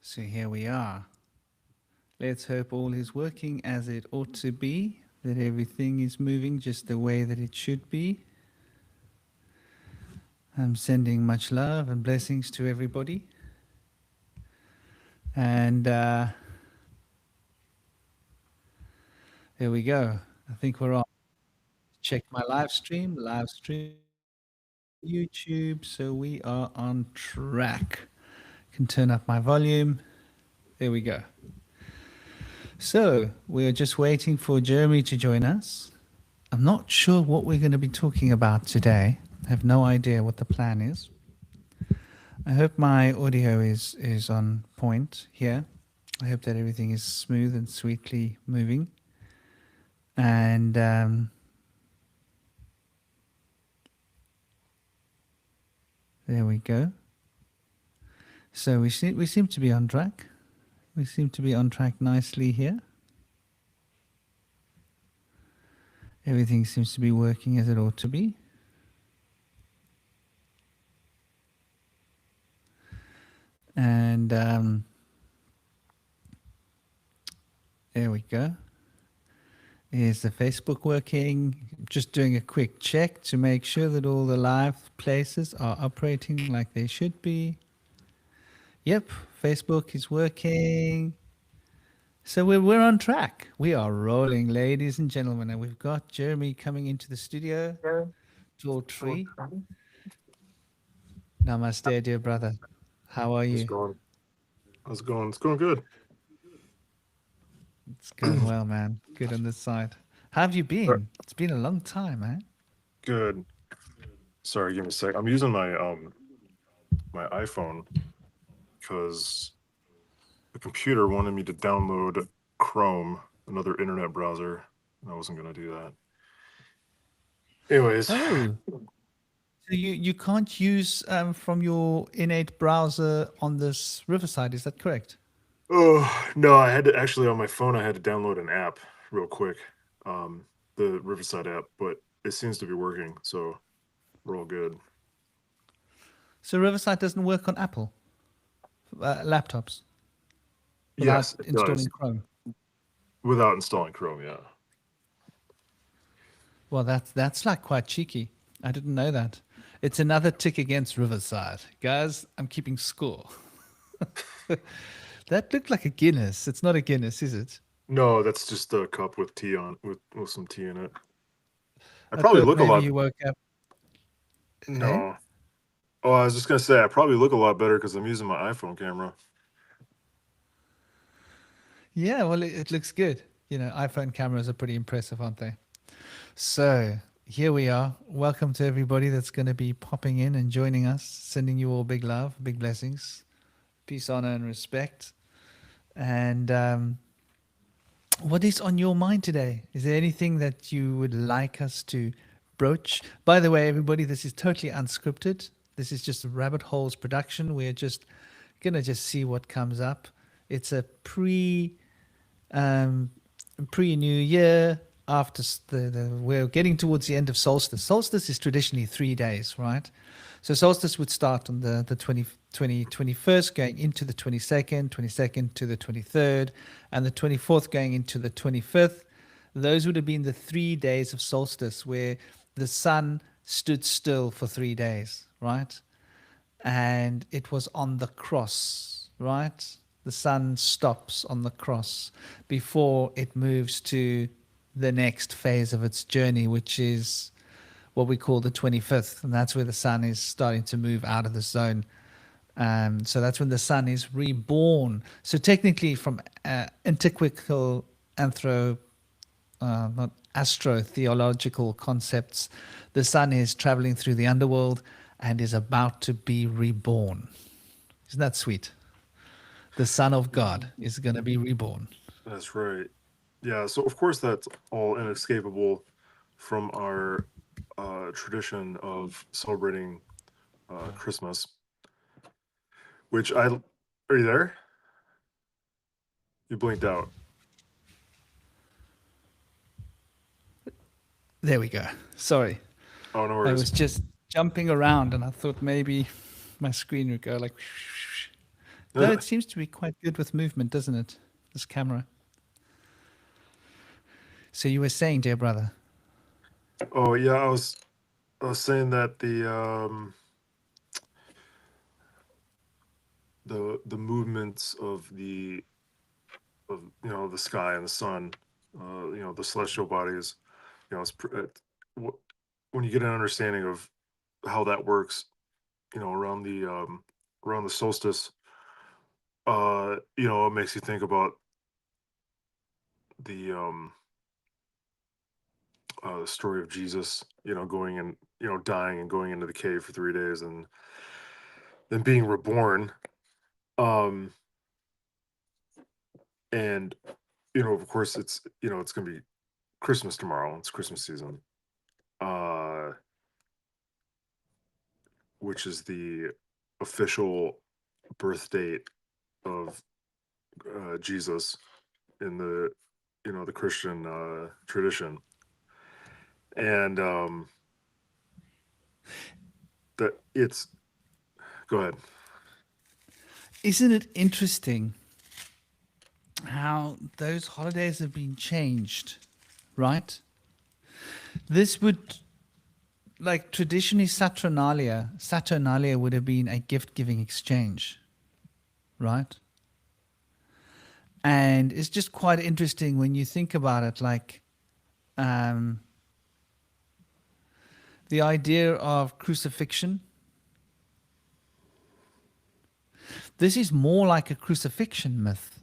So here we are. Let's hope all is working as it ought to be, that everything is moving just the way that it should be. I'm sending much love and blessings to everybody. And there we go. I think we're on. Check my live stream, YouTube. So we are on track. Can turn up my volume. There we go. So we're just waiting for Jeremy to join us. I'm not sure what we're going to be talking about today. I have no idea what the plan is. I hope my audio is on point here. I hope that everything is smooth and sweetly moving. And there we go. So we seem to be on track. We seem to be on track nicely here. Everything seems to be working as it ought to be. And there we go. Is the Facebook working? Just doing a quick check to make sure that all the live places are operating like they should be. Yep, Facebook is working. So we're on track. We are rolling, ladies and gentlemen. And we've got Jeremy coming into the studio. Draw tree. Namaste, dear brother. How are you? How's it going? It's going good. It's going well, man. Good on this side. How have you been? It's been a long time, man. Good. Sorry, give me a sec. I'm using my my iPhone because the computer wanted me to download Chrome, another internet browser, and I wasn't gonna do that. Anyways. Oh, so you can't use from your innate browser on this Riverside, is that correct? Oh no, I had to actually on my phone. I had to download an app real quick, the Riverside app, but it seems to be working, so we're all good. So Riverside doesn't work on Apple laptops without Yes, it installing does. Chrome. Without installing Chrome, yeah. Well, that's like quite cheeky. I didn't know that. It's another tick against Riverside. Guys, I'm keeping score. That looked like a Guinness. It's not a Guinness, is it? No, that's just a cup with tea on with some tea in it. I I probably thought look a maybe lot. you woke up. Eh? No. Oh, I was just gonna say I probably look a lot better because I'm using my iPhone camera. Yeah, well, it looks good. You know, iPhone cameras are pretty impressive, aren't they? So here we are. Welcome to everybody that's going to be popping in and joining us. Sending you all big love, big blessings, peace, honor, and respect. And what is on your mind today? Is there anything that you would like us to broach? By the way, everybody, this is totally unscripted. This is just a Rabbit Holes production. We're just gonna just see what comes up. It's a pre-New Year. After we're getting towards the end of solstice. Solstice is traditionally 3 days, right? So solstice would start on the 21st, going into the 22nd to the 23rd, and the 24th going into the 25th. Those would have been the 3 days of solstice where the sun stood still for 3 days, right? And it was on the cross, right? The sun stops on the cross before it moves to the next phase of its journey, which is what we call the 25th. And that's where the sun is starting to move out of the zone. So that's when the sun is reborn. So technically from antiquical not astrotheological concepts, the sun is traveling through the underworld and is about to be reborn. Isn't that sweet? The Son of God is going to be reborn. That's right. Yeah, so of course that's all inescapable from our tradition of celebrating Christmas, which are you there? You blinked out. There we go. Sorry. Oh, no I worries. was just jumping around and I thought maybe my screen would go like, Though it seems to be quite good with movement, doesn't it? This camera. So you were saying, dear brother. Oh yeah, I was saying that the movements of the the sky and the sun, the celestial bodies, when you get an understanding of how that works, around the solstice, it makes you think about the story of Jesus, going and dying and going into the cave for 3 days and then being reborn. Um, and of course, it's gonna be Christmas tomorrow. It's Christmas season, uh, which is the official birth date of Jesus in the Christian tradition, and that it's go ahead. Isn't it interesting how those holidays have been changed, right? This would, like traditionally Saturnalia would have been a gift-giving exchange, right? And it's just quite interesting when you think about it, like um, the idea of crucifixion. This is more like a crucifixion myth.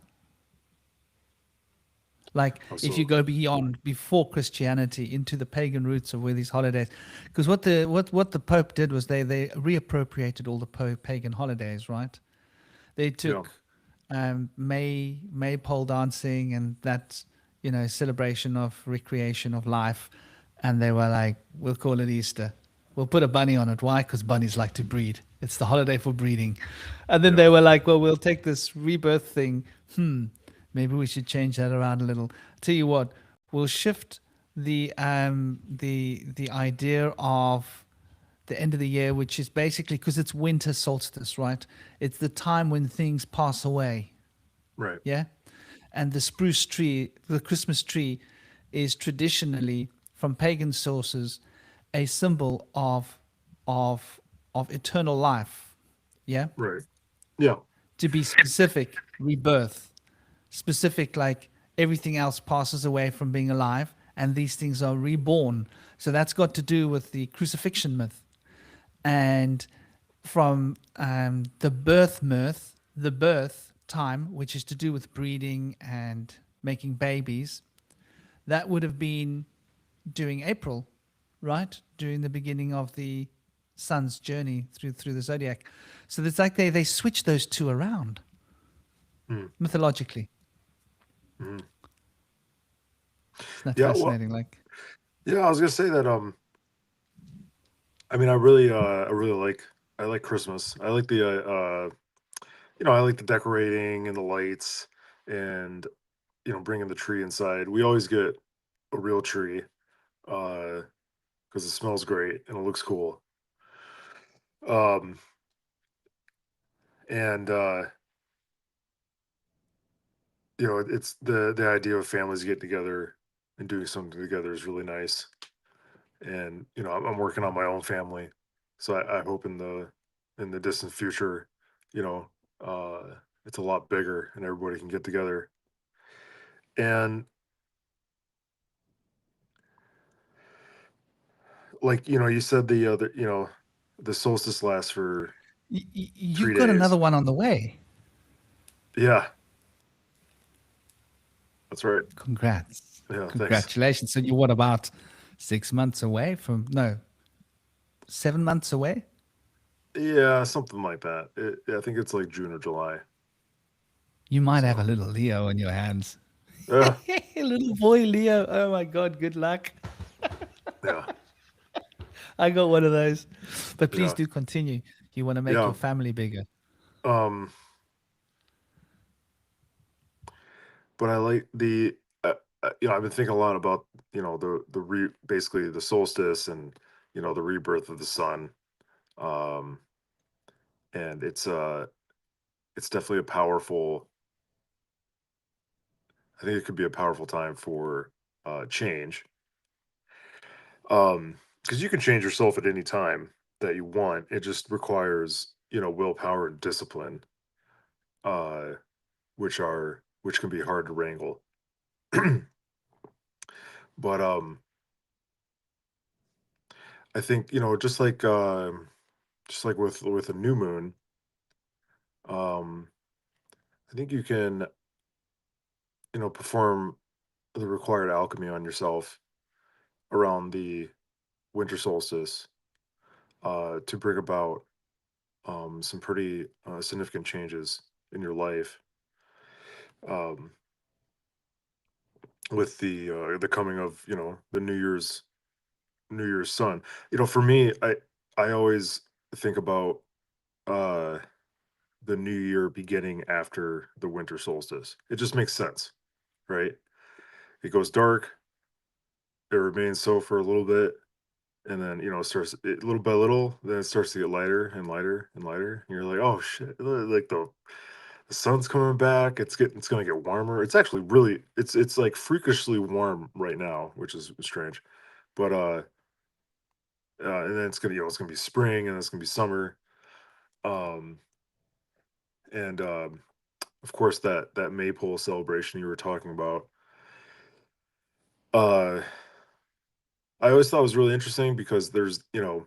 Like if you Absolutely. go beyond before Christianity into the pagan roots of where these holidays, because what the Pope did was they reappropriated all the pagan holidays, right? They Yeah. took maypole dancing and that celebration of recreation of life, and they were like, we'll call it Easter. We'll put a bunny on it. Why? Because bunnies like to breed. It's the holiday for breeding. And then Yeah. they were like, well, we'll take this rebirth thing. Maybe we should change that around a little. Tell you what, we'll shift the idea of the end of the year, which is basically because it's winter solstice, right? It's the time when things pass away. Right. Yeah. And the spruce tree, the Christmas tree, is traditionally, from pagan sources, a symbol of eternal life. Yeah. Right. Yeah. To be specific, rebirth. Specific, like everything else passes away from being alive, and these things are reborn. So that's got to do with the crucifixion myth. And from the birth myth, the birth time, which is to do with breeding and making babies, that would have been during April, right? During the beginning of the sun's journey through the zodiac. So it's like they switch those two around Mm. mythologically. Mhm. Isn't that Yeah. Well, fascinating? Like, yeah, I was gonna say that. I mean, I like Christmas. I like I like the decorating and the lights and bringing the tree inside. We always get a real tree because it smells great and it looks cool. Um, and it's the idea of families getting together and doing something together is really nice. And I'm working on my own family, so I hope in the distant future, you know, it's a lot bigger and everybody can get together. And like you said, the solstice lasts for you've three got another days. one on the way. Yeah, that's right. Congrats. Yeah, thanks. Congratulations. So you're what, about 6 months away from, no, 7 months away? Yeah, something like that. I think it's like June or July. You might have a So little Leo in your hands. yeah, Little boy Leo. Oh my God, good luck. yeah, I got one of those. But please yeah, do continue. You want to make yeah. your family bigger. Um, but I like I've been thinking a lot about basically the solstice and the rebirth of the sun. Um, and it's it's definitely a powerful. I think it could be a powerful time for change. Because you can change yourself at any time that you want. It just requires, willpower and discipline, uh, which can be hard to wrangle. But I think just like with a new moon, um, I think you can perform the required alchemy on yourself around the winter solstice to bring about some pretty significant changes in your life um, with the coming of the New Year's sun. For me, I always think about uh, the new year beginning after the winter solstice. It just makes sense, right? It goes dark, it remains so for a little bit, and then little by little, then it starts to get lighter and lighter and lighter, and you're like, oh shit, like the sun's coming back. It's gonna get warmer. It's actually really it's like freakishly warm right now, which is strange. But and then it's gonna be spring, and it's gonna be summer. Um and of course that maypole celebration you were talking about. Uh I always thought was really interesting because there's, the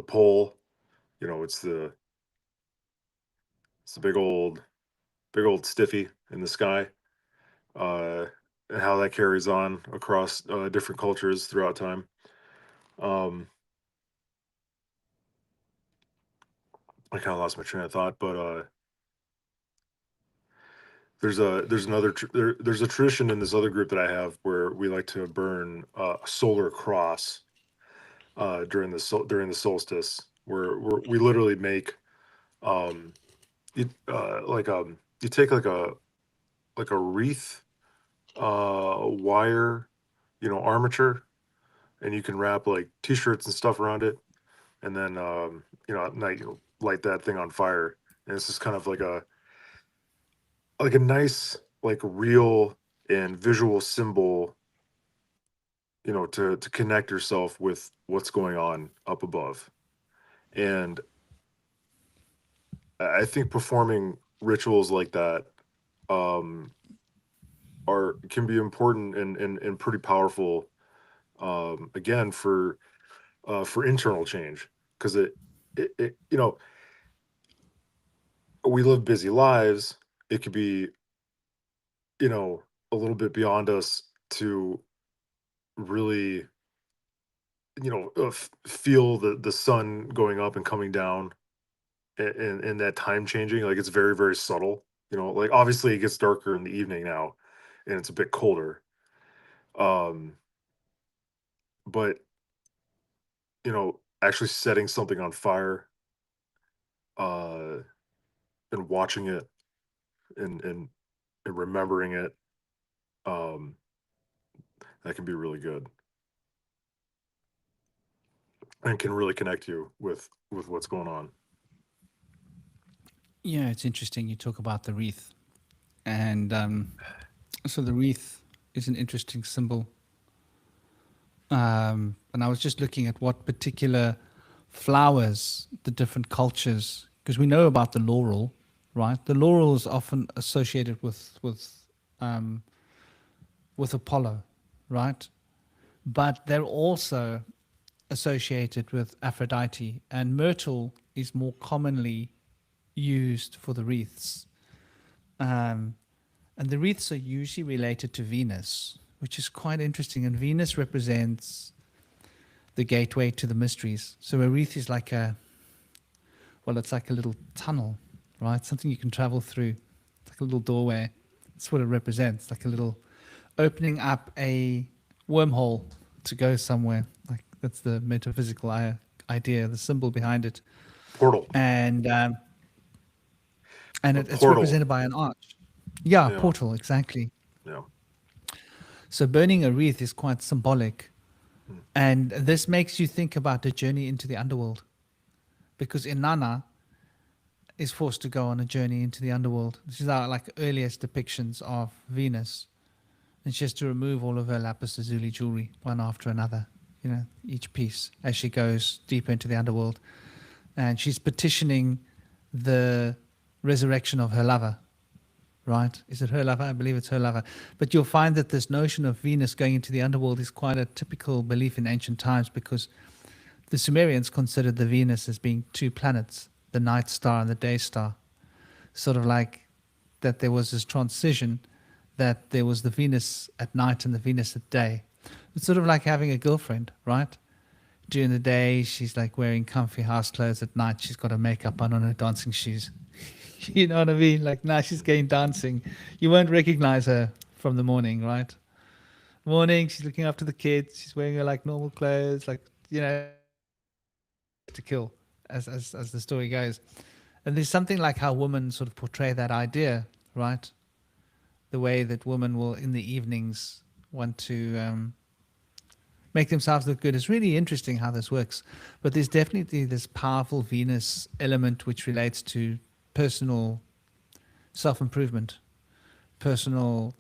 pole, it's the big old stiffy in the sky. Uh and how that carries on across different cultures throughout time. Um I kind of lost my train of thought, but there's a tradition in this other group that I have where we like to burn a solar cross during the solstice, where we literally make um you take like a wreath wire armature, and you can wrap like t-shirts and stuff around it, and then at night you light that thing on fire, and it's just kind of like a nice, like, real and visual symbol, to connect yourself with what's going on up above. And I think performing rituals like that um are can be important and pretty powerful, again, for internal change, because it we live busy lives. It could be a little bit beyond us to really feel the sun going up and coming down, and that time changing. Like, it's very, very subtle. Like, obviously it gets darker in the evening now, and it's a bit colder. um but actually setting something on fire, uh and watching it, and remembering it, um that can be really good, and can really connect you with what's going on. Yeah, it's interesting. You talk about the wreath, and so the wreath is an interesting symbol. And I was just looking at what particular flowers the different cultures, because we know about the laurel, right? The laurel is often associated um, with Apollo, right? But they're also associated with Aphrodite, and myrtle is more commonly used for the wreaths. Um, and the wreaths are usually related to Venus, which is quite interesting. And Venus represents the gateway to the mysteries. So a wreath is it's like a little tunnel, right? Something you can travel through. It's like a little doorway. That's what it represents, like a little opening up a wormhole to go somewhere. Like, that's the metaphysical idea, the symbol behind it. Portal. And A it's portal. represented by an arch. Yeah, Yeah. portal, exactly. Yeah. So burning a wreath is quite symbolic. Mm. And this makes you think about the journey into the underworld. Because Inanna is forced to go on a journey into the underworld. This is our like earliest depictions of Venus. And she has to remove all of her lapis lazuli jewelry one after another, you know, each piece as she goes deeper into the underworld. And she's petitioning the resurrection of her lover, right? Is it her lover? I believe it's her lover. But you'll find that this notion of Venus going into the underworld is quite a typical belief in ancient times, because the Sumerians considered the Venus as being two planets, the night star and the day star. Sort of like that there was this transition, that there was the Venus at night and the Venus at day. It's sort of like having a girlfriend, right? During the day, she's like wearing comfy house clothes. At night, she's got her makeup on her dancing shoes. You know what I mean? Like now she's going dancing. You won't recognize her from the morning, right? Morning, she's looking after the kids. She's wearing her like normal clothes, like, you know, to kill, as the story goes. And there's something like how women sort of portray that idea, right? The way that women will in the evenings want to make themselves look good. It's really interesting how this works. But there's definitely this powerful Venus element which relates to personal self-improvement, personal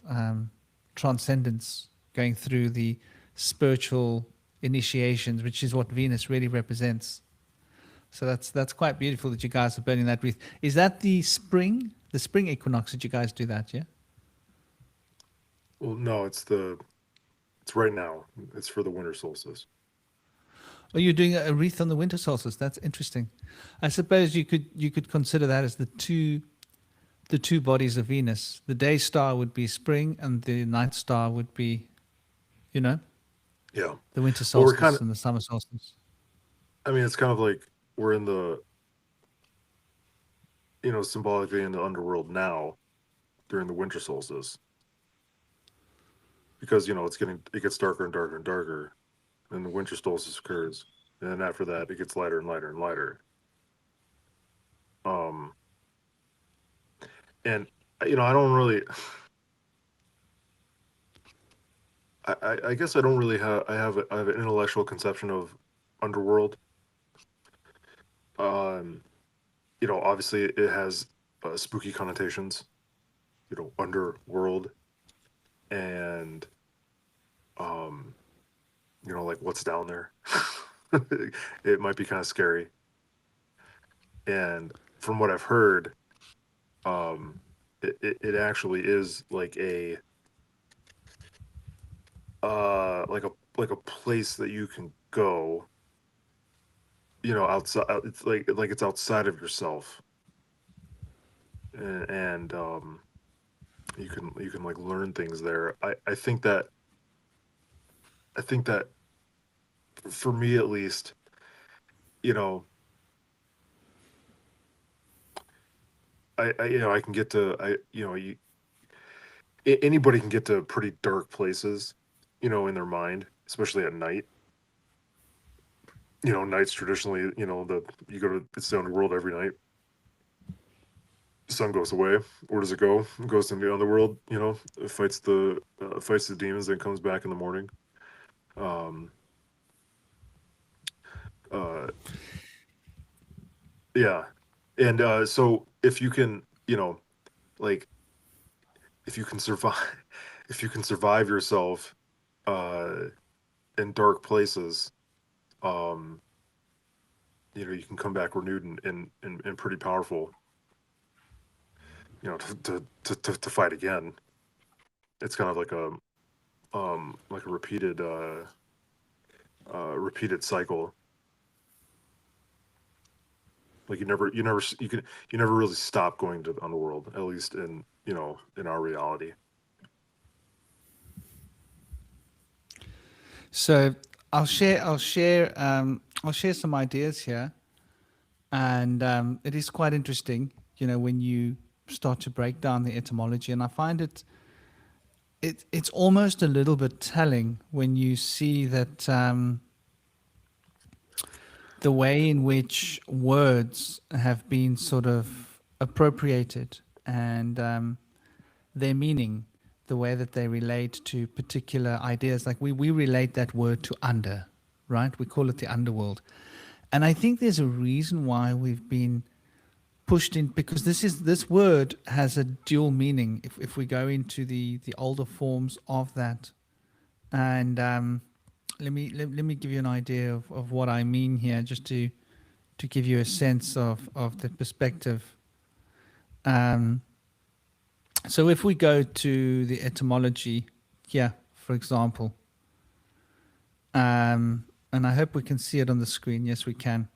transcendence, going through the spiritual initiations, which is what Venus really represents. So that's quite beautiful that you guys are burning that wreath. Is that the spring equinox that you guys do that, yeah? Well, no, it's right now. It's for the winter solstice. Oh, you're doing a wreath on the winter solstice. That's interesting. I suppose you could consider that as the two bodies of Venus. The day star would be spring, and the night star would be, you know, Yeah. the winter Well, we're solstice kind of, and the summer solstice. I mean, it's kind of like we're in the, you know, symbolically in the underworld now during the winter solstice. Because, you know, it gets darker and darker and darker. And the winter solstice occurs. And then after that, it gets lighter and lighter and lighter. And, you know, I don't really, I guess I don't really have, I have an intellectual conception of underworld. You know, obviously it has spooky connotations, you know, underworld, and, you know, like what's down there. It might be kind of scary. And from what I've heard, it actually is like like a place that you can go, you know, outside. It's like it's outside of yourself, and you can like learn things there. I think that for me at least, you know, I you know I can get to you know anybody can get to pretty dark places, you know, in their mind, especially at night. You know, nights traditionally, you know, it's the underworld every night. The sun goes away. Where does it go? It goes to the underworld. You know, it fights the demons, then comes back in the morning. Um, uh, yeah, and so if you can, you know, like if you can survive, if you can survive yourself in dark places, um, you know, you can come back renewed and pretty powerful. You know, to fight again. It's kind of like a repeated cycle. Like you never really stop going to the underworld, at least in, you know, in our reality. So I'll share some ideas here, and it is quite interesting, you know, when you start to break down the etymology, and I find it's almost a little bit telling when you see that the way in which words have been sort of appropriated, and their meaning, the way that they relate to particular ideas. Like we relate that word to under, right? We call it the underworld. And I think there's a reason why we've been pushed in, because this word has a dual meaning if we go into the older forms of that. And let me give you an idea of what I mean here, just to give you a sense of the perspective. So if we go to the etymology here, for example, and I hope we can see it on the screen. Yes, we can.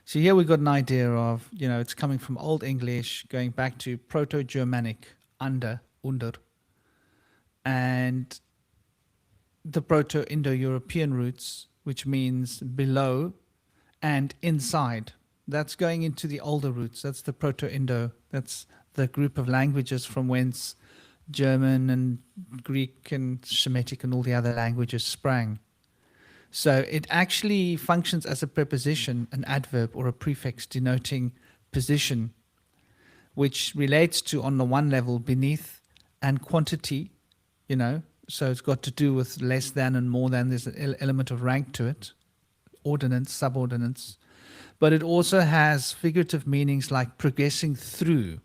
So here we've got an idea of, it's coming from Old English, going back to Proto-Germanic, under, and the Proto-Indo-European roots, which means below and inside. That's going into the older roots. That's the Proto-Indo. That's the group of languages from whence German and Greek and Semitic and all the other languages sprang. So it actually functions as a preposition, an adverb, or a prefix denoting position, which relates to, on the one level, beneath and quantity, so it's got to do with less than and more than. There's an element of rank to it, ordinance, subordinates. But it also has figurative meanings like progressing through.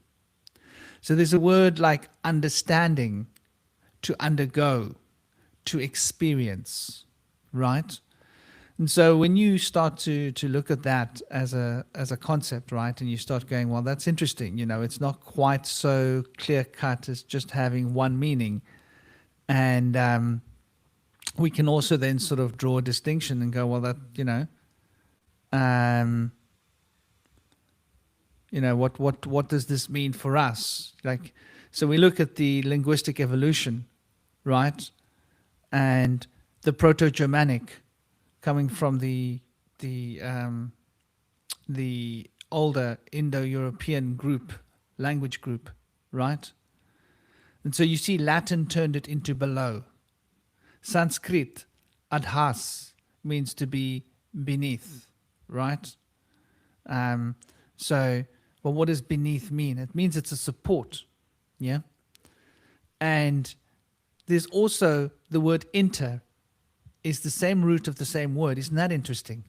So there's a word like understanding, to undergo, to experience, right? And so when you start to look at that as a concept, right, and you start going, well, that's interesting, it's not quite so clear cut as just having one meaning. And we can also then sort of draw a distinction and go, well, that, what does this mean for us? Like, so we look at the linguistic evolution, right? And the Proto-Germanic coming from the older Indo-European language group, right? And so you see Latin turned it into below. Sanskrit, adhas, means to be beneath, right? So, well, what does beneath mean? It means it's a support, yeah? And there's also the word inter is the same root of the same word. Isn't that interesting?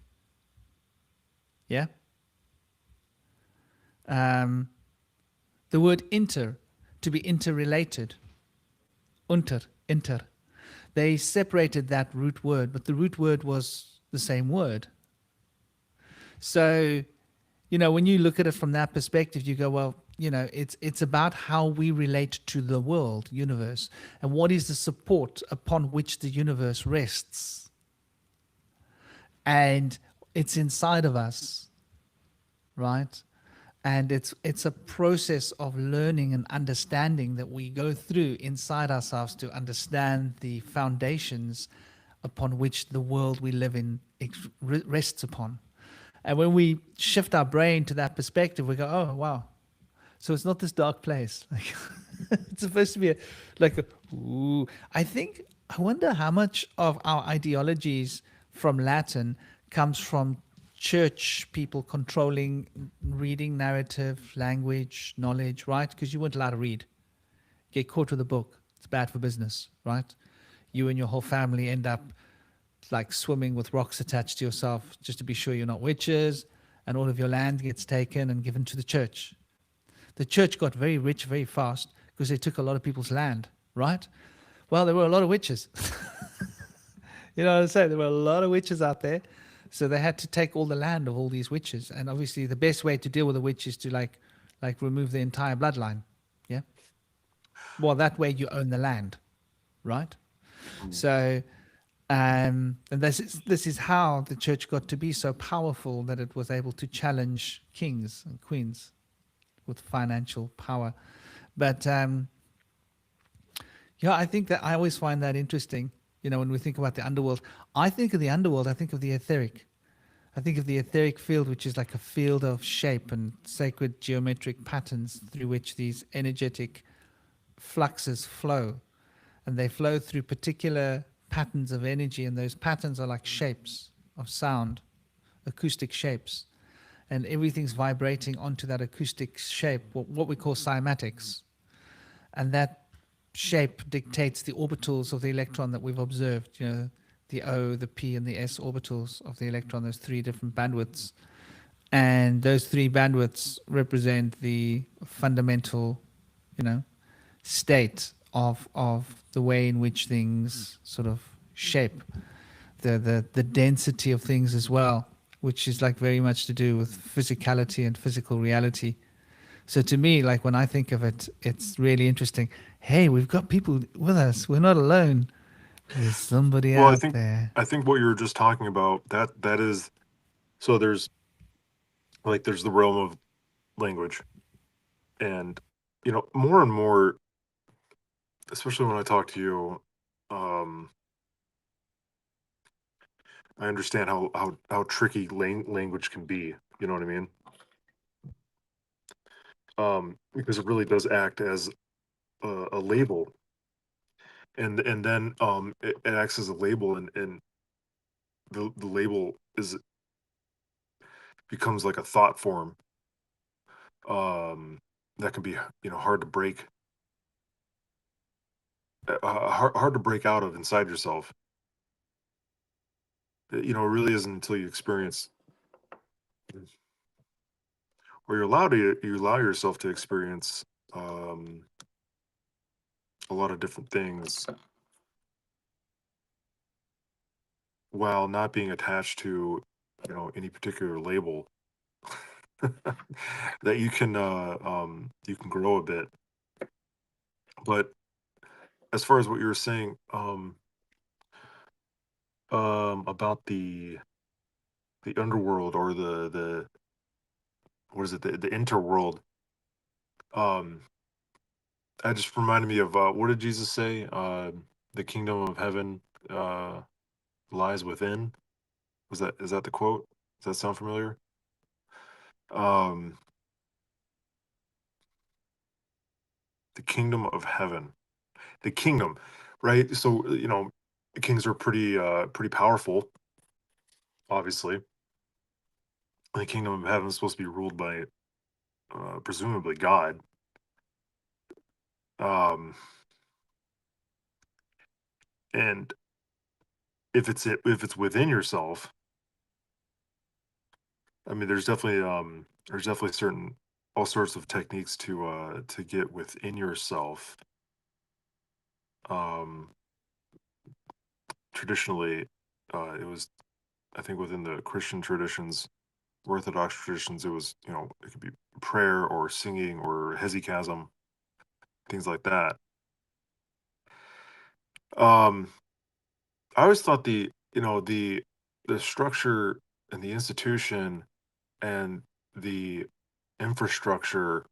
Yeah? The word inter, to be interrelated, inter. They separated that root word, but the root word was the same word. So, when you look at it from that perspective, you go, well, it's about how we relate to the world, universe, and what is the support upon which the universe rests. And it's inside of us, right? And it's a process of learning and understanding that we go through inside ourselves to understand the foundations upon which the world we live in rests upon. And when we shift our brain to that perspective, we go, oh, wow. So it's not this dark place. Like, it's supposed to be ooh. I wonder how much of our ideologies from Latin comes from church people controlling reading, narrative, language, knowledge, right? Because you weren't allowed to read. Get caught with a book. It's bad for business, right? You and your whole family end up like swimming with rocks attached to yourself just to be sure you're not witches, and all of your land gets taken and given to the church. The church got very rich very fast because they took a lot of people's land, right? Well, there were a lot of witches. You know what I'm saying? There were a lot of witches out there. So they had to take all the land of all these witches. And obviously the best way to deal with a witch is to like remove the entire bloodline. Yeah. Well, that way you own the land, right? So, and this is how the church got to be so powerful that it was able to challenge kings and queens with financial power. But I think that I always find that interesting. When we think about the underworld, I think of the underworld, I think of the etheric. I think of the etheric field, which is like a field of shape and sacred geometric patterns through which these energetic fluxes flow. And they flow through particular patterns of energy, and those patterns are like shapes of sound, acoustic shapes. And everything's vibrating onto that acoustic shape, what we call cymatics. And that shape dictates the orbitals of the electron that we've observed, the O, the P, and the S orbitals of the electron, those three different bandwidths. And those three bandwidths represent the fundamental, you know, state of the way in which things sort of shape the density of things as well, which is like very much to do with physicality and physical reality. So to me, like when I think of it, it's really interesting. Hey, we've got people with us. We're not alone. There's somebody Well, out there. I think what you were just talking about, that is, so there's the realm of language, and more and more, especially when I talk to you, um I understand how tricky language can be. You know what I mean? Because it really does act as a label, and then it acts as a label, and the label is becomes like a thought form, um that can be hard to break, hard to break out of inside yourself. It really isn't until you experience, or you allow yourself to experience, um a lot of different things while not being attached to any particular label, that you can grow a bit. But as far as what you were saying, about the underworld, or the what is it, the interworld, um that just reminded me of, what did Jesus say? The kingdom of heaven uh lies within. Is that the quote? Does that sound familiar? um the kingdom of heaven, the kingdom, right? So kings are pretty powerful, obviously. The kingdom of heaven is supposed to be ruled by, presumably, God. um and if it's within yourself, I mean, there's definitely certain all sorts of techniques to get within yourself. um Traditionally, it was, I think, within the Christian traditions, Orthodox traditions, it was, it could be prayer or singing or hesychasm, things like that. um I always thought the structure and the institution and the infrastructure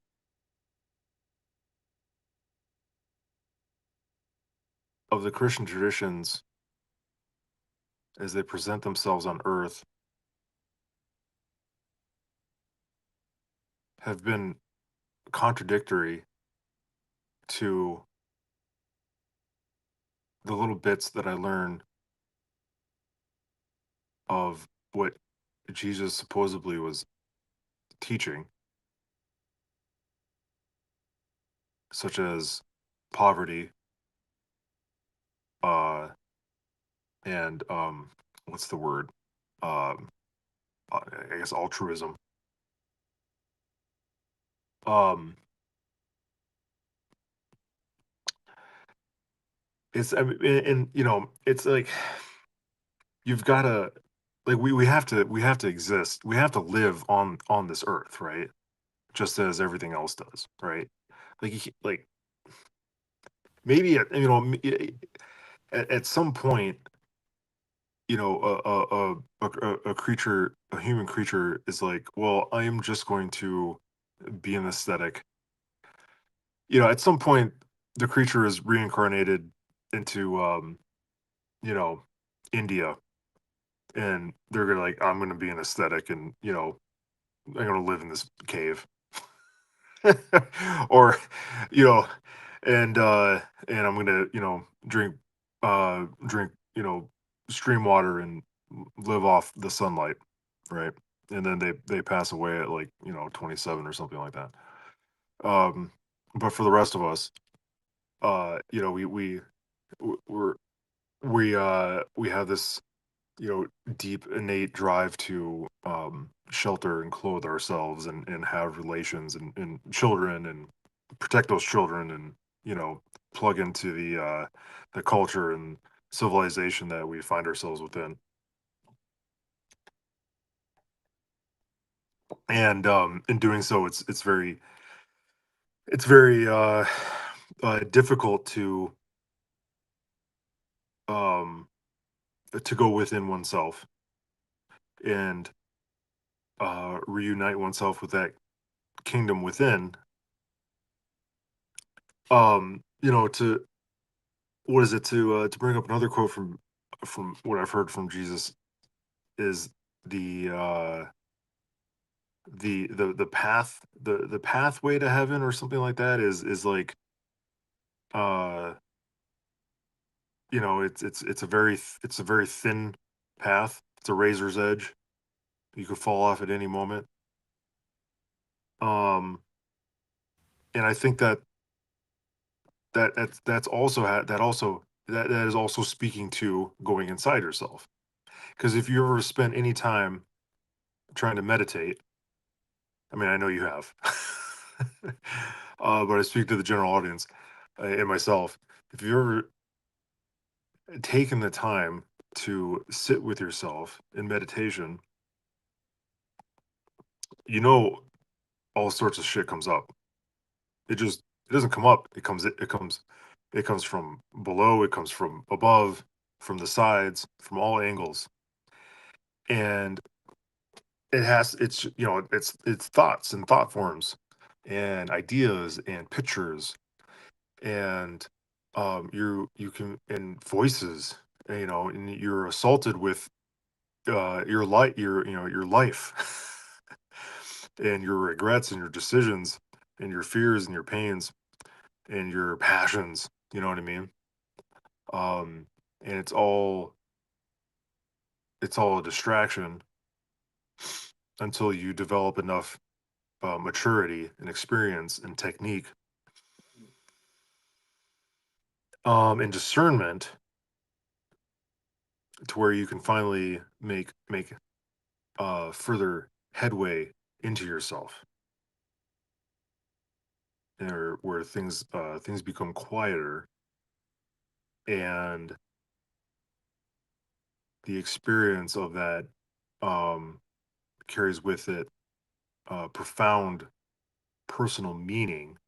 of the Christian traditions, as they present themselves on earth, have been contradictory to the little bits that I learn of what Jesus supposedly was teaching, such as poverty, uh, and what's the word? Um, I guess altruism. Um, it's, I mean, and it's like, you've got to, like, we have to exist. We have to live on this earth, right? Just as everything else does, right? Like, like, maybe at some point, a creature, a human creature, is like, well, I am just going to be an aesthetic. At some point, the creature is reincarnated into, you know, India, and they're gonna, like, I'm gonna be an aesthetic, and I'm gonna live in this cave. Or, you know, and I'm gonna, drink, stream water, and live off the sunlight, right? And then they pass away at, like, 27 or something like that. Um, but for the rest of us, we w- we're we have this. deep innate drive to shelter and clothe ourselves and have relations and children and protect those children and plug into the culture and civilization that we find ourselves within. And in doing so, it's very difficult um, to go within oneself and reunite oneself with that kingdom within. To what is it to bring up another quote from what I've heard from Jesus is the the path the pathway to heaven or something like that is like uh it's a very thin path. It's a razor's edge. You could fall off at any moment. Um, and I think that's also that is also speaking to going inside yourself. Because if you ever spend any time trying to meditate, I mean, I know you have, but I speak to the general audience and myself. If you ever taken the time to sit with yourself in meditation, you know all sorts of shit comes up. It doesn't come up. It comes from below, it comes from above, from the sides, from all angles. And it's thoughts and thought forms and ideas and pictures and you can and voices, and you're assaulted with your life and your regrets and your decisions and your fears and your pains and your passions, you know what I mean? And it's all a distraction until you develop enough maturity and experience and technique and discernment to where you can finally make further headway into yourself, or where things become quieter, and the experience of that um, carries with it profound personal meaning,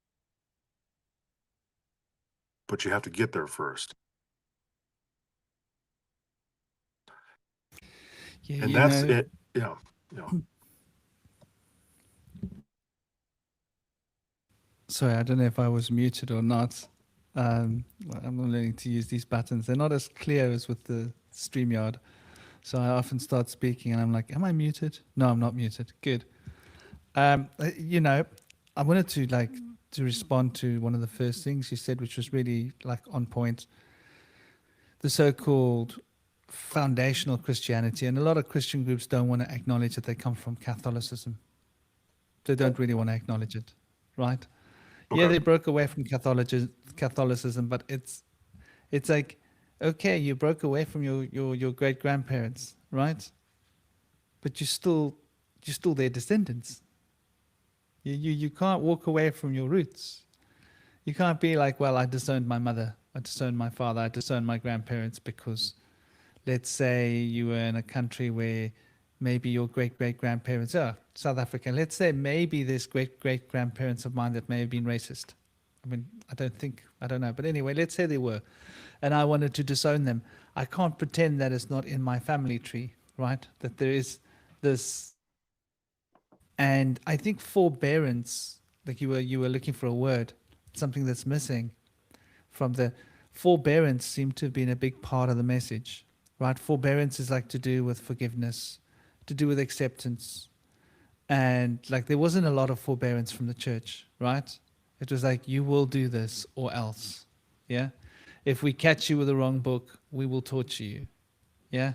but you have to get there first. Yeah, And that's it. Yeah. Yeah. sorry, I don't know if I was muted or not. I'm learning to use these buttons. They're not as clear as with the StreamYard. So I often start speaking and I'm like, am I muted? No, I'm not muted. Good. You know, I wanted to respond to one of the first things you said, which was really like on point. The so-called foundational Christianity, and a lot of Christian groups don't want to acknowledge that they come from Catholicism. They don't really want to acknowledge it, right? Yeah, Okay. they broke away from Catholicism, but it's like, okay, you broke away from your great grandparents, right? But you're still their descendants. You can't walk away from your roots. You can't be like, well, I disowned my mother, I disowned my father, I disowned my grandparents because let's say you were in a country where maybe your great great grandparents are South Africa. Let's say maybe there's great great grandparents of mine that may have been racist. I mean, I don't know. But anyway, let's say they were. And I wanted to disown them. I can't pretend that it's not in my family tree, right? That there is this. And I think forbearance, like you were looking for a word, something that's missing from the forbearance seemed to have been a big part of the message, right? Forbearance is like to do with forgiveness, to do with acceptance. And like there wasn't a lot of forbearance from the church, right? It was like, you will do this or else. Yeah. If we catch you with the wrong book, we will torture you. Yeah.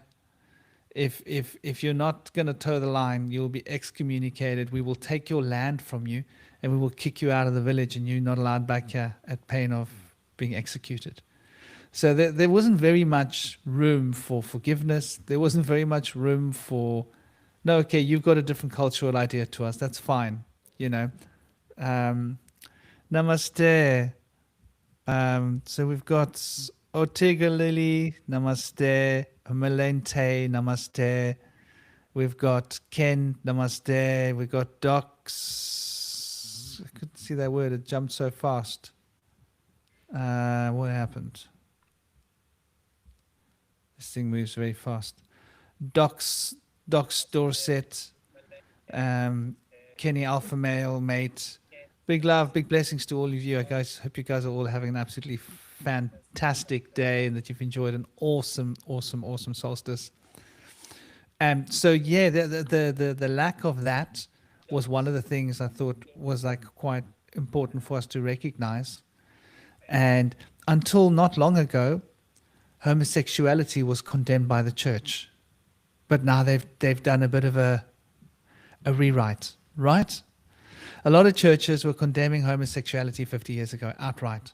If you're not going to toe the line, you'll be excommunicated. We will take your land from you and we will kick you out of the village and you're not allowed back here at pain of being executed. So there wasn't very much room for forgiveness. There wasn't very much room for, no, okay, you've got a different cultural idea to us. That's fine, you know. Um, Namaste. So we've got Ortega Lily, Namaste. Melente, Namaste. We've got Ken, Namaste. We've got Docs. I couldn't see that word. It jumped so fast. What happened? This thing moves very fast. Docs Dorset. Kenny Alpha Male, mate. Big love, big blessings to all of you. I guys hope you guys are all having an absolutely fantastic day and that you've enjoyed an awesome solstice. So yeah, the lack of that was one of the things I thought was like quite important for us to recognize. And until not long ago, homosexuality was condemned by the church, but now they've done a bit of a rewrite, right? A lot of churches were condemning homosexuality 50 years ago outright.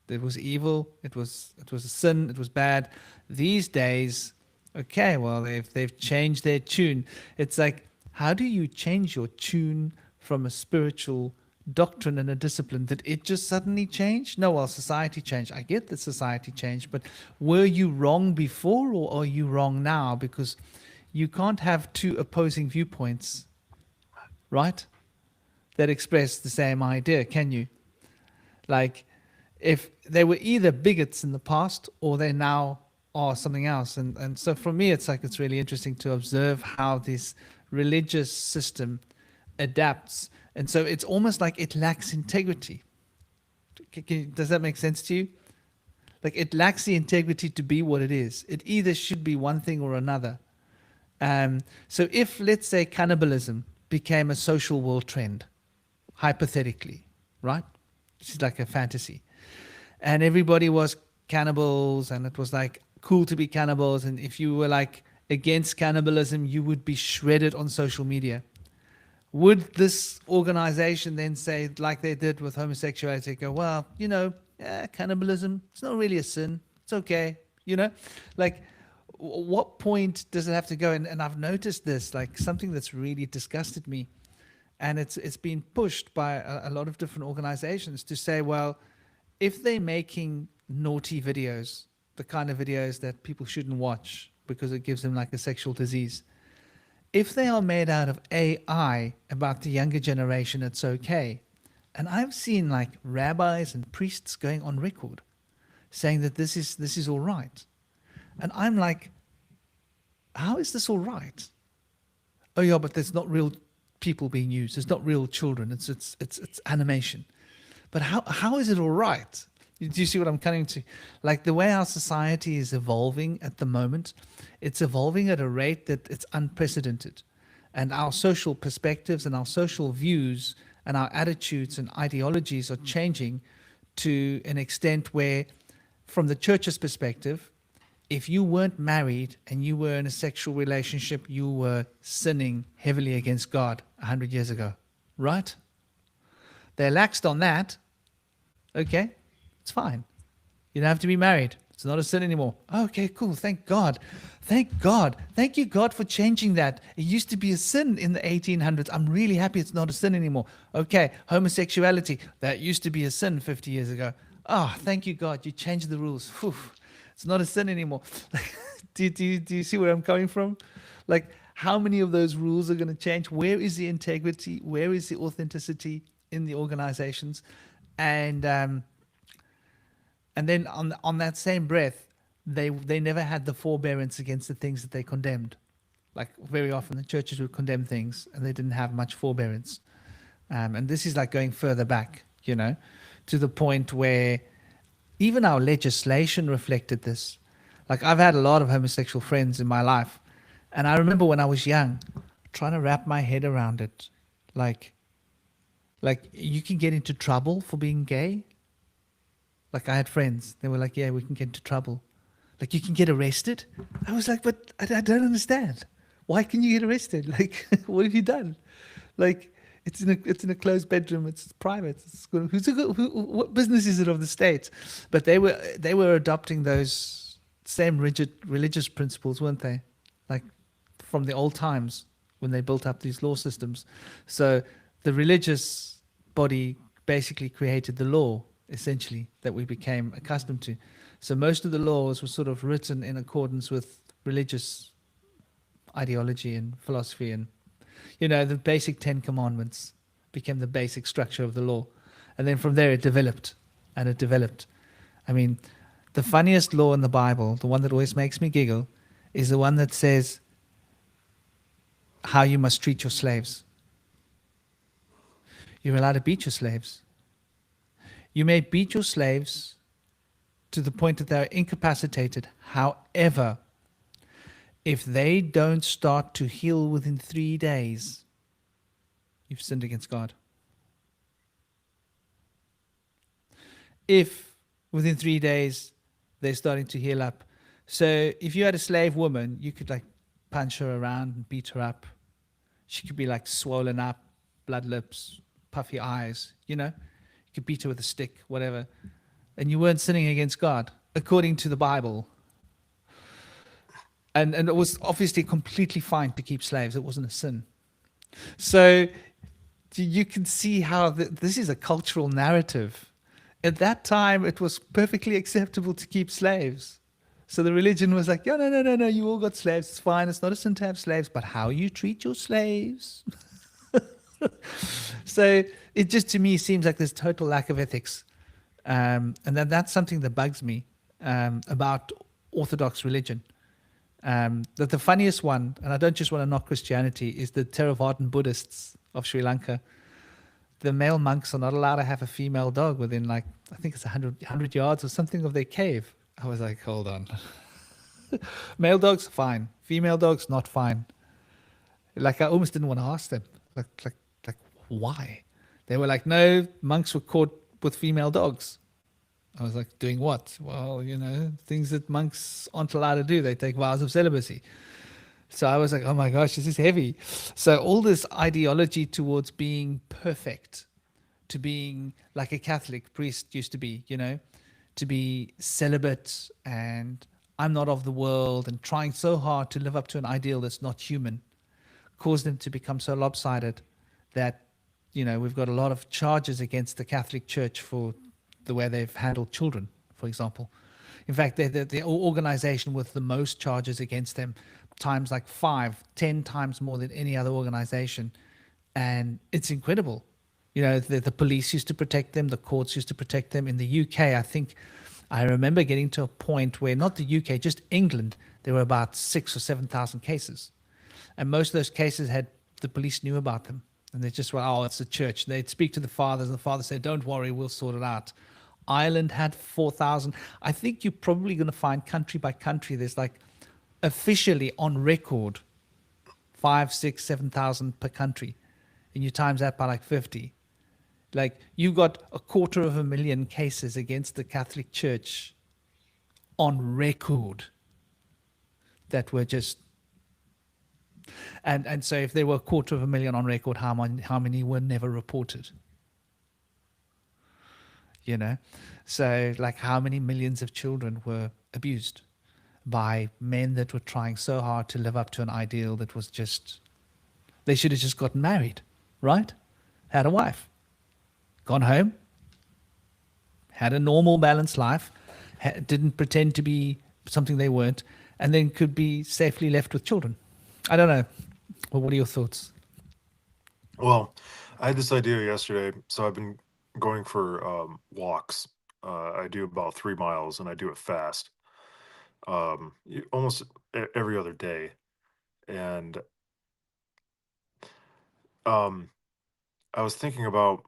It was evil. It was a sin. It was bad. These days, okay, well they've changed their tune. It's like, how do you change your tune from a spiritual doctrine and a discipline? Did it just suddenly change? No, well, society changed. I get that society changed, but were you wrong before or are you wrong now? Because you can't have two opposing viewpoints, right, that express the same idea, can you? Like, if they were either bigots in the past or they now are something else. And so for me, it's like, it's really interesting to observe how this religious system adapts. And so it's almost like it lacks integrity. Does that make sense to you? Like, it lacks the integrity to be what it is. It either should be one thing or another. So if, let's say, cannibalism became a social world trend, hypothetically, right? This is like a fantasy. And everybody was cannibals, and it was like cool to be cannibals. And if you were like against cannibalism, you would be shredded on social media. Would this organization then say, like they did with homosexuality, go, well, you know, cannibalism, it's not really a sin. It's okay. You know, like, what point does it have to go? And I've noticed this, like something that's really disgusted me. And it's been pushed by a lot of different organizations to say, well, if they're making naughty videos, the kind of videos that people shouldn't watch because it gives them like a sexual disease, if they are made out of AI about the younger generation, it's okay. And I've seen like rabbis and priests going on record saying that this is all right. And I'm like, how is this all right? Oh yeah, but there's not real people being used. It's not real children. It's animation. But how is it all right? Do you see what I'm coming to? Like, the way our society is evolving at the moment, it's evolving at a rate that it's unprecedented. And our social perspectives and our social views and our attitudes and ideologies are changing to an extent where, from the church's perspective, if you weren't married and you were in a sexual relationship, you were sinning heavily against God 100 years ago, right? They laxed on that. Okay, it's fine. You don't have to be married. It's not a sin anymore. Okay, cool. Thank God. Thank God. Thank you, God, for changing that. It used to be a sin in the 1800s. I'm really happy it's not a sin anymore. Okay, homosexuality. That used to be a sin 50 years ago. Ah, thank you, God. You changed the rules. Whew. It's not a sin anymore. Do you see where I'm coming from? Like, how many of those rules are going to change? Where is the integrity? Where is the authenticity in the organizations? And then on that same breath, they never had the forbearance against the things that they condemned. Like, very often the churches would condemn things and they didn't have much forbearance. And this is like going further back, you know, to the point where even our legislation reflected this. Like, I've had a lot of homosexual friends in my life. And I remember when I was young, trying to wrap my head around it. Like you can get into trouble for being gay. Like, I had friends, they were like, yeah, we can get into trouble. Like, you can get arrested. I was like, but I don't understand. Why can you get arrested? Like, what have you done? Like, It's in a closed bedroom. It's private. What business is it of the state? But they were adopting those same rigid religious principles, weren't they? Like from the old times when they built up these law systems. So the religious body basically created the law, essentially, that we became accustomed to. So most of the laws were sort of written in accordance with religious ideology and philosophy, and the basic 10 commandments became the basic structure of the law. And then from there it developed and it developed. I mean, the funniest law in the Bible, the one that always makes me giggle, is the one that says how you must treat your slaves. You're allowed to beat your slaves. You may beat your slaves to the point that they're incapacitated. However, if they don't start to heal within 3 days, you've sinned against God. If within 3 days they're starting to heal up. So if you had a slave woman, you could like punch her around and beat her up. She could be like swollen up, blood lips, puffy eyes, You could beat her with a stick, whatever. And you weren't sinning against God, according to the Bible. And it was obviously completely fine to keep slaves. It wasn't a sin. So you can see how this is a cultural narrative. At that time, it was perfectly acceptable to keep slaves. So the religion was like, yeah, no, you all got slaves. It's fine. It's not a sin to have slaves, but how you treat your slaves. So it just, to me, seems like there's total lack of ethics. And that's something that bugs me about Orthodox religion. That the funniest one, and I don't just want to knock Christianity, is the Theravadan Buddhists of Sri Lanka. The male monks are not allowed to have a female dog within, like, I think it's 100 yards or something of their cave. I was like, hold on. Male dogs, fine. Female dogs, not fine. Like, I almost didn't want to ask them. Like, why? They were like, no, monks were caught with female dogs. I was like, doing what? Well, things that monks aren't allowed to do. They take vows of celibacy. So I was like, oh my gosh, this is heavy. So all this ideology towards being perfect, to being like a Catholic priest used to be, to be celibate and I'm not of the world and trying so hard to live up to an ideal that's not human, caused them to become so lopsided that, we've got a lot of charges against the Catholic Church for the way they've handled children, for example. In fact, they're the organization with the most charges against them, times like 5, 10 times more than any other organization. And it's incredible. The police used to protect them, the courts used to protect them. In the UK, I remember getting to a point where, not the UK, just England, there were about 6,000 or 7,000 cases. And most of those cases the police knew about them. And they just were, oh, it's the church. They'd speak to the fathers, and the fathers said, don't worry, we'll sort it out. Ireland had 4,000. I think you're probably going to find country by country, there's like officially on record 5, 6, 7,000 per country. And you times that by like 50. Like, you've got 250,000 cases against the Catholic Church on record that were just. And so if there were 250,000 on record, how many were never reported? So like, how many millions of children were abused by men that were trying so hard to live up to an ideal that was just, they should have just gotten married, right? Had a wife, gone home, had a normal balanced life, didn't pretend to be something they weren't, and then could be safely left with children. I don't know. Well, what are your thoughts? Well, I had this idea yesterday, so I've been going for walks. I do about 3 miles, and I do it fast, almost every other day. And um, I was thinking about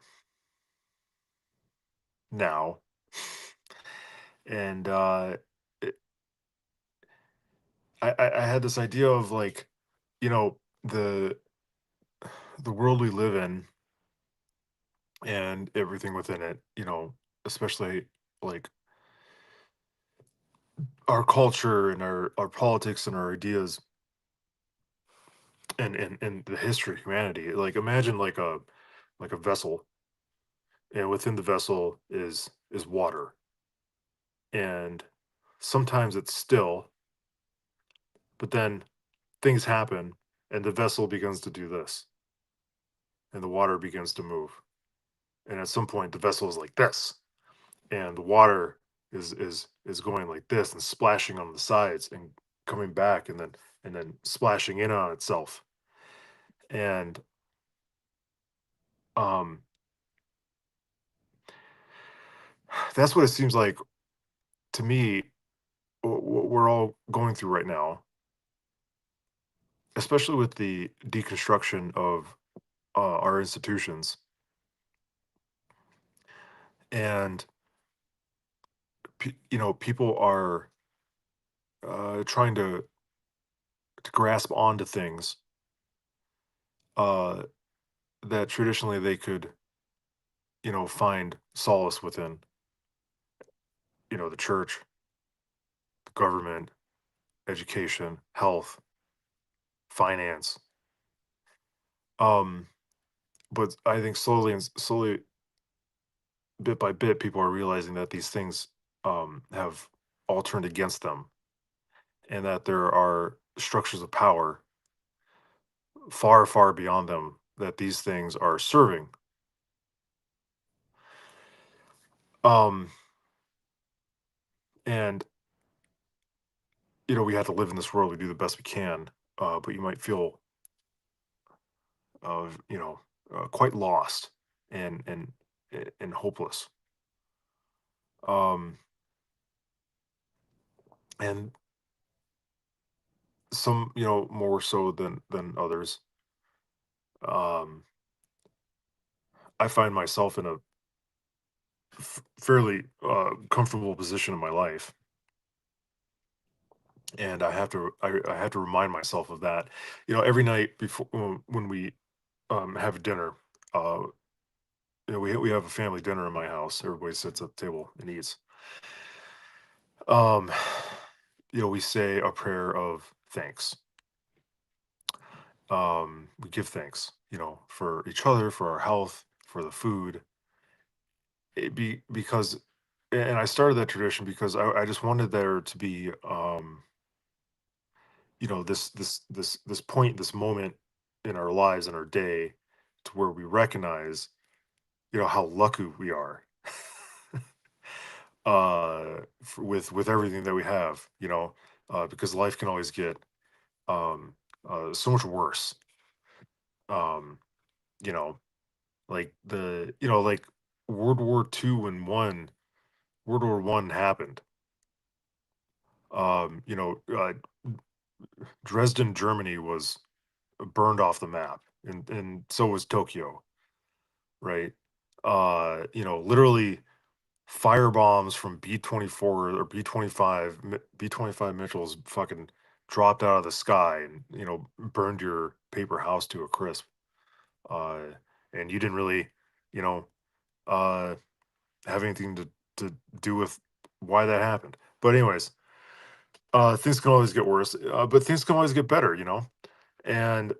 now, and it, I had this idea of, like, the world we live in and everything within it, especially like our culture and our politics and our ideas and the history of humanity. Like, imagine like like a vessel, and within the vessel is water, and sometimes it's still, but then things happen, and the vessel begins to do this, and the water begins to move, and at some point the vessel is like this, and the water is going like this and splashing on the sides and coming back, and then splashing in on itself, and um that's what it seems like to me, what we're all going through right now, especially with the deconstruction of our institutions, and people are trying to grasp onto things uh, that traditionally they could find solace within, the church, the government, education, health, finance. um but I think slowly, bit by bit, people are realizing that these things have all turned against them, and that there are structures of power far, far beyond them that these things are serving. Um, and we have to live in this world. We do the best we can, but you might feel, quite lost and and hopeless. Um, and some, more so than others. Um, I find myself in a fairly comfortable position in my life, and I have to remind myself of that. Every night before, when we have dinner. Uh, we have a family dinner in my house. Everybody sits at the table and eats. Um, we say a prayer of thanks. We give thanks, for each other, for our health, for the food. Because, and I started that tradition because I just wanted there to be, this point, this moment in our lives, in our day, to where we recognize, how lucky we are, with everything that we have, because life can always get um so much worse. um you know like like World War One happened. um you know uh, Dresden, Germany was burned off the map, and so was Tokyo, right? Literally fire bombs from B-24 or B-25, B-25 Mitchells fucking dropped out of the sky and, burned your paper house to a crisp. Uh, and you didn't really, you know, uh, have anything to do with why that happened. But anyways, things can always get worse, but things can always get better, And,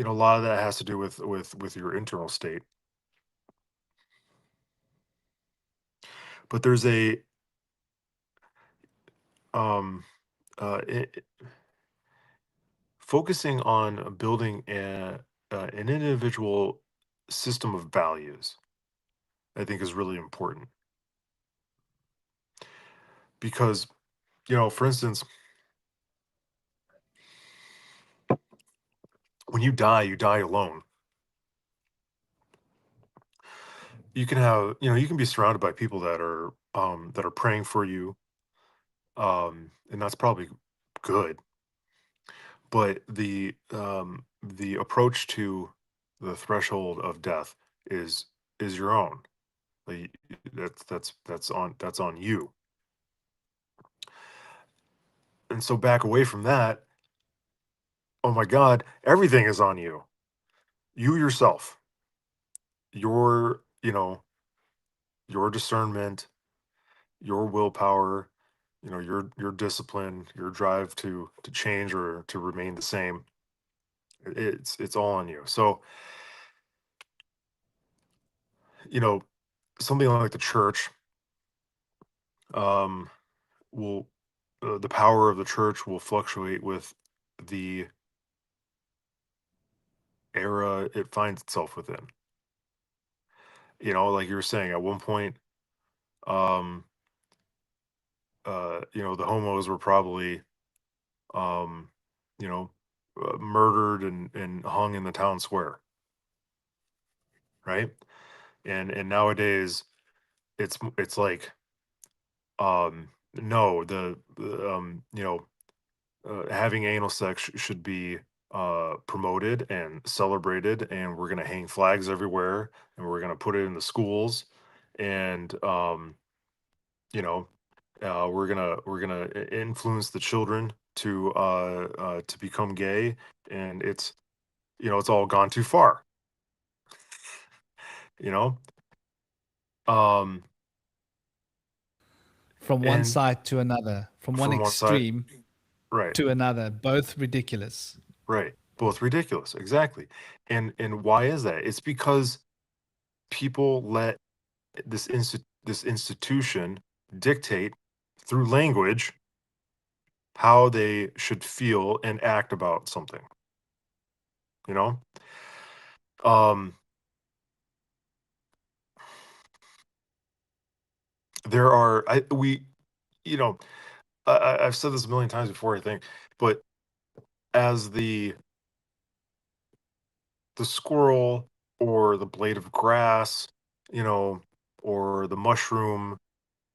a lot of that has to do with your internal state. But there's a, um, I focusing on building an individual system of values, I think, is really important. Because, for instance, when you die alone. You can be surrounded by people that are praying for you, and that's probably good. But the approach to the threshold of death is your own. Like, that's on you. And so back away from that. Oh my God, everything is on you. You yourself, your, your discernment, your willpower, your discipline, your drive to change or to remain the same. It's all on you. So, you know, something like the church, um, will the power of the church will fluctuate with the era it finds itself within. Like you were saying, at one point, um, the homos were probably, um, you know, murdered and hung in the town square, right? And nowadays, it's like, no, having anal sex should be promoted and celebrated, and we're gonna hang flags everywhere, and we're gonna put it in the schools, and you know, we're gonna influence the children to become gay, and it's all gone too far, you know. Um, From one and side to another, from one from one side, extreme right, to another, both ridiculous. right, both ridiculous, exactly. And why is that? It's because people let this institution dictate through language how they should feel and act about something, you know. um there are I we you know I've said this a million times before, I think, but as the squirrel or the blade of grass, you know, or the mushroom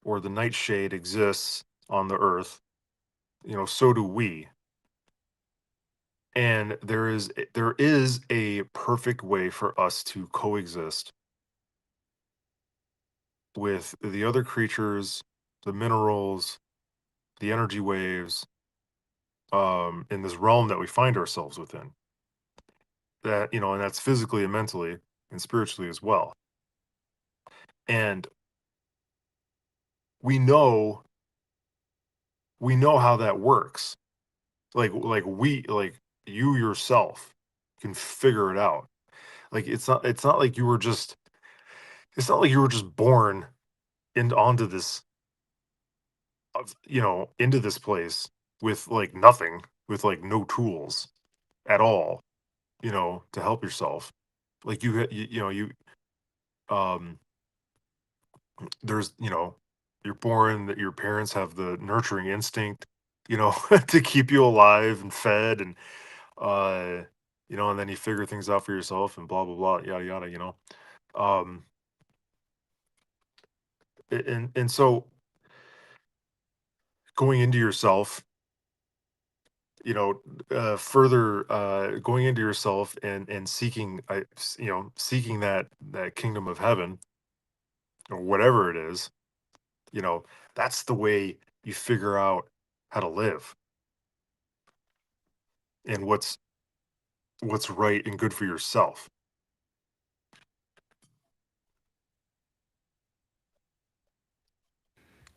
or the nightshade exists on the earth, so do we. And there is a perfect way for us to coexist with the other creatures, the minerals, the energy waves, in this realm that we find ourselves within. And that's physically and mentally and spiritually as well. And we know we know how that works. Like you yourself can figure it out. Like it's not like you were just born onto this into this place with like nothing, with like no tools at all, to help yourself. Like um there's you're born that your parents have the nurturing instinct, to keep you alive and fed, and uh and then you figure things out for yourself and blah blah blah, yada yada, um and so going into yourself, further going into yourself and seeking, seeking that kingdom of heaven, or whatever it is, you know that's the way you figure out how to live and what's right and good for yourself.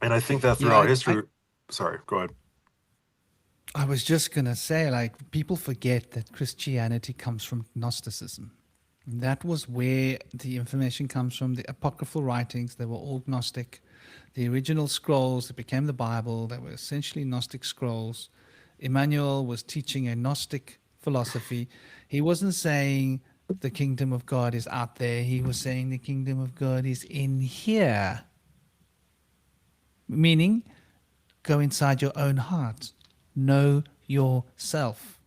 And I think that Yeah, throughout history. Sorry, go ahead. I was just going to say, like, people forget that Christianity comes from Gnosticism. That was where the information comes from. The apocryphal writings, they were all Gnostic. The original scrolls that became the Bible, they were essentially Gnostic scrolls. Emmanuel was teaching a Gnostic philosophy. He wasn't saying the kingdom of God is out there, he was saying the kingdom of God is in here. Meaning, go inside your own heart, know yourself.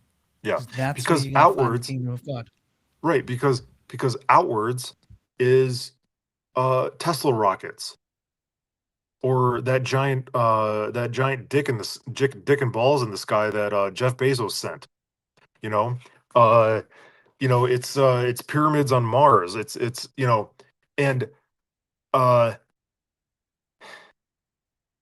Yeah, Because that's where because you're going to find the outwards, kingdom of God. right, because outwards is Tesla rockets, or that giant dick and balls in the sky that Jeff Bezos sent. You know, uh, it's pyramids on Mars. And uh,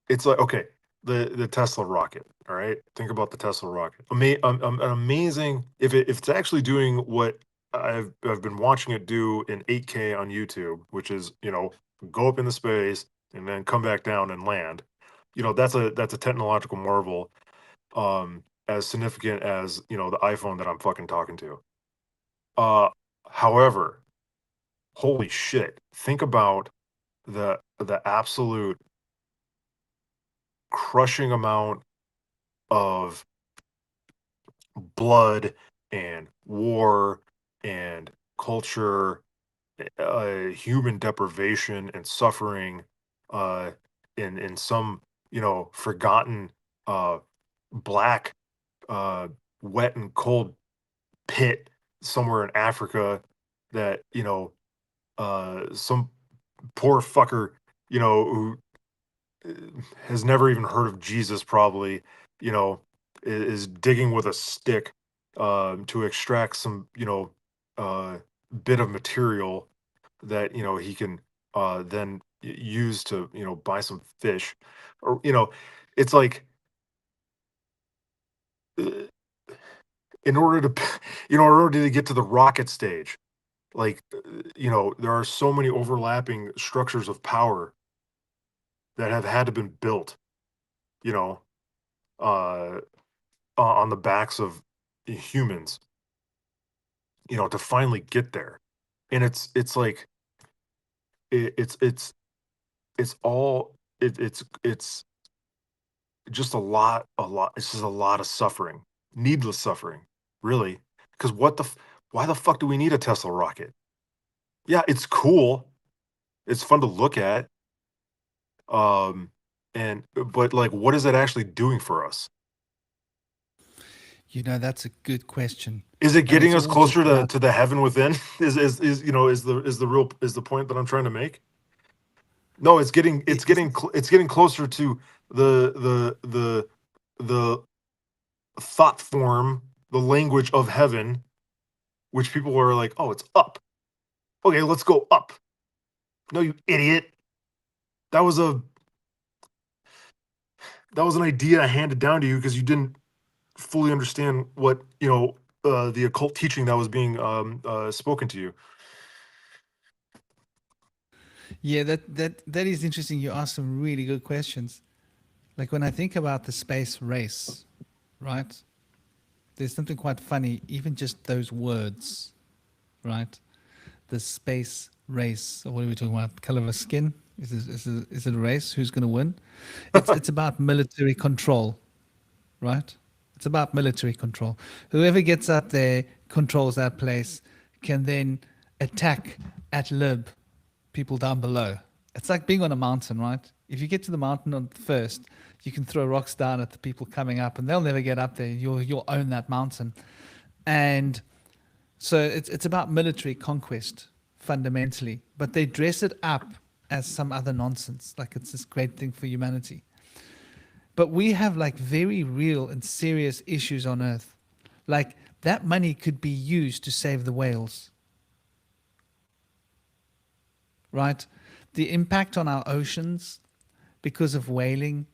it's like, okay, the Tesla rocket. All right, think about the Tesla rocket. Amazing. If it's actually doing what I've been watching it do in 8K on YouTube, which is, go up into space and then come back down and land. That's a technological marvel, as significant as, the iPhone that I'm fucking talking to. However, holy shit, think about the absolute crushing amount of blood and war and culture, human deprivation and suffering, uh, in some, forgotten, uh, black, uh, wet and cold pit somewhere in Africa that, some poor fucker, who uh, has never even heard of Jesus, probably, is digging with a stick, to extract some, uh, bit of material that, he can, then use to, buy some fish, or, it's like, uh, in order to, in order to get to the rocket stage, like, there are so many overlapping structures of power that have had to been built, you know, uh, on the backs of humans, to finally get there. And it's like, it, it's it's it's all it's just a lot. It's just a lot of suffering, needless suffering, really. Because why the fuck do we need a Tesla rocket? Yeah, it's cool. It's fun to look at. Um, but like, what is it actually doing for us? That's a good question. Is it And getting it's us all just closer to about, to the heaven within? Is the point that I'm trying to make? No, it's getting closer to the thought form, the language of heaven, which people are like, oh, it's up. Okay, let's go up. No, you idiot. That was a that was an idea handed down to you because you didn't fully understand what, the occult teaching that was being, spoken to you. yeah, that is interesting. You asked some really good questions. Like when I think about the space race, right? There's something quite funny, even just those words, right? The space race. Or what are we talking about? Color of a skin? Is it a race? Who's going to win? It's about military control, right? It's about military control. Whoever gets up there controls that place, can then attack at lib people down below. It's like being on a mountain, right? If you get to the mountain on first, you can throw rocks down at the people coming up, and they'll never get up there. You'll own that mountain, and so it's about military conquest fundamentally, but they dress it up as some other nonsense, like it's this great thing for humanity. But we have like very real and serious issues on Earth. Like that money could be used to save the whales, right? The impact on our oceans because of whaling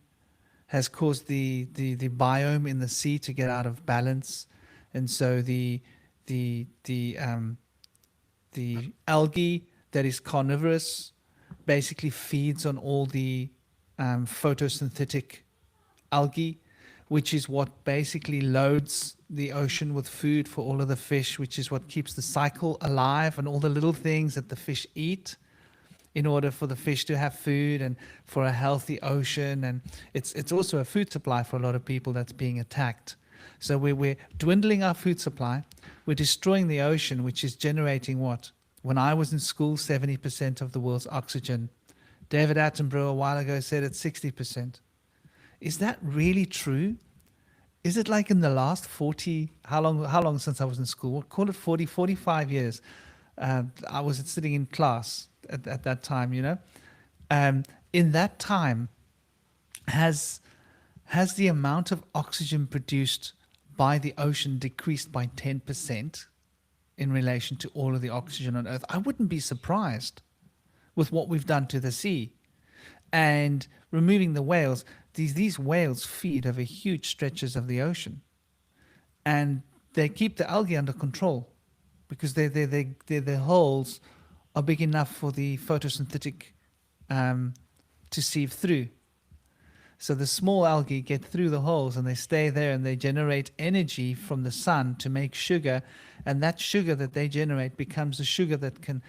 has caused the biome in the sea to get out of balance, and so the algae that is carnivorous basically feeds on all the photosynthetic algae, which is what basically loads the ocean with food for all of the fish, which is what keeps the cycle alive and all the little things that the fish eat in order for the fish to have food and for a healthy ocean. And it's also a food supply for a lot of people that's being attacked. So we're dwindling our food supply. We're destroying the ocean, which is generating what? When I was in school, 70% of the world's oxygen. David Attenborough a while ago said it's 60%. Is that really true? Is it like in the last 40, how long since I was in school? Call it 40, 45 years. I was sitting in class at that time, in that time, has the amount of oxygen produced by the ocean decreased by 10% in relation to all of the oxygen on Earth? I wouldn't be surprised with what we've done to the sea. And removing the whales, these whales feed over huge stretches of the ocean, and they keep the algae under control because their holes are big enough for the photosynthetic to sieve through. So the small algae get through the holes and they stay there and they generate energy from the sun to make sugar. And that sugar that they generate becomes the sugar that can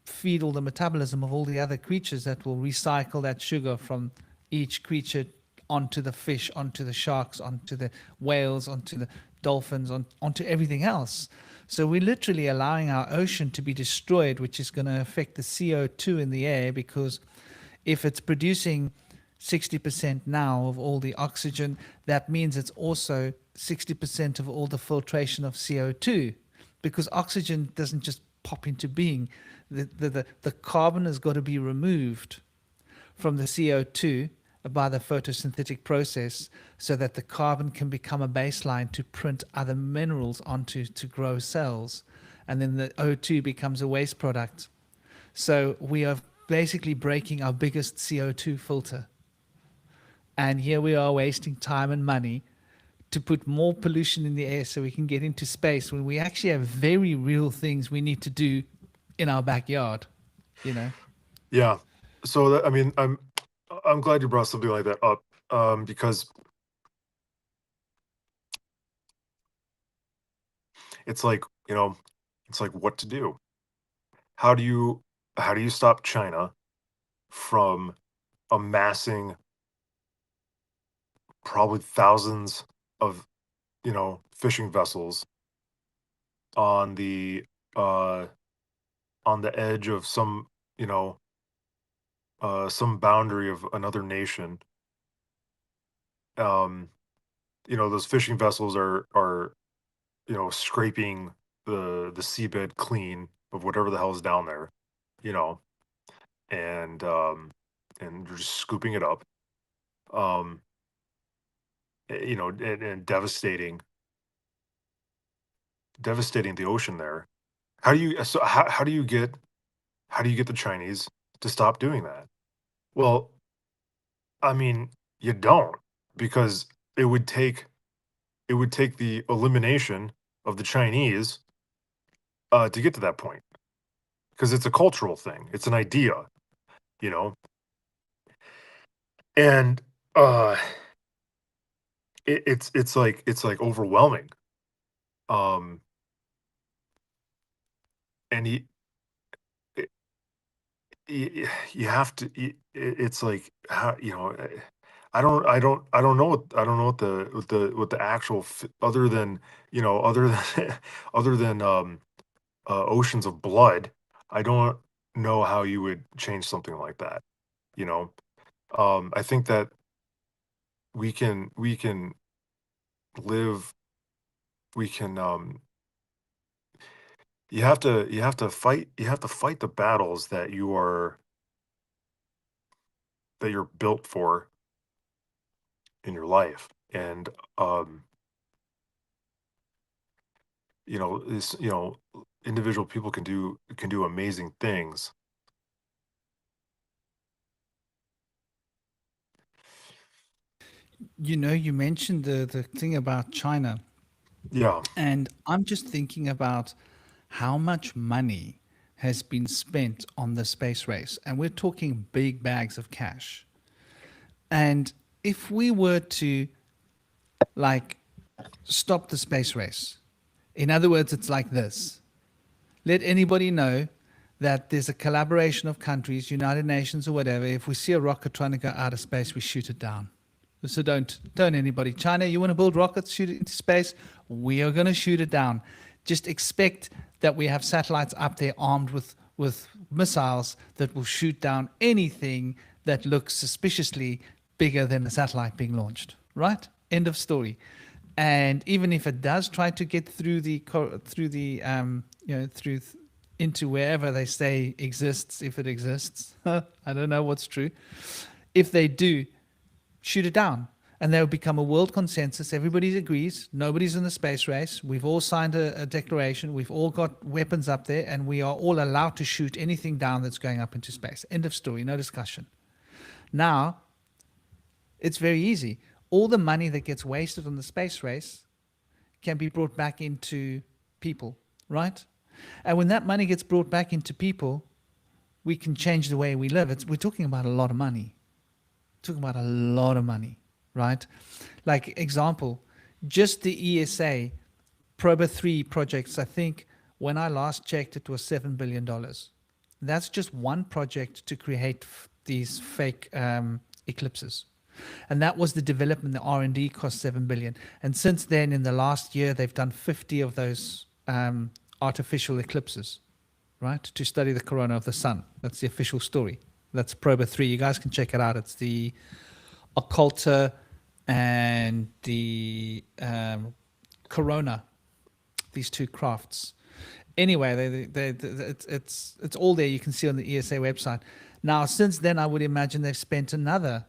feed all the metabolism of all the other creatures that will recycle that sugar from each creature onto the fish, onto the sharks, onto the whales, onto the dolphins, onto everything else. So we're literally allowing our ocean to be destroyed, which is going to affect the CO2 in the air, because if it's producing 60% now of all the oxygen, that means it's also 60% of all the filtration of CO2, because oxygen doesn't just pop into being. The carbon has got to be removed from the CO2 by the photosynthetic process so that the carbon can become a baseline to print other minerals onto to grow cells. And then the O2 becomes a waste product. So we are basically breaking our biggest CO2 filter. And here we are wasting time and money to put more pollution in the air so we can get into space when we actually have very real things we need to do in our backyard, you know? Yeah. So that, I mean, I'm glad you brought something like that up, because it's like, it's like what to do. How do you stop China from amassing probably thousands of, fishing vessels on the uh on the edge of some boundary of another nation? um those fishing vessels are scraping the seabed clean of whatever the hell is down there, you know and they're just scooping it up, um and devastating the ocean there. How do you get the Chinese to stop doing that? Well, I mean, you don't, because it would take the elimination of the Chinese to get to that point, because it's a cultural thing. It's an idea, you know, and uh, it's like overwhelming. Um, and you have to. It's like, how, I don't know what the actual other than, other than other than oceans of blood. I don't know how you would change something like that. You know, I think that we can live. We can. You have to fight the battles that you're built for in your life, and um, this individual people can do amazing things. You know, you mentioned the thing about China, Yeah. and I'm just thinking about how much money has been spent on the space race, and we're talking big bags of cash. And if we were to like stop the space race, in other words, it's like this: let anybody know that there's a collaboration of countries, United Nations or whatever. If we see a rocket trying to go out of space, we shoot it down. So don't anybody. China, you want to build rockets, shoot it into space? We are going to shoot it down. Just expect that we have satellites up there armed with missiles that will shoot down anything that looks suspiciously bigger than the satellite being launched. Right? End of story. And even if it does try to get through through into wherever they say exists, if it exists, I don't know what's true. If they do, shoot it down, and there will become a world consensus. Everybody agrees. Nobody's in the space race. We've all signed a declaration. We've all got weapons up there, and we are all allowed to shoot anything down that's going up into space. End of story. No discussion. Now, it's very easy. All the money that gets wasted on the space race can be brought back into people, right? And when that money gets brought back into people, we can change the way we live. We're talking about a lot of money. talking about a lot of money, right? Like example, just the ESA Proba 3 projects, I think when I last checked, it was $7 billion. That's just one project to create these fake eclipses. And that was the development, the R&D cost 7 billion. And since then, in the last year, they've done 50 of those artificial eclipses, right? To study the corona of the sun. That's the official story. That's Proba 3. You guys can check it out. It's the occulta and the corona, these two crafts. Anyway, it's all there. You can see on the ESA website. Now, since then, I would imagine they've spent another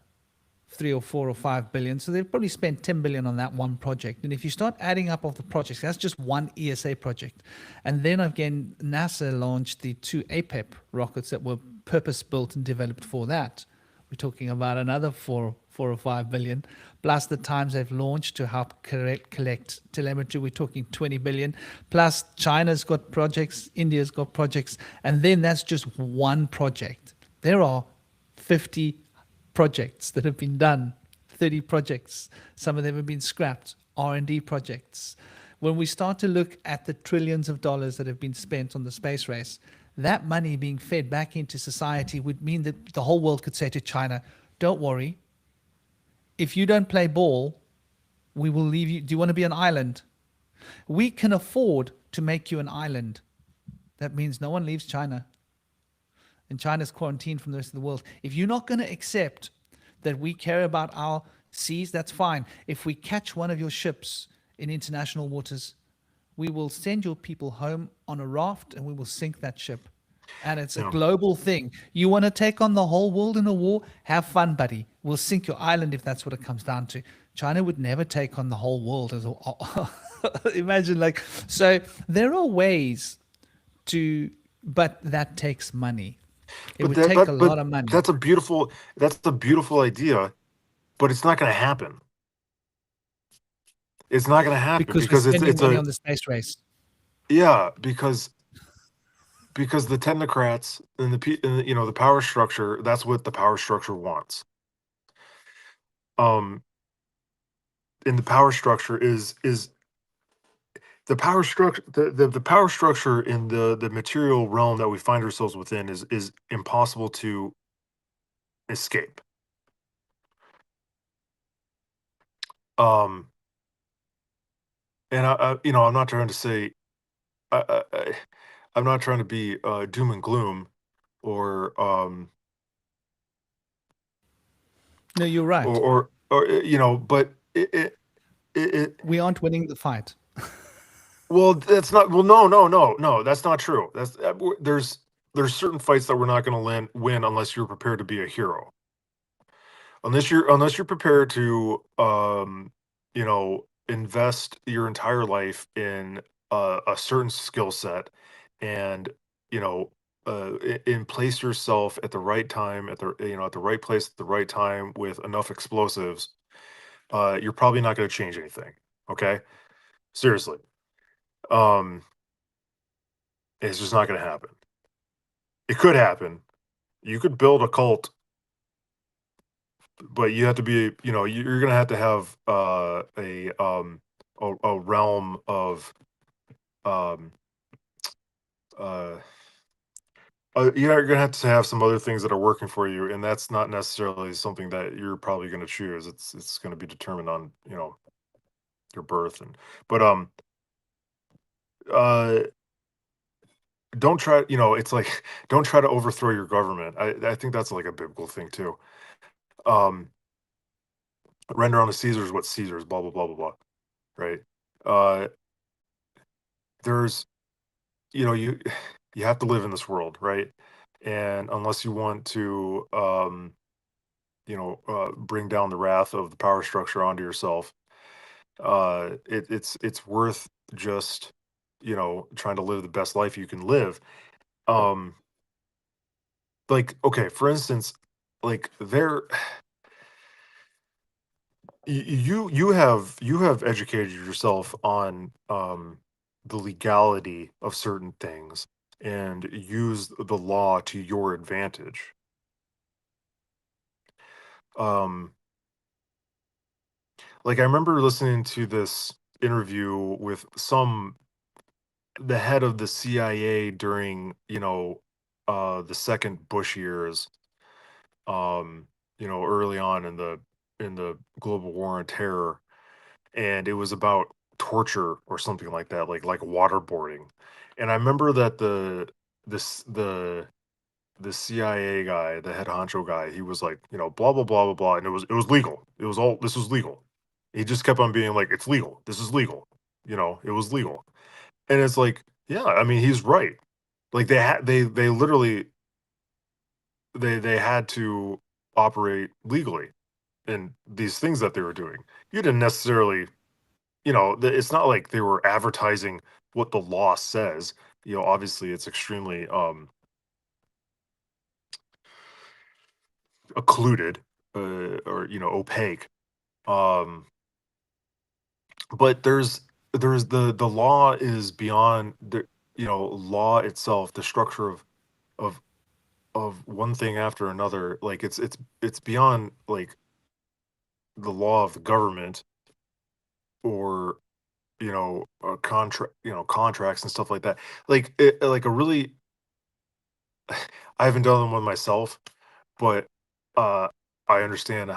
3 or 4 or 5 billion. So they've probably spent 10 billion on that one project. And if you start adding up all the projects, that's just one ESA project. And then again, NASA launched the two APEP rockets that were purpose built and developed for that. We're talking about another 4 or 5 billion, plus the times they've launched to help collect telemetry. We're talking 20 billion. Plus China's got projects, India's got projects, and then that's just one project. There are 50 projects that have been done, 30 projects. Some of them have been scrapped. R&D projects. When we start to look at the trillions of dollars that have been spent on the space race, that money being fed back into society would mean that the whole world could say to China, don't worry, if you don't play ball, we will leave you. Do you want to be an island? We can afford to make you an island. That means no one leaves China. And China's quarantined from the rest of the world. If you're not going to accept that we care about our seas, that's fine. If we catch one of your ships in international waters, we will send your people home on a raft and we will sink that ship. And it's a global thing. You want to take on the whole world in a war? Have fun, buddy. We'll sink your island if that's what it comes down to. China would never take on the whole world as a imagine like so there are ways to, but that takes money. It would take a lot of money. That's a beautiful idea, but it's not going to happen. It's not going to happen because we're spending money on the space race. Yeah, because the technocrats and the power structure, that's what the power structure wants. And the power structure is the power structure the power structure in the material realm that we find ourselves within is impossible to escape. And I'm not trying to say I'm not trying to be doom and gloom or no, you're right. Or but it we aren't winning the fight. Well, that's not. Well, no. That's not true. There's certain fights that we're not going to win unless you're prepared to be a hero. Unless you're prepared to invest your entire life in a certain skill set and in place yourself at the right time at the right place at the right time with enough explosives, you're probably not going to change anything. Okay, seriously. It's just not going to happen. It could happen. You could build a cult, but you have to be, you're going to have a realm of you're going to have some other things that are working for you, and that's not necessarily something that you're probably going to choose. It's going to be determined on your birth don't try, it's like, don't try to overthrow your government. I think that's like a biblical thing too. Render unto Caesar's what Caesar's, blah, blah, blah, blah, blah. Right. There's, you have to live in this world, right? And unless you want to, bring down the wrath of the power structure onto yourself, it's worth just, trying to live the best life you can live. Like, okay, for instance, like you have educated yourself on the legality of certain things and use the law to your advantage. Um, like I remember listening to this interview with the head of the CIA during, the second Bush years, early on in the global war on terror, and it was about torture or something like that, like waterboarding. And I remember that this the CIA guy, the head honcho guy, he was like, blah blah blah blah blah, and it was legal. This was legal. He just kept on being like, it's legal. This is legal. It was legal. And it's like, yeah, I mean, he's right. Like they literally they had to operate legally in these things that they were doing. You didn't necessarily, it's not like they were advertising what the law says. Obviously it's extremely occluded, or opaque. Um but there's the law is beyond the, law itself, the structure of of one thing after another. Like it's beyond like the law of the government, or contracts and stuff like that. Like like a really I haven't done them with myself, but uh I understand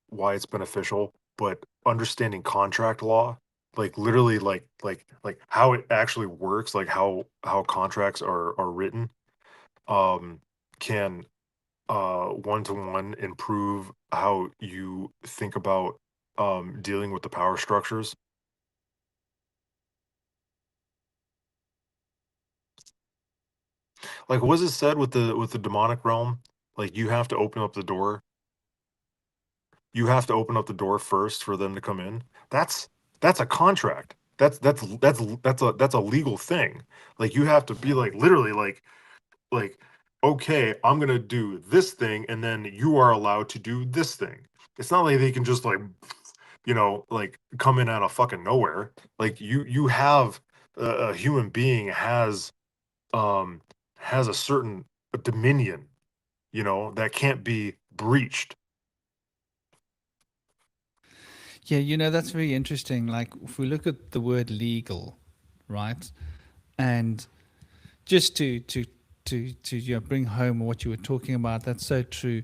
why it's beneficial. But understanding contract law, like literally, like how it actually works, like how contracts are written, um can one to one improve how you think about dealing with the power structures. Like, was it said with the demonic realm? Like, you have to open up the door first for them to come in. That's a contract. That's a legal thing. Like, you have to be like literally like, okay, I'm gonna do this thing, and then you are allowed to do this thing. It's not like they can just like come in out of fucking nowhere. Like you have a human being um has a certain dominion, that can't be breached. Yeah, that's very interesting. Like, if we look at the word legal, right? And just to bring home what you were talking about, that's so true.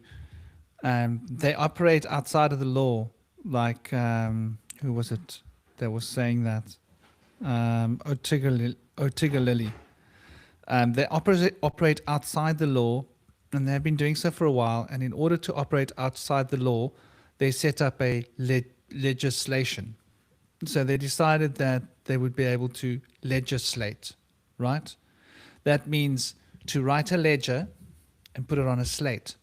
They operate outside of the law. Like, who was it that was saying that? Otiga Lily. They operate outside the law, and they've been doing so for a while. And in order to operate outside the law, they set up a legislation. So they decided that they would be able to legislate, right? That means to write a ledger and put it on a slate,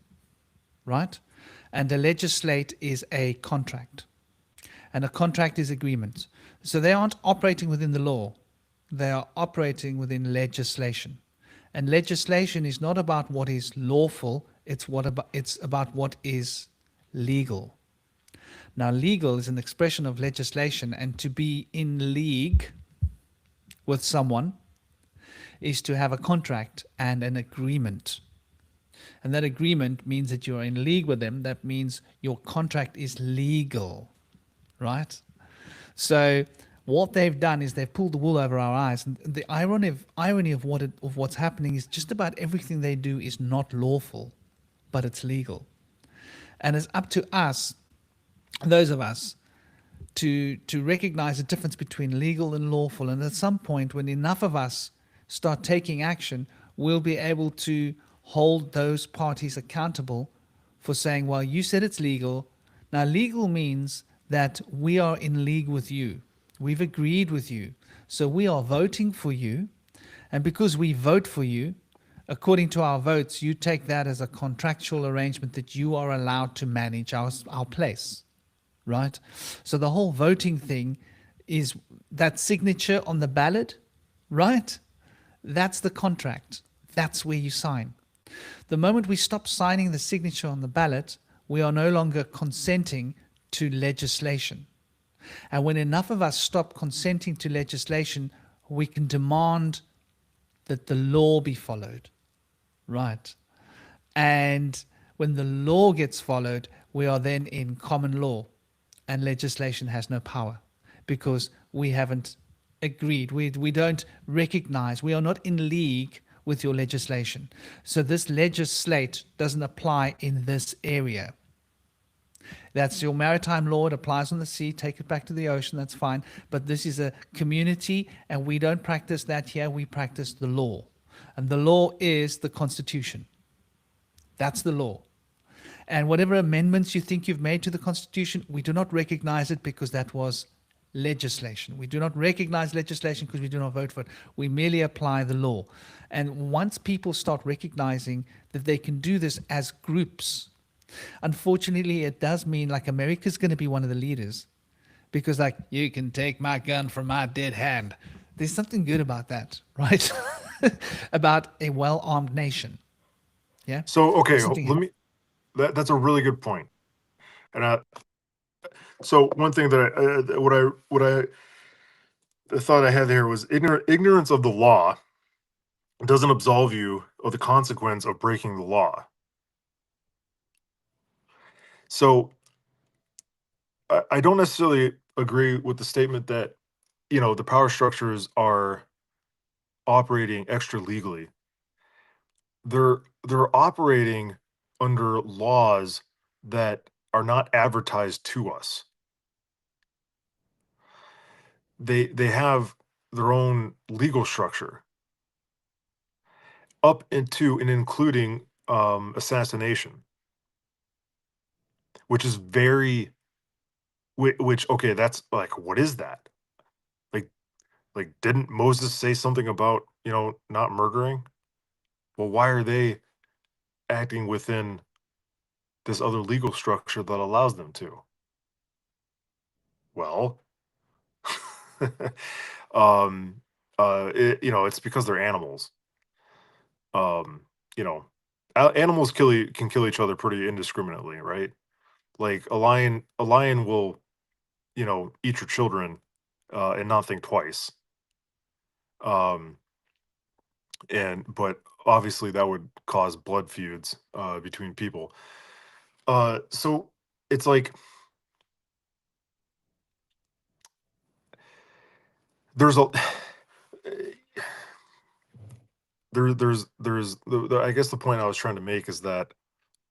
right? And a legislate is a contract, and a contract is agreement. So they aren't operating within the law, they are operating within legislation. And legislation is not about what is lawful, it's about what is legal. Now, legal is an expression of legislation, and to be in league with someone is to have a contract and an agreement. And that agreement means that you're in league with them. That means your contract is legal, right? So what they've done is they've pulled the wool over our eyes. And the irony of what's happening is just about everything they do is not lawful, but it's legal. And it's up to us, those of us, to recognize the difference between legal and lawful. And at some point, when enough of us start taking action, we'll be able to hold those parties accountable for saying, well, you said it's legal. Now, legal means that we are in league with you. We've agreed with you. So we are voting for you. And because we vote for you, according to our votes, you take that as a contractual arrangement that you are allowed to manage our place, right? So the whole voting thing is that signature on the ballot, right? That's the contract. That's where you sign. The moment we stop signing the signature on the ballot, we are no longer consenting to legislation. And when enough of us stop consenting to legislation, we can demand that the law be followed, right? And when the law gets followed, we are then in common law, and legislation has no power because we haven't agreed. We don't recognize, we are not in league with your legislation. So this legislate doesn't apply in this area. That's your maritime law. It applies on the sea. Take it back to the ocean. That's fine. But this is a community, and we don't practice that here. We practice the law. And the law is the Constitution. That's the law. And whatever amendments you think you've made to the Constitution, we do not recognize it because that was legislation. We do not recognize legislation because we do not vote for it. We merely apply the law. And once people start recognizing that they can do this as groups, unfortunately, it does mean like America's going to be one of the leaders because, like, you can take my gun from my dead hand. There's something good about that, right? About a well armed nation. Yeah. So okay, Something. let me. That's a really good point. And so one thing that I thought I had there was ignorance of the law doesn't absolve you of the consequence of breaking the law. So I don't necessarily agree with the statement that the power structures are operating extra legally. They're operating under laws that are not advertised to us. They have their own legal structure up into and including assassination, which is very which okay, that's like, what is that? Like didn't Moses say something about, not murdering? Well, why are they acting within this other legal structure that allows them to? Well, um, it's because they're animals. Um, you know, animals can kill each other pretty indiscriminately, right? Like a lion will, eat your children, and not think twice. Um, but obviously that would cause blood feuds between people. So it's like there's a I guess the point I was trying to make is that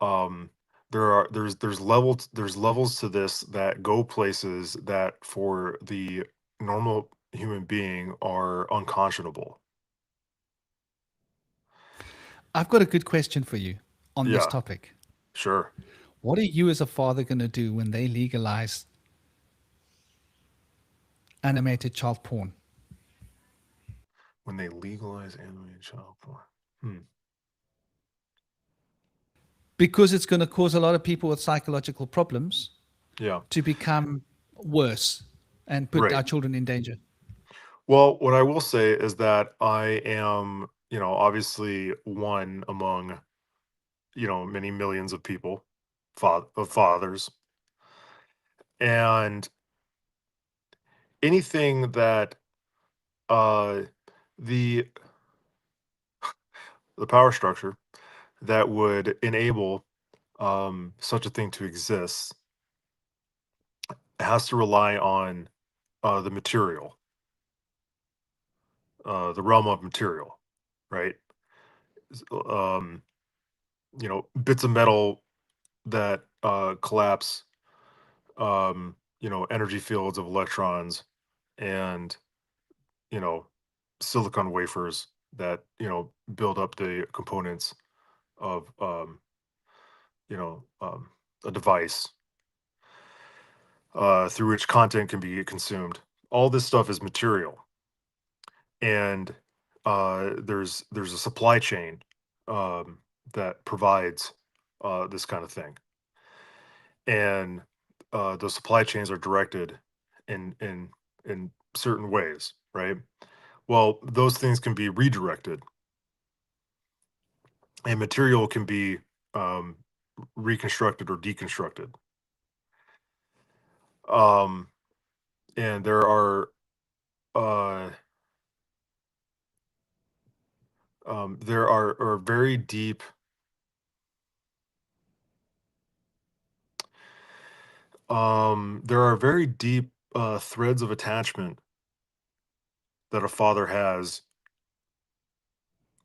um there's levels to this that go places that for the normal human being are unconscionable. I've got a good question for you on this Yeah, topic. sure. What are you as a father going to do when they legalize animated child porn? When they legalize animated child porn. Hmm. Because it's going to cause a lot of people with psychological problems Yeah, to become worse and put right. our children in danger. Well, what I will say is that I am, obviously one among, many millions of people, of fathers, and anything that uh, the the power structure that would enable such a thing to exist has to rely on the material, the realm of material, right? Um, bits of metal that collapse, energy fields of electrons and, you know, silicon wafers that, build up the components of, you know, um, a device through which content can be consumed. All this stuff is material, and there's a supply chain um, that provides this kind of thing, and the supply chains are directed in certain ways, right? Well, those things can be redirected, and material can be um, reconstructed or deconstructed. Um, and uh, there are very deep There are very deep threads of attachment that a father has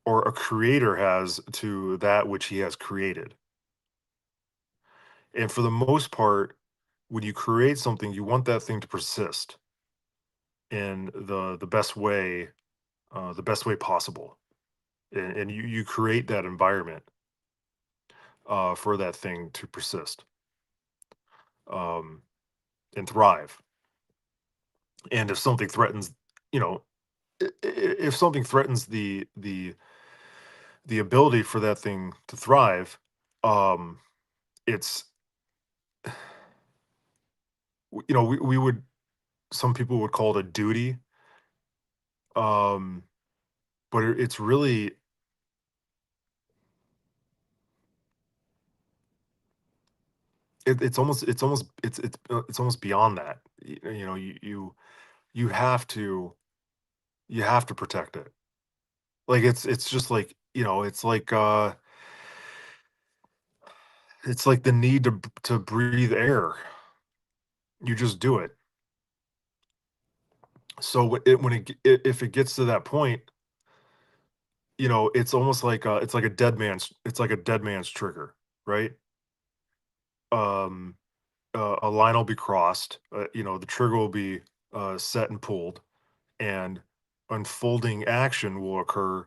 or a creator has to that which he has created. And for the most part, when you create something, you want that thing to persist in the best way possible, and you create that environment for that thing to persist um, and thrive. And if something threatens, you know, if something threatens the ability for that thing to thrive, um, it's we would some people would call it a duty, um, but it's really it's almost beyond that. You have to protect it. Like it's just like it's like the need to breathe air. You just do it. So if it gets to that point, it's almost like it's like a dead man's trigger, right? Um, a line will be crossed. The trigger will be set and pulled, and unfolding action will occur.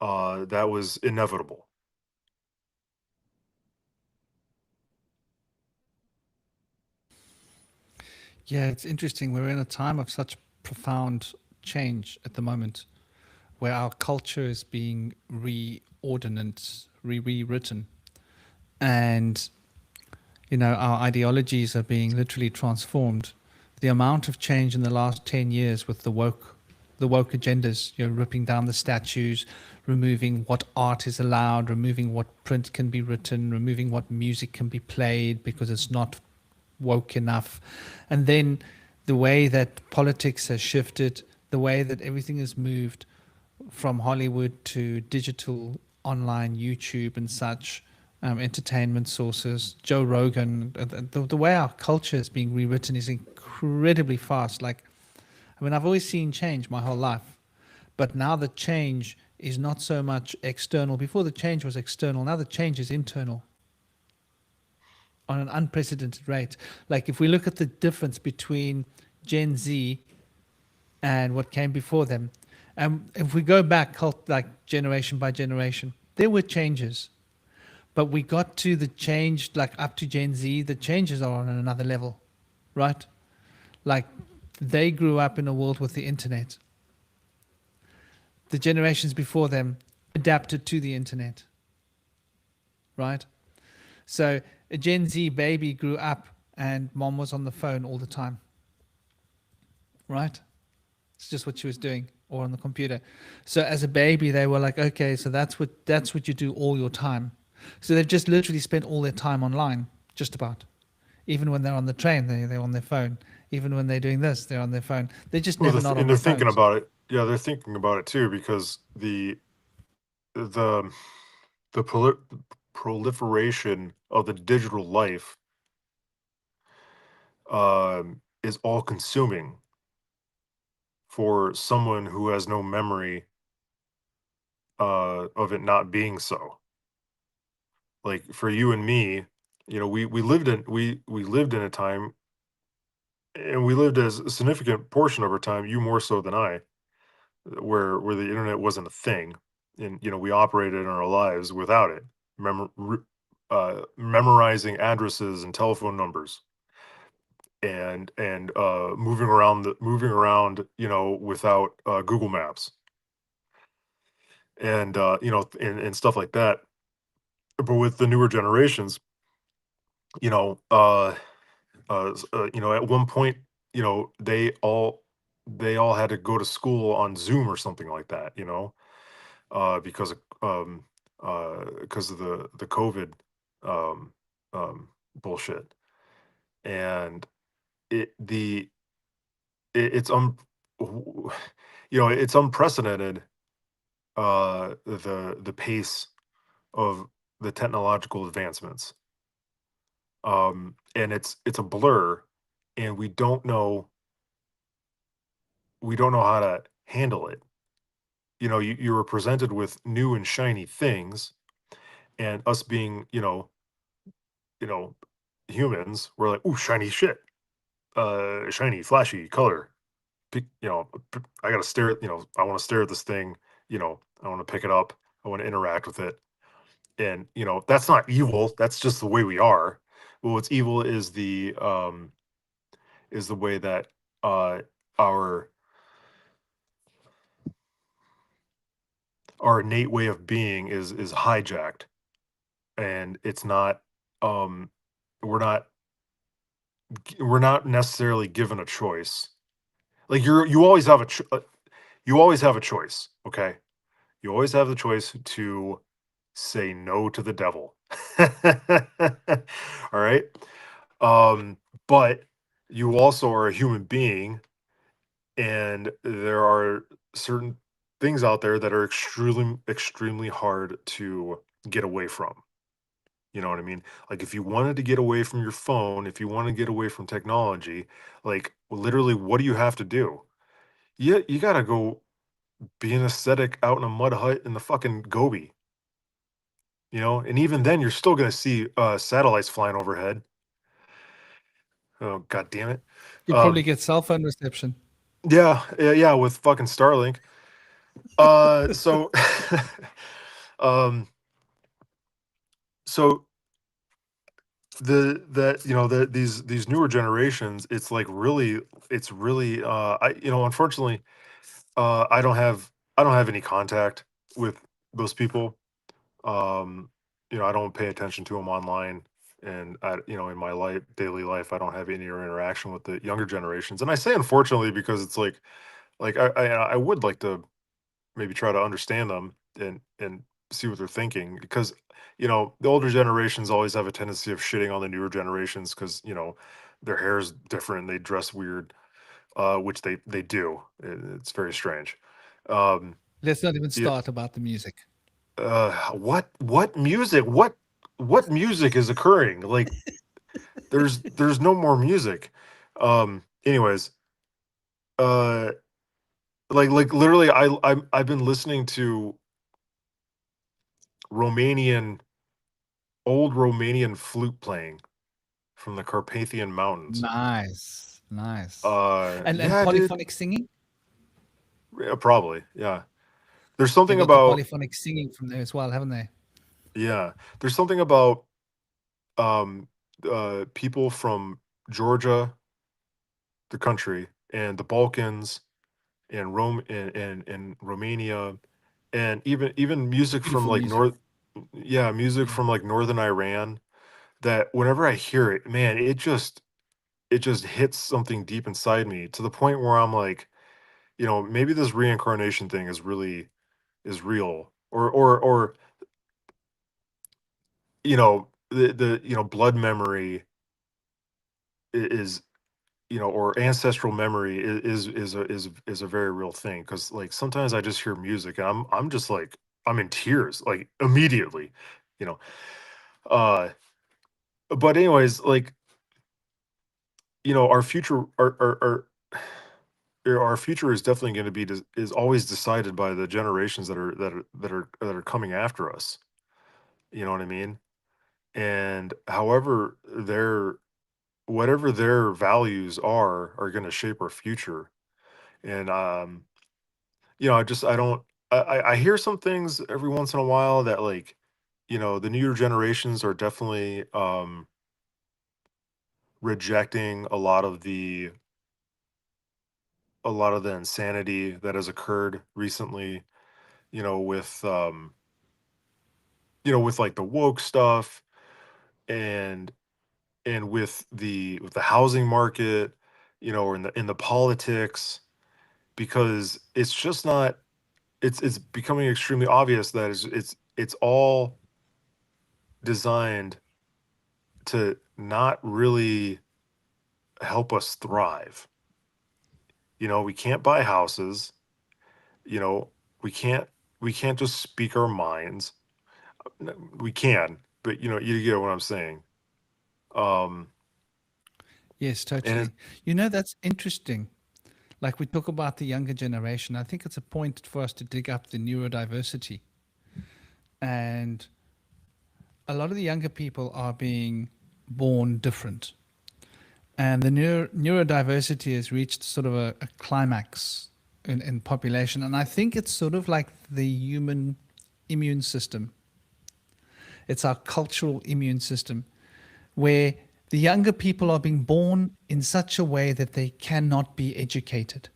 That was inevitable. Yeah, it's interesting. We're in a time of such profound change at the moment where our culture is being rewritten. And, our ideologies are being literally transformed. The amount of change in the last 10 years with the woke agendas, ripping down the statues, removing what art is allowed, removing what print can be written, removing what music can be played because it's not woke enough. And then the way that politics has shifted, the way that everything has moved from Hollywood to digital, online, YouTube, and such entertainment sources. Joe Rogan, the way our culture is being rewritten is incredibly fast. Like, I mean, I've always seen change my whole life, but now the change is not so much external. Before the change was external, now the change is internal on an unprecedented rate. Like, if we look at the difference between Gen Z and what came before them, and if we go back like generation by generation, there were changes, but we got to the change like up to Gen Z. The changes are on another level, right? Like, they grew up in a world with the internet. The generations before them adapted to the internet, right? So a Gen Z baby grew up and mom was on the phone all the time, right? It's just what she was doing, or on the computer. So as a baby, they were like, okay, so that's what you do all your time. So they've just literally spent all their time online, just about. Even when they're on the train, they're on their phone. Even when they're doing this, they're on their phone. They're just Well, never not on and they're their thinking phones. about it. Yeah, they're thinking about it too because the the proliferation of the digital life is all consuming for someone who has no memory of it not being so. Like for you and me, we lived in a time, and we lived as a significant portion of our time, you more so than I, where the internet wasn't a thing, and we operated in our lives without it. Memorizing addresses and telephone numbers, and moving around, without Google Maps, and and stuff like that. But with the newer generations, you know, at one point, they all had to go to school on Zoom or something like that, because of the COVID um, bullshit, and it the it, it's it's unprecedented, the pace of the technological advancements, And it's a blur, and we don't know how to handle it. You were presented with new and shiny things, and us being, you know, humans, we're like, ooh, shiny shit, shiny, flashy color. I gotta stare at, I want to stare at this thing, I want to pick it up, I want to interact with it. And that's not evil, that's just the way we are. Well, what's evil is the way that uh our our innate way of being is hijacked, and it's not um we're not we're not necessarily given a choice. Like you always have you always have a choice, okay? You always have the choice to say no to the devil. All right? Um but you also are a human being, and there are certain things out there that are extremely hard to get away from. You know what I mean? Like, if you wanted to get away from your phone, if you want to get away from technology, like, literally, what do you have to do? You gotta go be an ascetic out in a mud hut in the fucking Gobi, and even then you're still gonna see satellites flying overhead. Oh, god damn it. You probably um get cell phone reception. yeah, yeah, yeah, with fucking Starlink. So um so these newer generations, it's really unfortunately, I don't have any contact with those people. I don't pay attention to them online, and in my daily life, I don't have any interaction with the younger generations. And I say unfortunately because it's like I would like to maybe try to understand them and see what they're thinking, because the older generations always have a tendency of shitting on the newer generations because their hair is different, they dress weird, which they do. It's very strange. um Let's not even yeah, start about the music. what music, what music is occurring? Like, there's no more music. Anyways, uh like literally, I've been listening to Romanian old Romanian flute playing from the Carpathian Mountains. Nice, nice. And Yeah, dude. polyphonic singing? Yeah, probably. Yeah. There's They something got the about polyphonic singing from there as well, haven't they? yeah. There's something about um people from Georgia, the country, and the Balkans, and Rome, and Romania, and even music from Beautiful like music. music Yeah. from like northern Iran, that whenever I hear it, man, it just hits something deep inside me, to the point where I'm like, maybe this reincarnation thing is real, or the blood memory is, or ancestral memory is a very real thing, because like sometimes I just hear music and I'm just like, I'm in tears, like, immediately, you know uh but anyways, like, our future our future is definitely going to be is always decided by the generations that are coming after us. You know what I mean? And however whatever their values are going to shape our future. And I don't I hear some things every once in a while that, like, the newer generations are definitely rejecting a lot of the insanity that has occurred recently, with with like the woke stuff, and with the housing market, or in the politics, because it's just not it's becoming extremely obvious that it's all designed to not really help us thrive. We can't buy houses, you know, we can't just speak our minds. We can, but you get what I'm saying. Um, Yes, and totally. You know, that's interesting. Like we talk about the younger generation, I think it's a point for us to dig up the neurodiversity. And a lot of the younger people are being born different. And the neurodiversity has reached sort of a climax in population. And I think it's sort of like the human immune system. It's our cultural immune system, where the younger people are being born in such a way that they cannot be educated,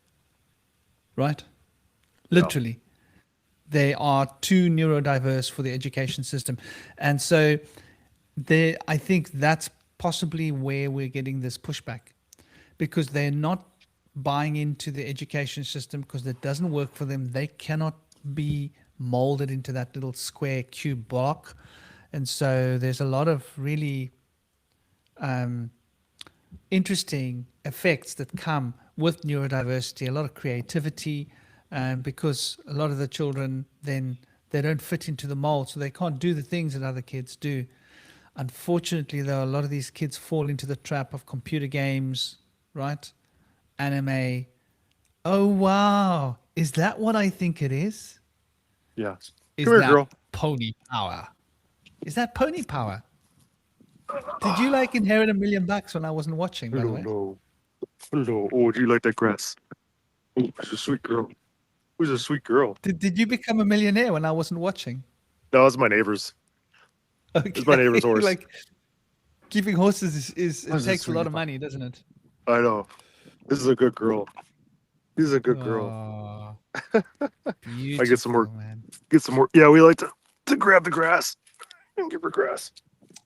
right? yeah, Literally. They are too neurodiverse for the education system. And so there, I think that's possibly where we're getting this pushback, because they're not buying into the education system because it doesn't work for them. They cannot be molded into that little square cube block. And so there's a lot of really interesting effects that come with neurodiversity, a lot of creativity, because a lot of the children then they don't fit into the mold, so they can't do the things that other kids do. Unfortunately, though, a lot of these kids fall into the trap of computer games, right? Anime. Oh, wow. Is that what I think it is? yeah. Is Come here, that girl. pony power? Is that pony power? Did you like inherit $1 million when I wasn't watching, by the way? Hello, hello. Oh, do you like that grass? Oh, she's a sweet girl. Who's a sweet girl? Did you become a millionaire when I wasn't watching? No, it's my neighbor's. It's my Okay. neighbor's horse. Like keeping horses is it Who's a takes a lot sweetie of pie? money, doesn't it? I know. This is a good girl. This is a good girl. Oh, I get some more. beautiful, man. Get some more. Yeah, we like to grab the grass and give her grass.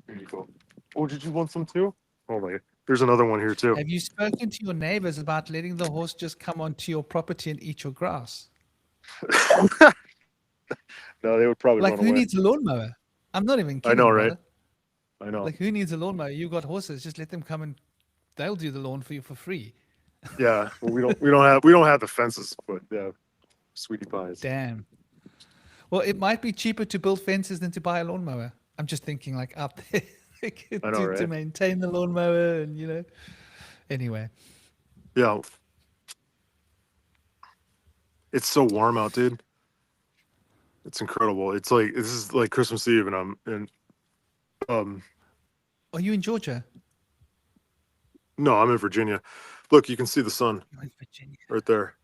Here you go. Oh, did you want some too? Oh my. There's another one here too. Have you spoken to your neighbors about letting the horse just come onto your property and eat your grass? No, they would probably Like, run who away. needs a lawnmower? I'm not even I know, kidding, right? brother. I know. Like, who needs a lawnmower? You got horses, just let them come and they'll do the lawn for you for free. Yeah. Well, we don't have the fences, but yeah, sweetie pies. Damn. Well, it might be cheaper to build fences than to buy a lawnmower. I'm just thinking, like, up there like, I know, to right? maintain the lawnmower and, you know. Anyway, Yeah. It's so warm out, dude. It's incredible. It's like this is like Christmas Eve, and I'm in. are you in Georgia? No, I'm in Virginia. Look, you can see the sun You're in Virginia. right there.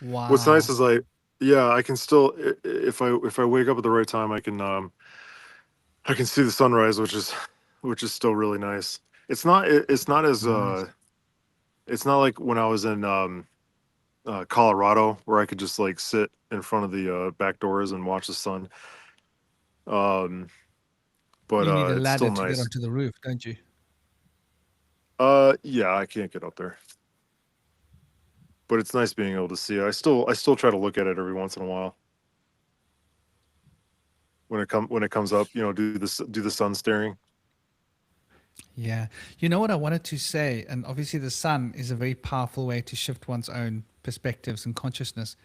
What's nice Wow. is I can still if I wake up at the right time, I can see the sunrise, which is still really nice. It's not as Nice. it's not like when I was in Colorado where I could just like sit in front of the back doors and watch the sun. Um, but You need a it's ladder still to get nice. onto the roof, don't you? Yeah, I can't get up there, but it's nice being able to see it. I still try to look at it every once in a while when it comes up. Do the sun staring. Yeah. You know what I wanted to say? And obviously, the sun is a very powerful way to shift one's own perspectives and consciousness.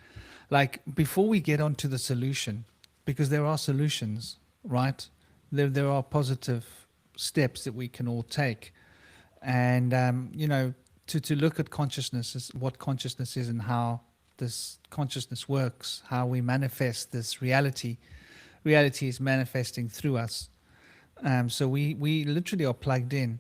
Like, before we get onto the solution, because there are solutions, right? There are positive steps that we can all take. And, you know, to look at consciousness, is what consciousness is and how this consciousness works, how we manifest this reality. Reality is manifesting through us. So we literally are plugged in.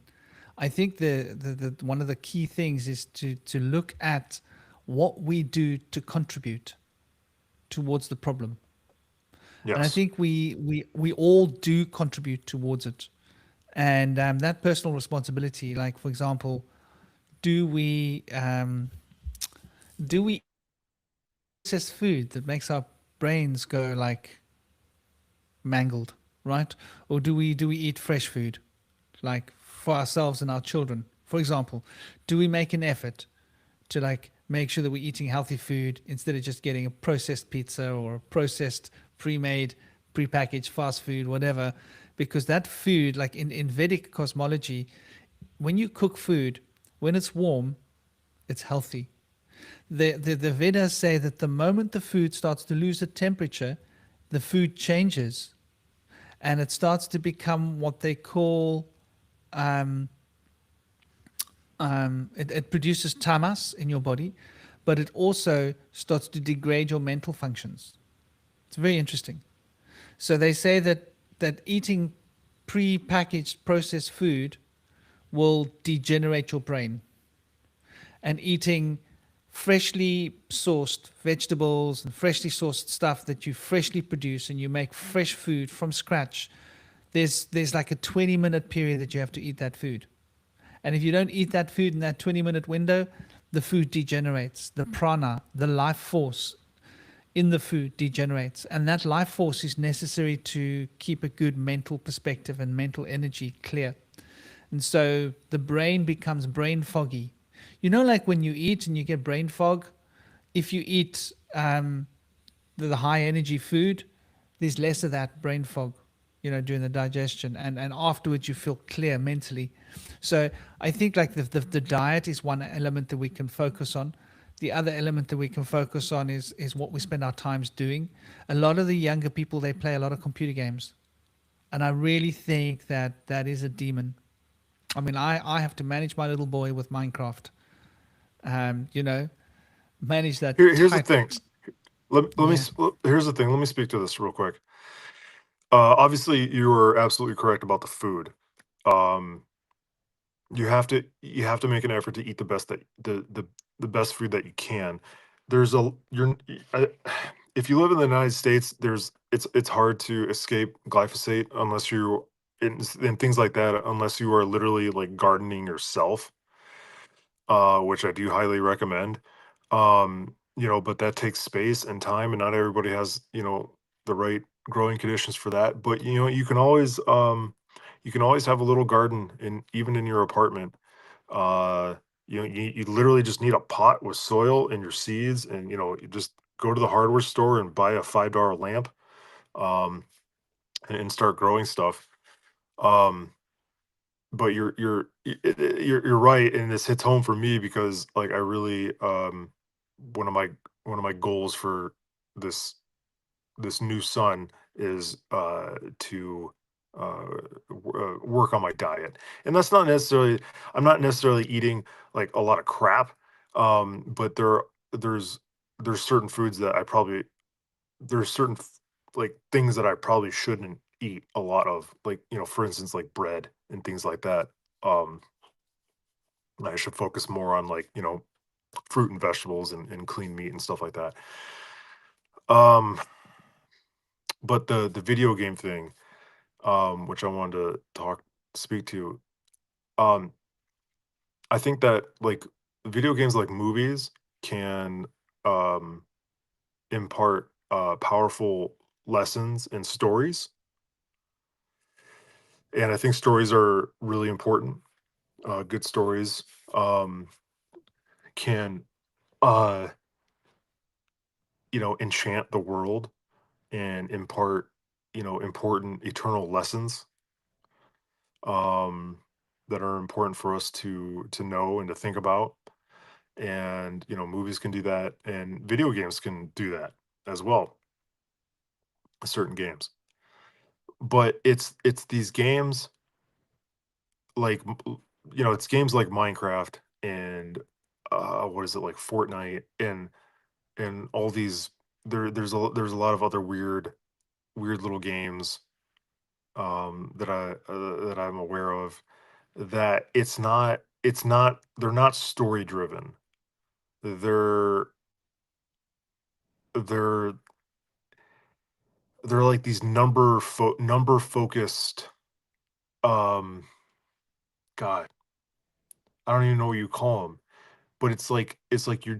I think the one of the key things is to look at what we do to contribute towards the problem. And I Yes. think we all do contribute towards it. And that personal responsibility, like for example, do we process food that makes our brains go like mangled, right? Or do we eat fresh food, like for ourselves and our children? For example, do we make an effort to like make sure that we're eating healthy food instead of just getting a processed pizza or a processed pre-made, prepackaged fast food, whatever? Because that food, like in Vedic cosmology, when you cook food, when it's warm, it's healthy. The Vedas say that the moment the food starts to lose the temperature, the food changes and it starts to become what they call um, it produces tamas in your body, but it also starts to degrade your mental functions. It's very interesting. So they say that eating pre-packaged processed food will degenerate your brain, and eating freshly sourced vegetables and freshly sourced stuff that you freshly produce and you make fresh food from scratch, there's like a 20-minute period that you have to eat that food. And if you don't eat that food in that 20-minute window, the food degenerates. The prana, the life force in the food degenerates. And that life force is necessary to keep a good mental perspective and mental energy clear. And so the brain becomes brain foggy. You know, like when you eat and you get brain fog, if you eat the high energy food, there's less of that brain fog, during the digestion. And afterwards you feel clear mentally. So I think like the diet is one element that we can focus on. The other element that we can focus on is what we spend our times doing. A lot of the younger people, they play a lot of computer games. And I really think that that is a demon. I mean, I have to manage my little boy with Minecraft. You know, manage that Here's the tight. thing. Yeah. Here's the thing. Let me speak to this real quick. Obviously, you are absolutely correct about the food. Um, you have to make an effort to eat the best that the best food that you can. There's a you're I, if you live in the United States, it's hard to escape glyphosate unless you and things like that unless you are literally like gardening yourself, which I do highly recommend. But that takes space and time, and not everybody has, the right growing conditions for that. But you can always have a little garden in even in your apartment. Uh, you literally just need a pot with soil and your seeds, and you just go to the hardware store and buy a $5 lamp, um, and start growing stuff. Um, but you're right, and this hits home for me because like I really one of my one of my goals for this this new son is to work on my diet, and that's not necessarily I'm not necessarily eating like a lot of crap, but there's there's certain foods that I probably there's certain like things that I probably shouldn't eat a lot of, like for instance, like bread and things like that. Um, I should focus more on like fruit and vegetables and clean meat and stuff like that. Um, but the video game thing, which I wanted to speak to, um, I think that like video games like movies can um impart powerful lessons and stories, and I think stories are really important. Good stories um can uh enchant the world and impart important eternal lessons, um that are important for us to know and to think about. And movies can do that, and video games can do that as well, certain games. But it's these games like it's games like Minecraft and what is it, like Fortnite, and all these there's a lot of other weird little games, that I'm aware of, that it's not they're not story driven. They're they're they're like these number focused, um god, I don't even know what you call them, but it's like you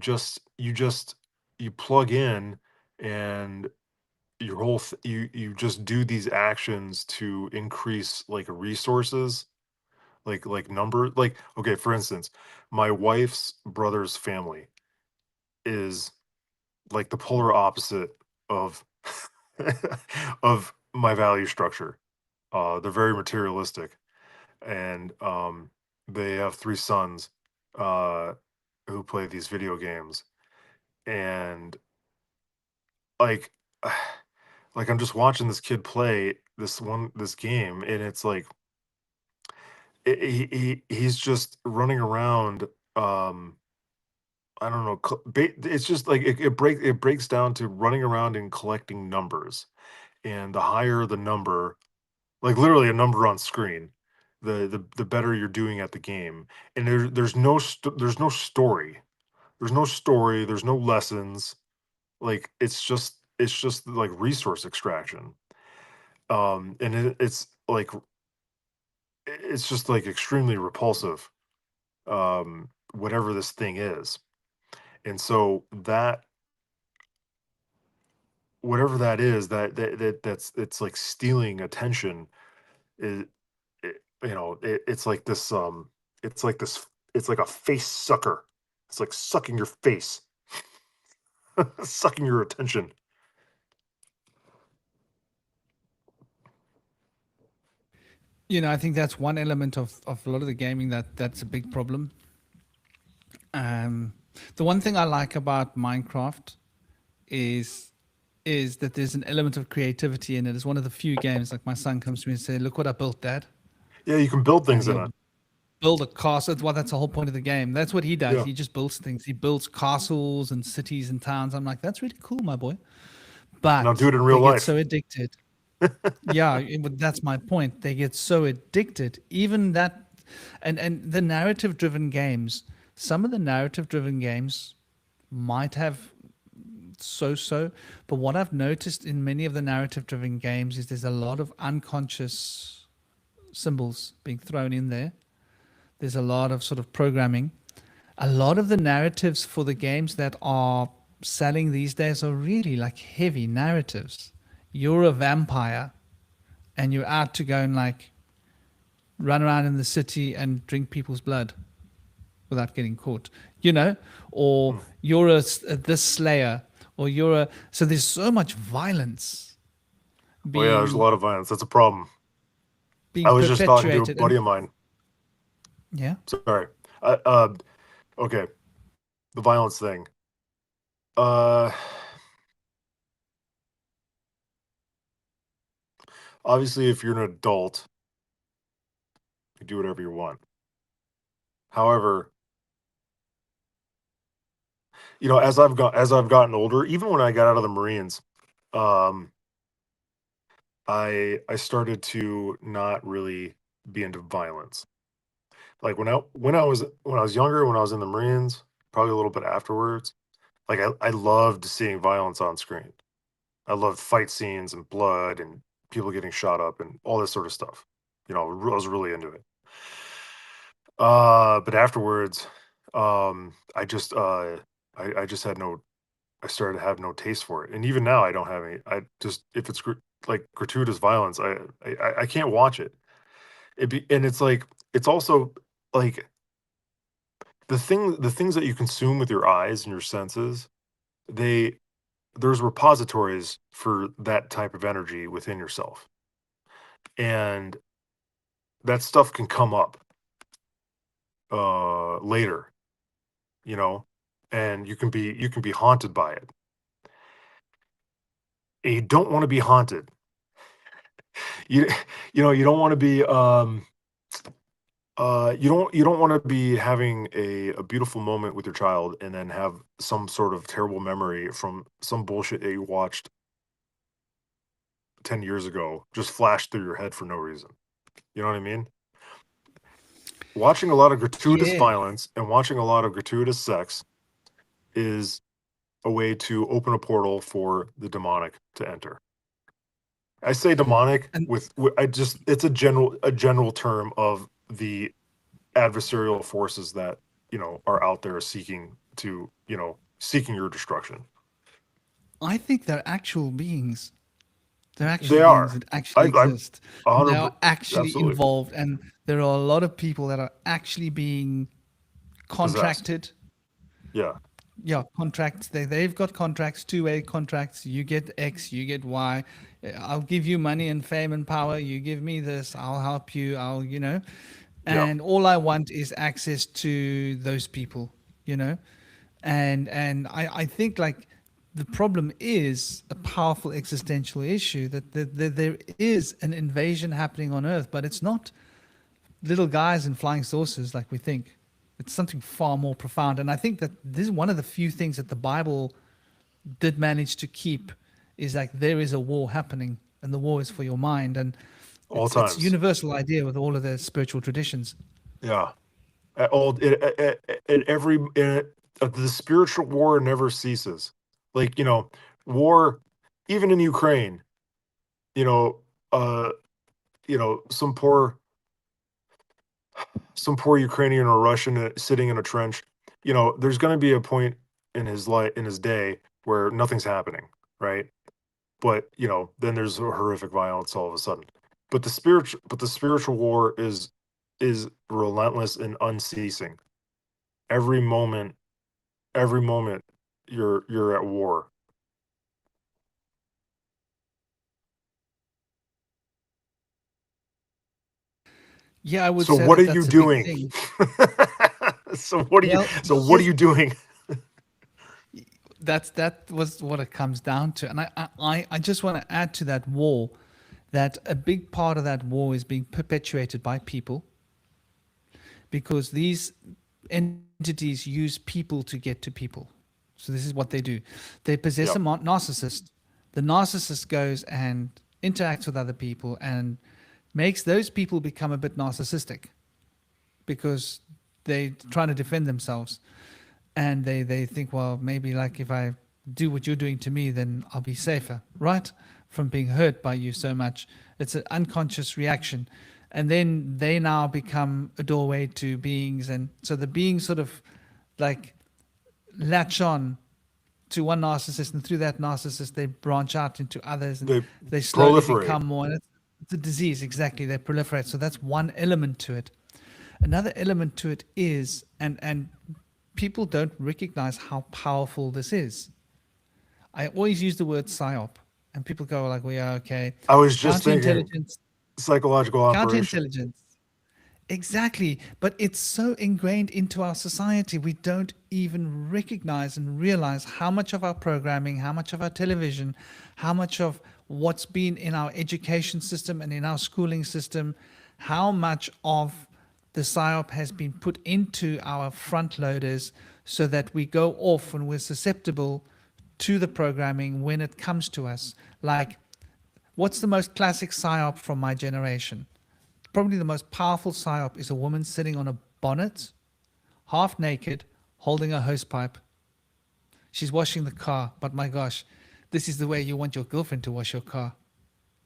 plug in, and you just do these actions to increase like resources, like number, like, okay, for instance, my wife's brother's family is like the polar opposite of of my value structure. They're very materialistic, and they have three sons, uh, who play these video games, and like, like I'm just watching this kid play this game, and it's like he's just running around. Um, I don't know. It's just like it breaks down to running around and collecting numbers, and the higher the number, like literally a number on screen, the better you're doing at the game. And there's no story. There's no story. There's no lessons. Like it's just like resource extraction. And it's just like extremely repulsive. Whatever this thing is, and so that whatever that is, that's it's like stealing attention. It, it's like this. It's like this. It's like a face sucker. It's like sucking your face, sucking your attention. I think that's one element of a lot of the gaming that's a big problem. Um, the one thing I like about Minecraft is is that there's an element of creativity in it. It's one of the few games like my son comes to me and say, "Look what I built, Dad," Yeah, you can build and things in he'll it. build a castle. That's the whole point of the game. That's what he does. Yeah. He just builds things. He builds castles and cities and towns. I'm like, that's really cool, my boy. Now do But it in they real get life. so addicted. Yeah, but that's my point. They get so addicted. Even that, and the narrative-driven games. Some of the narrative-driven games might have so, but what I've noticed in many of the narrative-driven games is there's a lot of unconscious symbols being thrown in there. There's a lot of sort of programming. A lot of the narratives for the games that are selling these days are really like heavy narratives. You're a vampire and you're out to go and like run around in the city and drink people's blood without getting caught, or Mm. you're this slayer, or you're a. So there's so much violence Oh yeah, there's a being lot of violence. That's a problem. I being was just talking to a perpetuated, buddy and of mine. yeah, Sorry. Uh, uh, okay, the violence thing. Uh, Obviously, if you're an adult, you do whatever you want. However, as I've gotten older, even when I got out of the Marines, um, I started to not really be into violence. Like when I was younger, when I was in the Marines, probably a little bit afterwards, like I loved seeing violence on screen. I loved fight scenes and blood and people getting shot up and all this sort of stuff. I was really into it. But afterwards, I just had no I started to have no taste for it. And even now I don't have any. I just if it's like gratuitous violence, I can't watch it. And it's like it's also like the things that you consume with your eyes and your senses, they there's repositories for that type of energy within yourself. And that stuff can come up later, you know, and you can be haunted by it. And you don't want to be haunted. You you don't want to be you don't want to be having a beautiful moment with your child and then have some sort of terrible memory from some bullshit that you watched 10 years ago just flash through your head for no reason. You know what I mean? Watching a lot of gratuitous yeah. violence and watching a lot of gratuitous sex is a way to open a portal for the demonic to enter. I say demonic And I just it's a general term of the adversarial forces that, are out there seeking to, seeking your destruction. I think they're actual beings. They're actual They beings are. that actually I'm exist. a And they hundred are actually absolutely involved. And there are a lot of people that are actually being possessed. contracted. Yeah. Yeah, contracts. They've got contracts, two-way contracts. You get X, you get Y. I'll give you money and fame and power. You give me this, I'll help you. Yeah. And all I want is access to those people, you know. And I think like the problem is a powerful existential issue that there is an invasion happening on Earth, but it's not little guys in flying saucers like we think. It's something far more profound. And I think that this is one of the few things that the Bible did manage to keep, is like there is a war happening, and the war is for your mind. And All it's times. universal idea with all of the spiritual traditions. Yeah. The spiritual war never ceases. Like, war, even in Ukraine, you know, uh, some poor Ukrainian or Russian sitting in a trench, there's going to be a point in his life, in his day, where nothing's happening, right? But then there's a horrific violence all of a sudden. But the spiritual war is relentless and unceasing. Every moment, every moment, you're at war. Yeah, I would So say what that are you that's a big doing? thing. So what are you? Well, So what are you doing? that was what it comes down to. And I just want to add to that war that a big part of that war is being perpetuated by people, because these entities use people to get to people. So this is what they do. They possess Yep. a narcissist. The narcissist goes and interacts with other people and makes those people become a bit narcissistic, because they're trying to defend themselves. And they think, well, maybe like if I do what you're doing to me, then I'll be safer, right? From being hurt by you so much. It's an unconscious reaction. And then they now become a doorway to beings. And so the beings sort of like latch on to one narcissist, and through that narcissist, they branch out into others, and They they slowly proliferate. become more. And it's a disease, exactly. They proliferate. So that's one element to it. Another element to it is, and people don't recognize how powerful this is. I always use the word psyop, and people go like, "We are okay." I was just thinking Counterintelligence, psychological operation. counterintelligence. Exactly. But it's so ingrained into our society, we don't even recognize and realize how much of our programming, how much of our television, how much of what's been in our education system and in our schooling system, how much of the PSYOP has been put into our front loaders, so that we go off and we're susceptible to the programming when it comes to us. Like, what's the most classic PSYOP from my generation? Probably the most powerful PSYOP is a woman sitting on a bonnet, half naked, holding a hose pipe. She's washing the car, but my gosh, this is the way you want your girlfriend to wash your car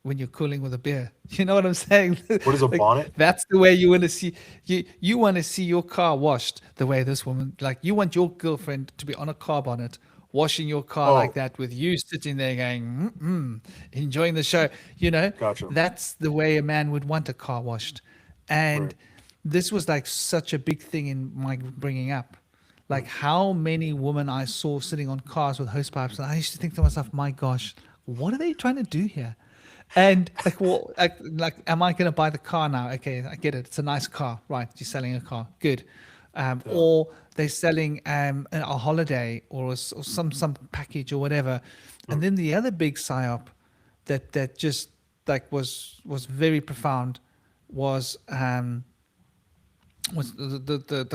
when you're cooling with a beer. You know what I'm saying? What is a Like, bonnet? that's the way you want to see you want to see your car washed the way this woman, like, you want your girlfriend to be on a car bonnet washing your car like Oh, that, with you sitting there going, enjoying the show. gotcha. That's the way a man would want a car washed. And Right. this was like such a big thing in my bringing up. Like, how many women I saw sitting on cars with hose pipes, and I used to think to myself, my gosh, what are they trying to do here? And like, well, like, am I going to buy the car now? Okay, I get it. It's a nice car, right? You're selling a car, good. Yeah. Or they're selling a holiday, or or some package or whatever. And then the other big psyop that just like was very profound was the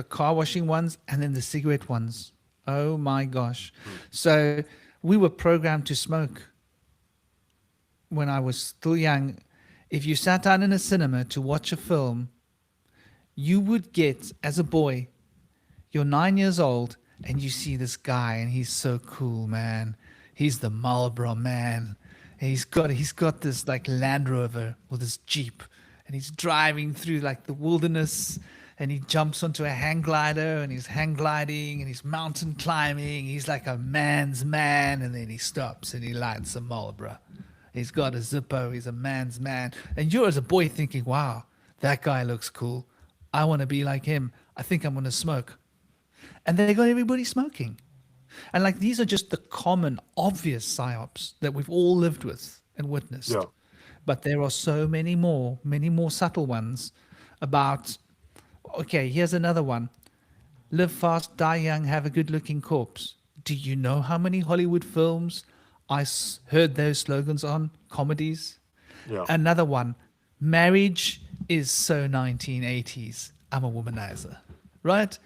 car washing ones, and then the cigarette ones. Oh my gosh! So we were programmed to smoke when I was still young. If you sat down in a cinema to watch a film, you would get, as a boy, you're 9 years old, and you see this guy, and he's so cool, man. He's the Marlboro man. And he's got this like Land Rover with his Jeep, and he's driving through like the wilderness, and he jumps onto a hang glider, and he's hang gliding, and he's mountain climbing. He's like a man's man, and then he stops and he lights a Marlboro. He's got a Zippo. He's a man's man. And you're, as a boy, thinking, wow, that guy looks cool. I want to be like him. I think I'm going to smoke. And they got everybody smoking. And like, these are just the common, obvious psyops that we've all lived with and witnessed. Yeah. But there are so many more subtle ones about, okay, here's another one. Live fast, die young, have a good looking corpse. Do you know how many Hollywood films heard those slogans on? Comedies. Yeah. Another one, marriage is so 1980s. I'm a womanizer, right?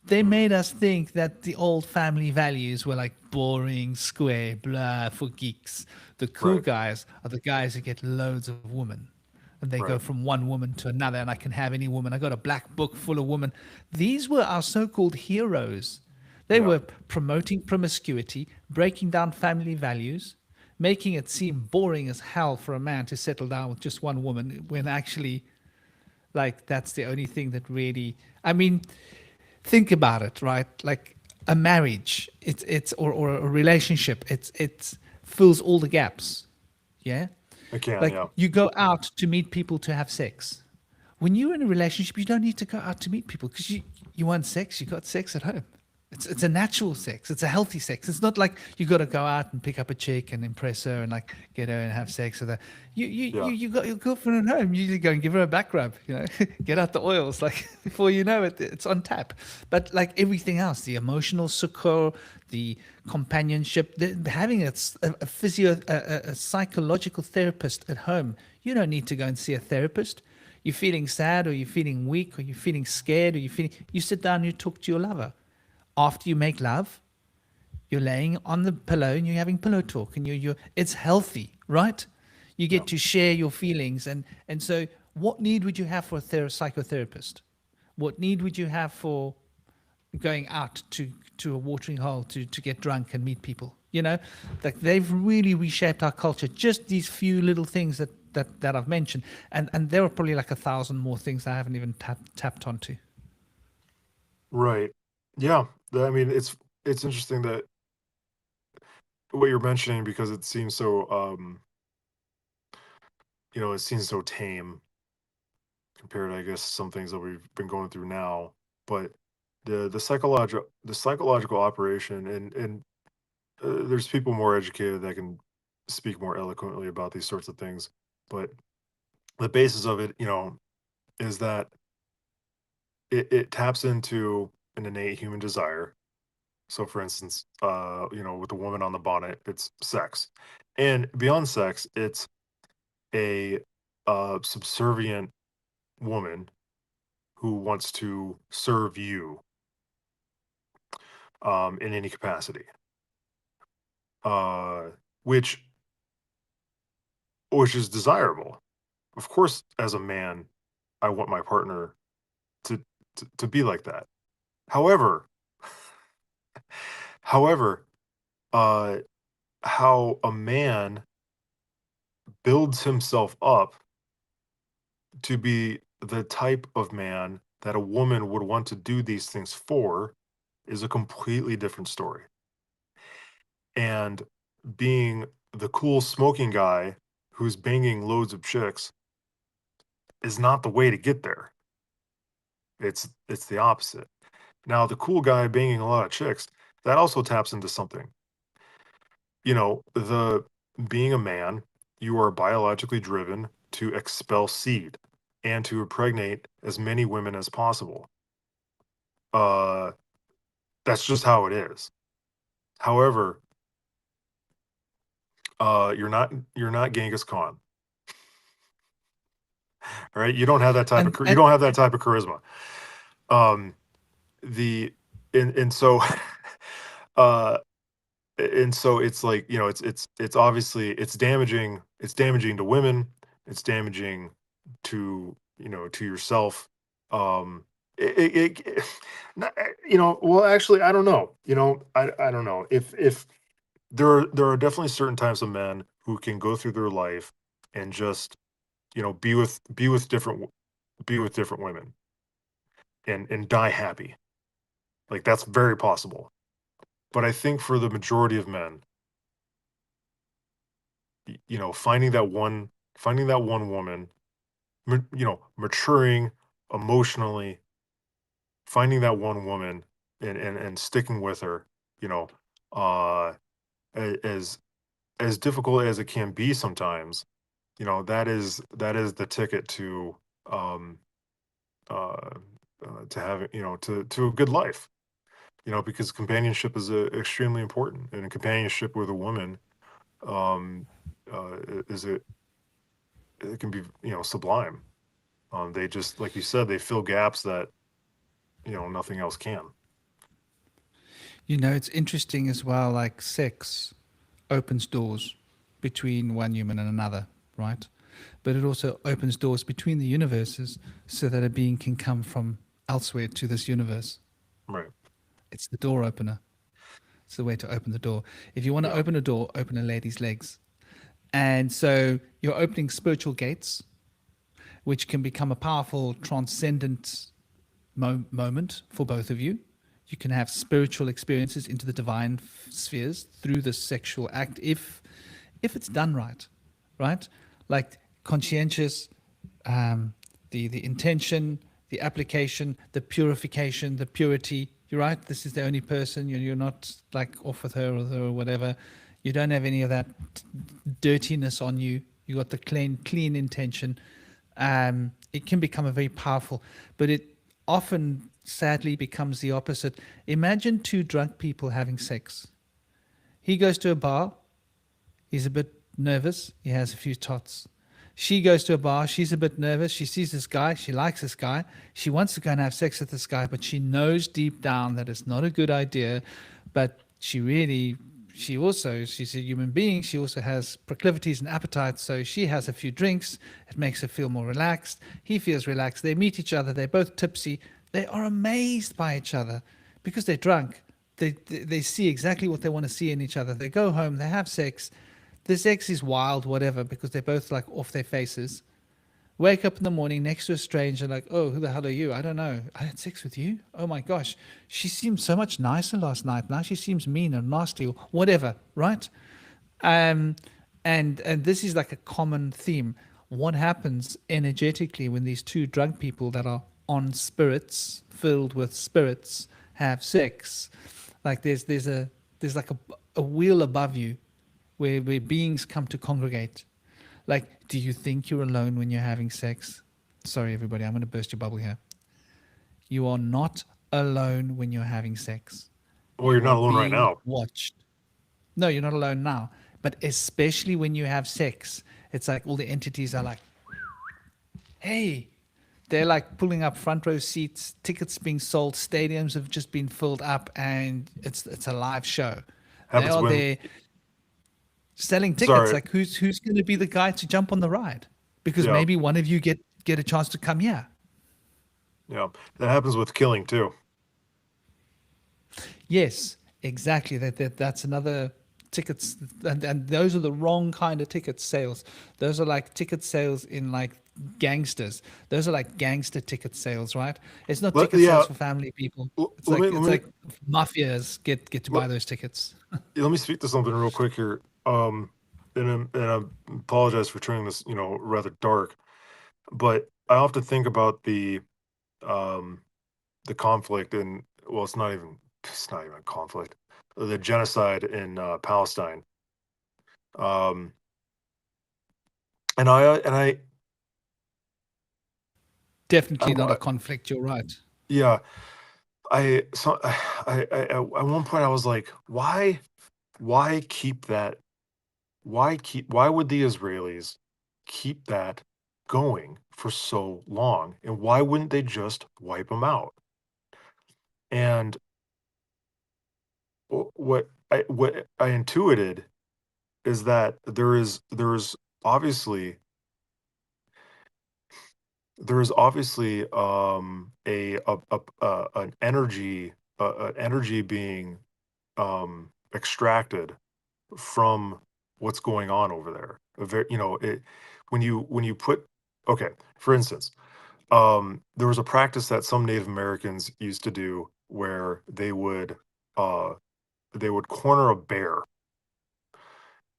They Mm, made us think that the old family values were like boring, square, blah, for geeks. The cool right, guys are the guys who get loads of women. And they go right. from one woman to another, and I can have any woman. I got a black book full of women. These were our so called heroes. They Yeah, were promoting promiscuity, breaking down family values, making it seem boring as hell for a man to settle down with just one woman when actually, like, that's the only thing that really. I mean, think about it, right? Like a marriage, or a relationship, it's fills all the gaps. Yeah. I can. Like Yeah, you go out to meet people to have sex. When you're in a relationship, you don't need to go out to meet people because you want sex, you got sex at home. It's a natural sex. It's a healthy sex. It's not like you got to go out and pick up a chick and impress her and like get her and have sex with her. yeah, You got your girlfriend at home. You go and give her a back rub. Get out the oils. Like before you know it, it's on tap. But like everything else, the emotional succor, the companionship, having a physio, a psychological therapist at home. You don't need to go and see a therapist. You're feeling sad, or you're feeling weak, or you're feeling scared, or you sit down and you talk to your lover. After you make love, you're laying on the pillow and you're having pillow talk, and it's healthy, right? You yeah. get to share your feelings, and so what need would you have for a psychotherapist? What need would you have for going out to a watering hole to get drunk and meet people? Like they've really reshaped our culture. Just these few little things that I've mentioned, and there are probably like 1,000 more things I haven't even tapped onto. Right. Yeah. I mean, it's interesting that what you're mentioning because it seems so it seems so tame compared to, I guess, some things that we've been going through now. But the psychological operation, and there's people more educated that can speak more eloquently about these sorts of things. But the basis of it, is that it taps into an innate human desire. So, for instance, with the woman on the bonnet, it's sex, and beyond sex, it's a subservient woman who wants to serve you in any capacity, uh, which which is desirable. Of course, as a man, I want my partner to to be like that. However, however, uh, how a man builds himself up to be the type of man that a woman would want to do these things for is a completely different story. And being the cool smoking guy who's banging loads of chicks is not the way to get there. It's the opposite. Now, the cool guy banging a lot of chicks, that also taps into something. The being a man, you are biologically driven to expel seed and to impregnate as many women as possible. Uh, that's just how it is. However, you're not Genghis Khan, right? You don't have that type of and you and don't have that type of charisma. Um, the and so uh and so it's like, it's obviously it's damaging to women, it's damaging to yourself. It well, actually, I don't know. I don't know if there are definitely certain types of men who can go through their life and just be with different women and die happy. Like, that's very possible. But I think for the majority of men, finding that one woman, maturing emotionally, finding that one woman and sticking with her, you know, uh, as difficult as it can be sometimes, that is the ticket um, uh, to having, to a good life, because companionship is extremely important, and a companionship with a woman, um, is it can be, sublime. They just, like you said, they fill gaps that, nothing else can. It's interesting as well, like sex opens doors between one human and another, right? But it also opens doors between the universes so that a being can come from elsewhere to this universe. Right. It's the door opener. It's the way to open the door. If you want to Yeah. open a door, open a lady's legs. And so you're opening spiritual gates, which can become a powerful transcendent moment for both of you. You can have spiritual experiences into the divine spheres through the sexual act if it's done right, right? Like conscientious, the intention, the application, the purification, the purity. You're right. This is the only person. You're not like off with her or whatever. You don't have any of that dirtiness on you. You got the clean intention. It can become a very powerful, but it often sadly becomes the opposite. Imagine two drunk people having sex. He goes to a bar. He's a bit nervous. He has a few tots. She goes to a bar. She's a bit nervous. She sees this guy. She likes this guy. She wants to go and have sex with this guy, but she knows deep down that it's not a good idea. But she's a human being. She also has proclivities and appetites. So she has a few drinks. It makes her feel more relaxed. He feels relaxed. They meet each other. They're both tipsy. They are amazed by each other because they're drunk. They see exactly what they want to see in each other. They go home. They have sex. The sex is wild, whatever, because they're both like off their faces. Wake up in the morning next to a stranger, like, oh, who the hell are you? I don't know. I had sex with you? Oh my gosh. She seemed so much nicer last night. Now she seems mean or nasty or whatever, right? Um, and this is like a common theme. What happens energetically when these two drunk people that are on spirits, filled with spirits, have sex? Like there's like a wheel above you where beings come to congregate. Like, do you think you're alone when you're having sex? Sorry, everybody, I'm going to burst your bubble here. You are not alone when you're having sex. Well, you're You not are alone right being now. watched. No, you're not alone now. But especially when you have sex, it's like all the entities are like, hey, they're like pulling up front row seats, tickets being sold, stadiums have just been filled up, and it's a live show. They Happens are when, there selling tickets. sorry, Like who's going to be the guy to jump on the ride? Because yeah, maybe one of you get a chance to come here. yeah, that happens with killing too. Yes, exactly. That's another tickets, and those are the wrong kind of ticket sales. Those are like ticket sales in like gangsters. Those are like gangster ticket sales, right? It's not ticket Yeah, sales for family people. It's let like me it's like mafias get to buy those tickets. let me speak to something real quick here. And I apologize for turning this, rather dark, but I often think about um the conflict in, well, it's not even a conflict, the genocide in Palestine. Um, and Definitely not a I conflict. You're right. yeah, at one point I was like, why keep that? Why would the Israelis keep that going for so long? And why wouldn't they just wipe them out? And what I intuited is that there is obviously an energy being extracted from what's going on over there. A very, when you put, okay, for instance, there was a practice that some Native Americans used to do where uh they would corner a bear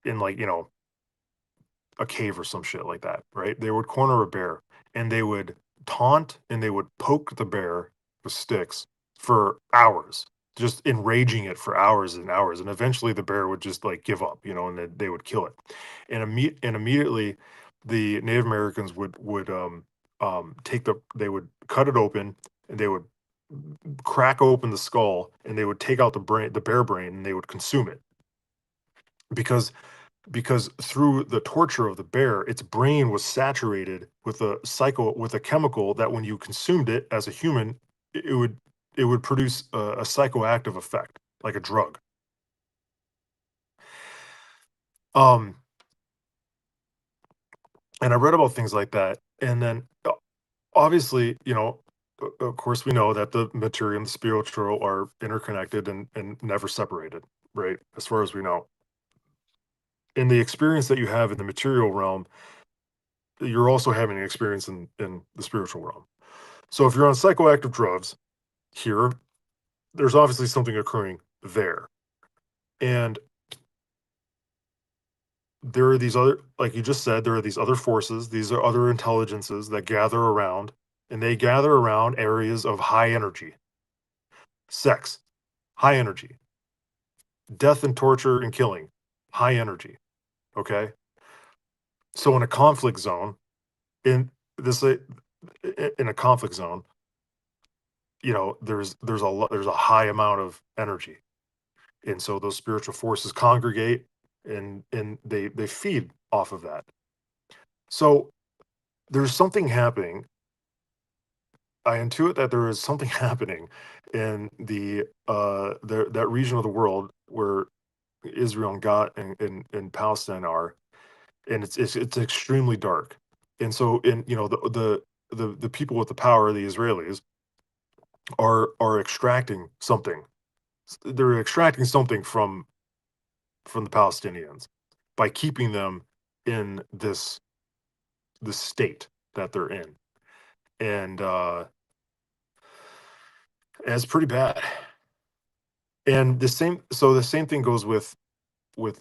in, like, a cave or some shit like that, right? They would corner a bear and they would taunt and they would poke the bear with sticks for hours, just enraging it for hours and hours. And eventually the bear would just like give up, and then they would kill it. And immediately the Native Americans they would cut it open and they would crack open the skull and they would take out the bear brain, and they would consume it because because through the torture of the bear, its brain was saturated with a chemical that when you consumed it as a human, it would produce a psychoactive effect, like a drug. And I read about things like that, and then obviously, of course, we know that the material and the spiritual are interconnected and never separated, right? As far as we know. In the experience that you have in the material realm, you're also having an experience in the spiritual realm. So if you're on psychoactive drugs here, there's obviously something occurring there. And there are these other, like you just said, there are these other forces, these are other intelligences that gather around, and they gather around areas of high energy. Sex, high energy. Death and torture and killing, high energy. Okay? So in a conflict zone, in this in a conflict zone, there's a high amount of energy, and so those spiritual forces congregate, and they feed off of that. So there's something happening. I intuit that there is something happening in that region of the world where Israel and God and Palestine are, and it's extremely dark. And so in the people with the power, the Israelis, are extracting something. They're extracting something from the Palestinians by keeping them in this state that they're in. And it's pretty bad. And the same thing goes with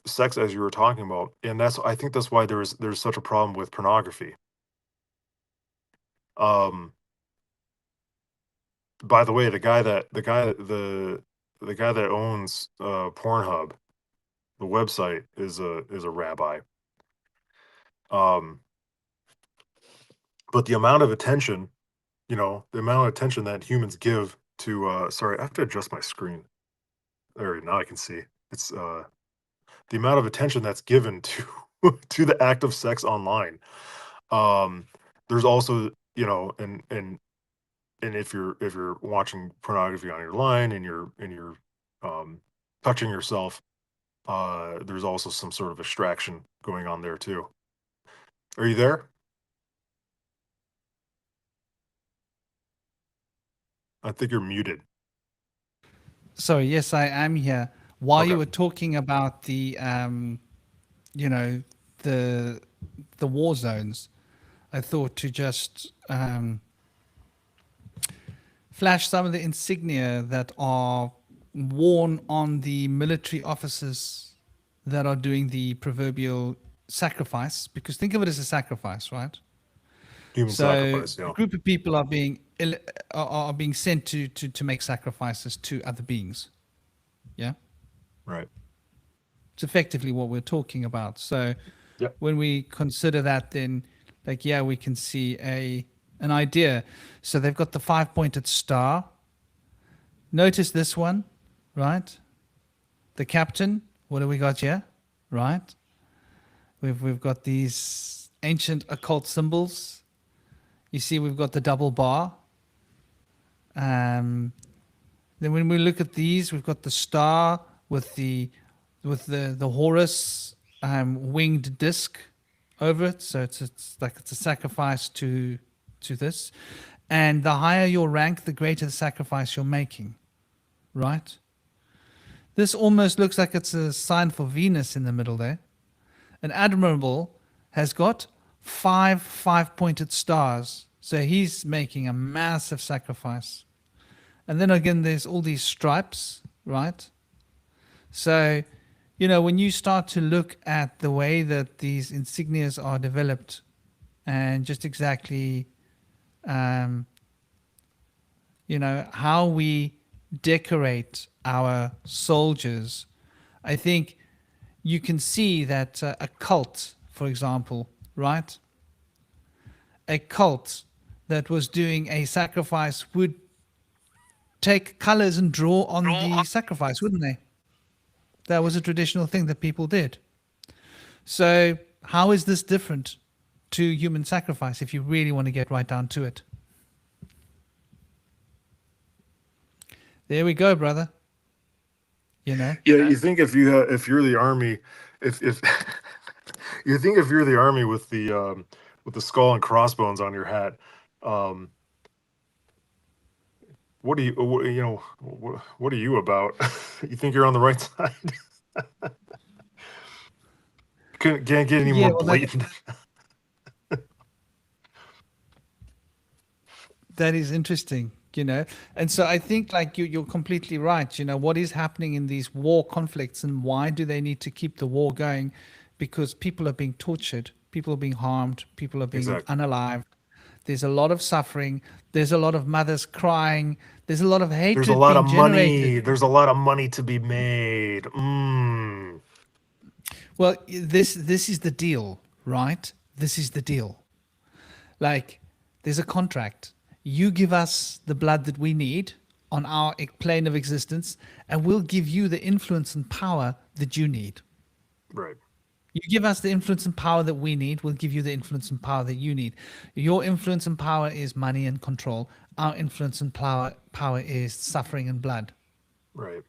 sex, as you were talking about. And I think that's why there's such a problem with pornography. By the way, the guy that owns Pornhub, the website, is a rabbi. But the amount of attention, that humans give to sorry, I have to adjust my screen. There, now I can see. It's the amount of attention that's given to to the act of sex online. There's also, and if you're watching pornography on your line and you're touching yourself, there's also some sort of extraction going on there too. Are you there? I think you're muted. Sorry, yes, I am here. While you Okay. were talking about the, you know, the the war zones, I thought to just flash some of the insignia that are worn on the military officers that are doing the proverbial sacrifice. Because think of it as a sacrifice, right? Human So sacrifice, a yeah. group of people are are being sent to make sacrifices to other beings. Yeah. Right. It's effectively what we're talking about. So Yep. when we consider that, then like, yeah, we can see an idea. So they've got the 5-pointed star. Notice this one, right? The captain. What do we got here? Right. We've got these ancient occult symbols. You see, we've got the double bar. Then when we look at these, we've got the star with the Horus winged disc over it. So it's like it's a sacrifice to this. And the higher your rank, the greater the sacrifice you're making. Right? This almost looks like it's a sign for Venus in the middle there. An admiral has got 5-pointed stars. So he's making a massive sacrifice. And then again, there's all these stripes, right? So, when you start to look at the way that these insignias are developed and just exactly, how we decorate our soldiers, I think you can see that a cult, for example, right? A cult that was doing a sacrifice would take colors and draw on the sacrifice, wouldn't they? That was a traditional thing that people did. So how is this different to human sacrifice if you really want to get right down to it? There we go, brother. You know? Yeah, you think if you're the army, if you think if you're the army with the skull and crossbones on your hat, um, what do you you know what are you about? You think you're on the right side? Can't get any Yeah, more well, blatant. that is interesting, you know. And so I think like you're completely right. You know, what is happening in these war conflicts and why do they need to keep the war going? Because people are being tortured, people are being harmed, people are being Exactly. unalived. There's a lot of suffering. There's a lot of mothers crying. There's a lot of There's a hatred lot of being generated. money. There's a lot of money to be made. Mm. Well, this is the deal, right? This is the deal. Like, there's a contract. You give us the blood that we need on our plane of existence, and we'll give you the influence and power that you need. Right. You give us the influence and power that we need, we'll give you the influence and power that you need. Your influence and power is money and control. Our influence and power is suffering and blood. Right.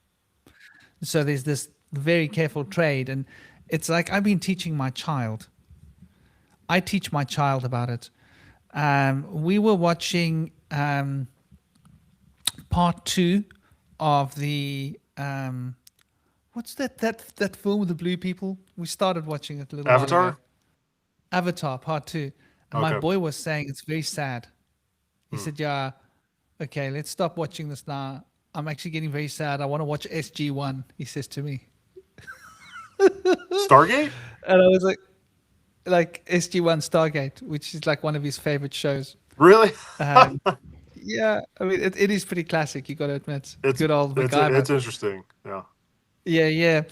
So there's this very careful trade, and it's like I've been teaching my child. I teach my child about it. We were watching part 2 of the what's that film with the blue people? We started watching it a little while ago. Avatar. Avatar part 2. And my Okay. boy was saying it's very sad. He said, "Yeah, okay, let's stop watching this now. I'm actually getting very sad. I want to watch SG1." He says to me, Stargate. and I was like SG1 Stargate, which is like one of his favorite shows. Really? Um, yeah, I mean, it is pretty classic. You got to admit, It's good old it's MacGyver. it's interesting. Yeah. Yeah, yeah,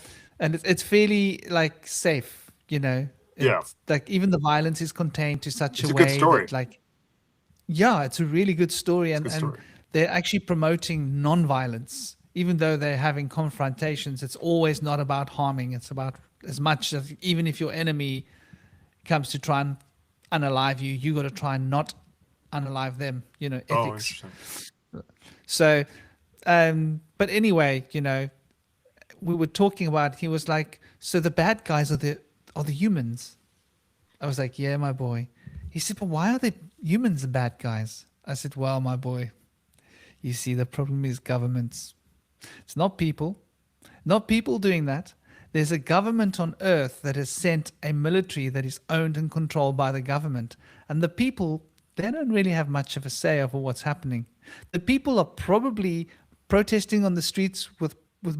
and it's fairly like safe. You know, Yeah. it's like even the violence is contained to such It's a a good way story. that like, yeah, it's a really good story, It's a and good story. they're actually promoting non-violence, even though they're having confrontations. It's always not about harming. It's about as much as even if your enemy comes to try and unalive you, you got to try and not unalive them. You know, Oh, ethics. interesting. So, but anyway, you know, we were talking about. He was like, "So the bad guys are the humans." I was like, "Yeah, my boy." He said, "But why are the humans the bad guys?" I said, "Well, my boy, you see, the problem is governments. It's not people, not people doing that. There's a government on earth that has sent a military that is owned and controlled by the government. And the people, they don't really have much of a say over what's happening. The people are probably protesting on the streets with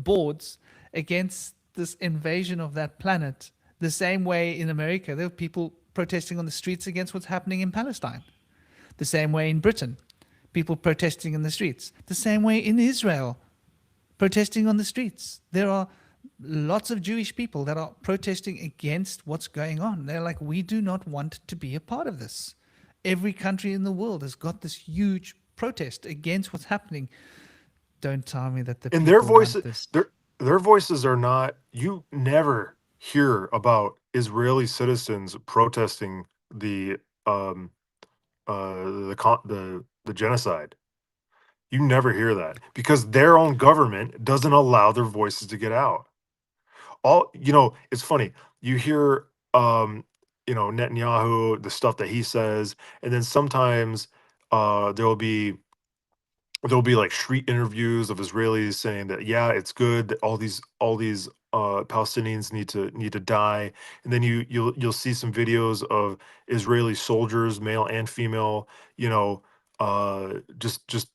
boards against this invasion of that planet. The same way in America, there are people protesting on the streets against what's happening in Palestine. The same way in Britain, people protesting in the streets. The same way in Israel, protesting on the streets. There are lots of Jewish people that are protesting against what's going on. They're like, we do not want to be a part of this. Every country in the world has got this huge protest against what's happening. Don't tell me that the And people want this. their voices are not. You never hear about Israeli citizens protesting the um the genocide. You never hear that because their own government doesn't allow their voices to get out. It's funny. You hear Netanyahu, the stuff that he says, and then sometimes there'll be like street interviews of Israelis saying that yeah, it's good that all these Palestinians need to die, and then you'll see some videos of Israeli soldiers, male and female, just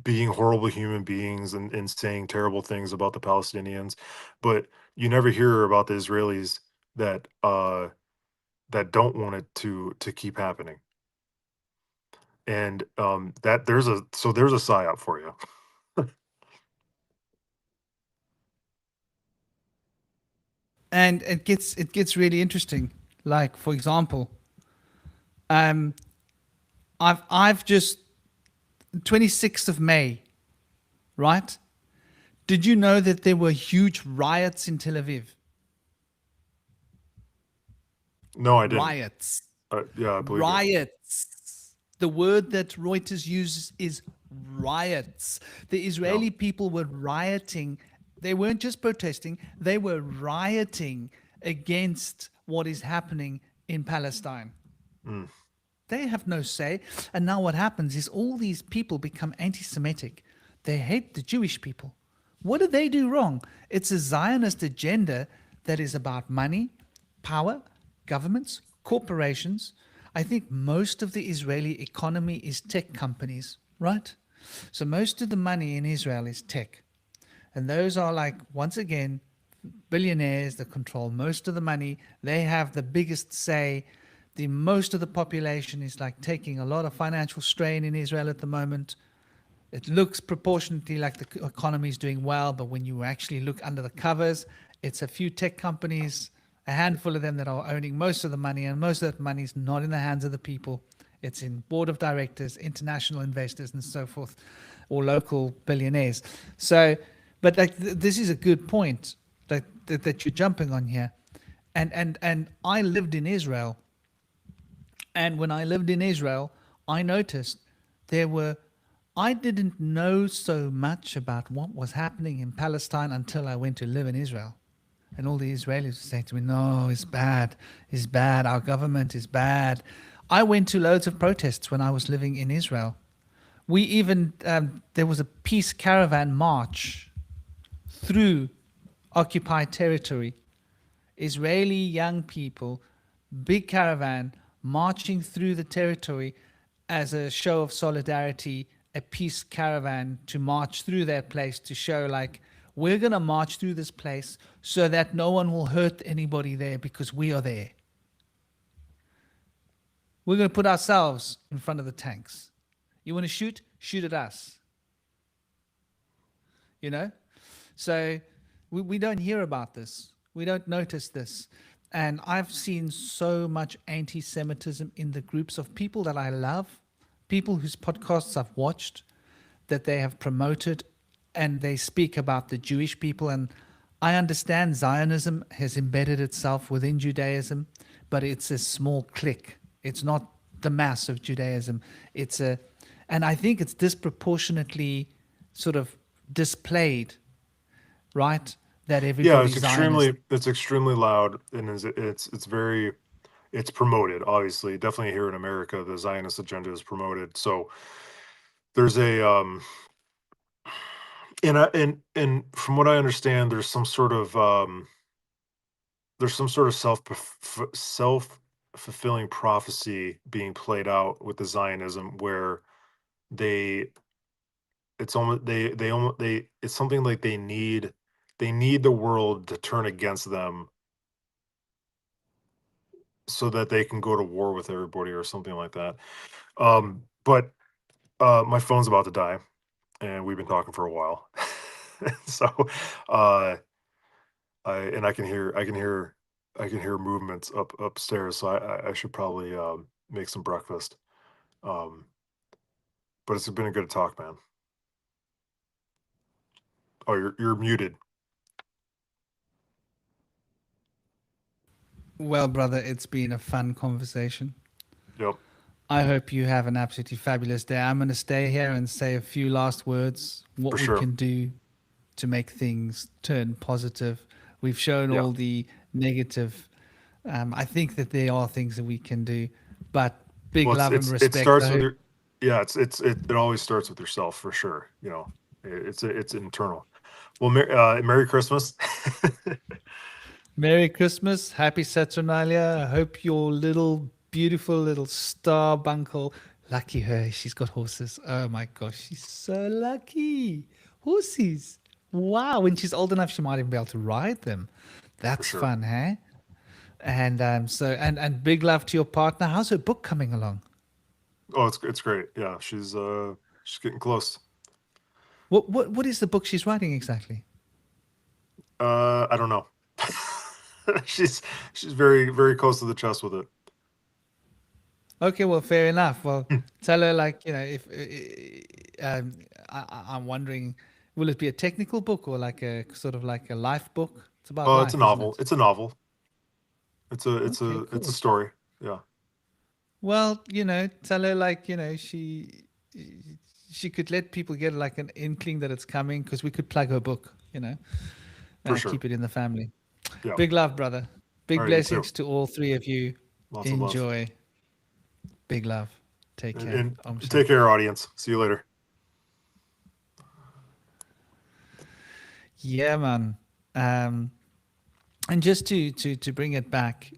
being horrible human beings and saying terrible things about the Palestinians, but you never hear about the Israelis that don't want it to keep happening, and that there's a psyop for you. And it gets really interesting. Like, for example, um, I've just 26th of May, right? Did you know that there were huge riots in Tel Aviv? No, I didn't. Riots. Yeah, I believe you. Riots. The word that Reuters uses is riots. The Yeah. Israeli people were rioting. They weren't just protesting, they were rioting against what is happening in Palestine. Mm. They have no say. And now what happens is all these people become anti Semitic. They hate the Jewish people. What did they do wrong? It's a Zionist agenda that is about money, power, governments, corporations. I think most of the Israeli economy is tech companies, right? So most of the money in Israel is tech. And those are like, once again, billionaires that control most of the money. They have the biggest say. The most of the population is like taking a lot of financial strain in Israel at the moment. It looks proportionately like the economy is doing well, but when you actually look under the covers, it's a few tech companies, a handful of them that are owning most of the money, and most of that money is not in the hands of the people. It's in board of directors, international investors, and so forth, or local billionaires. So, but like this is a good point that you're jumping on here, and I lived in Israel, and when I lived in Israel, I noticed there were, I didn't know so much about what was happening in Palestine until I went to live in Israel. And all the Israelis were saying to me, no, it's bad, our government is bad. I went to loads of protests when I was living in Israel. We even, there was a peace caravan march through occupied territory. Israeli young people, big caravan marching through the territory as a show of solidarity, a peace caravan to march through that place to show like, we're going to march through this place so that no one will hurt anybody there because we are there. We're going to put ourselves in front of the tanks. You want to shoot? Shoot at us. You know? So we don't hear about this. We don't notice this. And I've seen so much anti Semitism in the groups of people that I love, people whose podcasts I've watched, that they have promoted, and they speak about the Jewish people. And I understand Zionism has embedded itself within Judaism, but it's a small clique. It's not the mass of Judaism. And I think it's disproportionately sort of displayed, right? That Yeah, everybody's Zionist. it's extremely loud, and it's promoted. Obviously, definitely here in America, the Zionist agenda is promoted. So there's a and from what I understand, there's some sort of self fulfilling prophecy being played out with the Zionism, where they it's almost they almost they it's something like they need the world to turn against them so that they can go to war with everybody or something like that. But my phone's about to die, and we've been talking for a while. So uh I can hear movements upstairs, so I should probably make some breakfast. Um but it's been a good talk, man. Oh, you're muted. Well, brother, it's been a fun conversation. Yep, I hope you have an absolutely fabulous day. I'm going to stay here and say a few last words, for what we sure. can do to make things turn positive. We've shown Yeah. all the negative. I think that there are things that we can do, but big Well, love and it respect. I starts with hope. your yeah, it always starts with yourself for sure, you know. It's internal. Well, Merry Christmas. Merry Christmas, Happy Saturnalia. I hope your little beautiful little star bunkle, lucky her, she's got horses. Oh my gosh, she's so lucky. Horses. Wow, when she's old enough, she might even be able to ride them. For That's sure. fun, hey? And and big love to your partner. How's her book coming along? Oh, it's great. Yeah, she's getting close. What is the book she's writing exactly? I don't know. she's she's very close to the chest with it. Okay, well, fair enough. Well, Hmm. tell her like if I'm wondering, will it be a technical book or like a sort of like a life book? It's about Oh, it's a life, isn't novel. it? It's a novel. It's a Okay, it's a cool. story. Yeah, Well, tell her like, she could let people get like an inkling that it's coming because we could plug her book, for sure. keep it in the family. Yeah. Big love, brother. All Big right, you too. blessings to all three of you. Lots of love. Enjoy. Big love. Take care. And Om take Shanti. care, audience. See you later. Yeah, man. Um, and just to bring it back,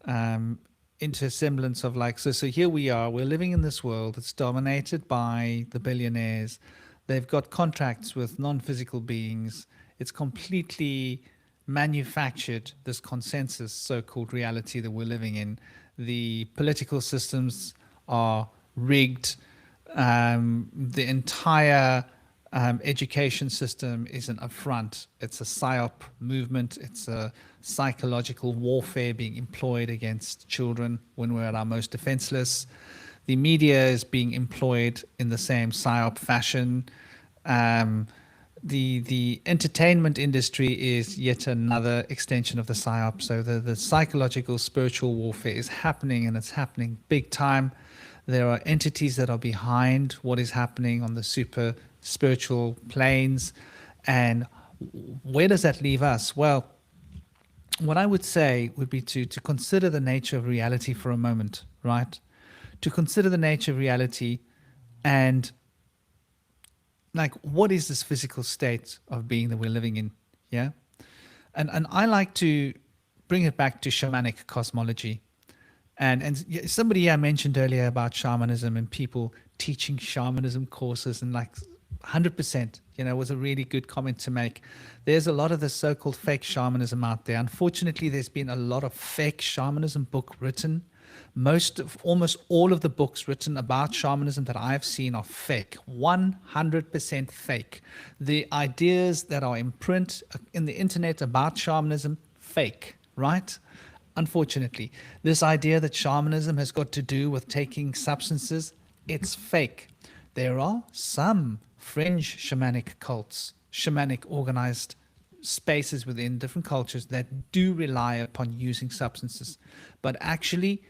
um, into a semblance of like, so here we are, we're living in this world that's dominated by the billionaires. They've got contracts with non-physical beings. It's completely manufactured, this consensus so-called reality that we're living in. The political systems are rigged. The entire education system is an affront. It's a PSYOP movement. It's a psychological warfare being employed against children when we're at our most defenseless. The media is being employed in the same PSYOP fashion. Um, the entertainment industry is yet another extension of the PSYOP. So the psychological spiritual warfare is happening, and it's happening big time. There are entities that are behind what is happening on the super spiritual planes. And where does that leave us? Well, what I would say would be to consider the nature of reality for a moment, right? To consider the nature of reality and like, what is this physical state of being that we're living in? Yeah. And I like to bring it back to shamanic cosmology. And somebody I mentioned earlier about shamanism and people teaching shamanism courses, and like 100%, was a really good comment to make. There's a lot of the so-called fake shamanism out there. Unfortunately, there's been a lot of fake shamanism book written. Almost all of the books written about shamanism that I've seen are fake, 100% fake. The ideas that are in print in the internet about shamanism, fake, right? Unfortunately, this idea that shamanism has got to do with taking substances, it's fake. There are some fringe shamanic cults, shamanic organized spaces within different cultures that do rely upon using substances. But actually,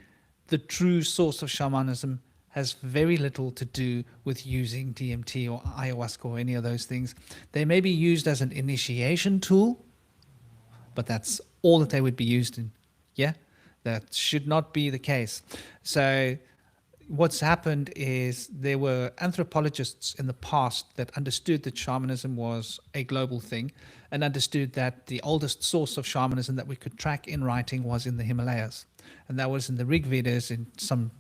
the true source of shamanism has very little to do with using DMT or ayahuasca or any of those things. They may be used as an initiation tool, but that's all that they would be used in. Yeah, that should not be the case. So what's happened is there were anthropologists in the past that understood that shamanism was a global thing and understood that the oldest source of shamanism that we could track in writing was in the Himalayas. And that was in the Rig Vedas, in some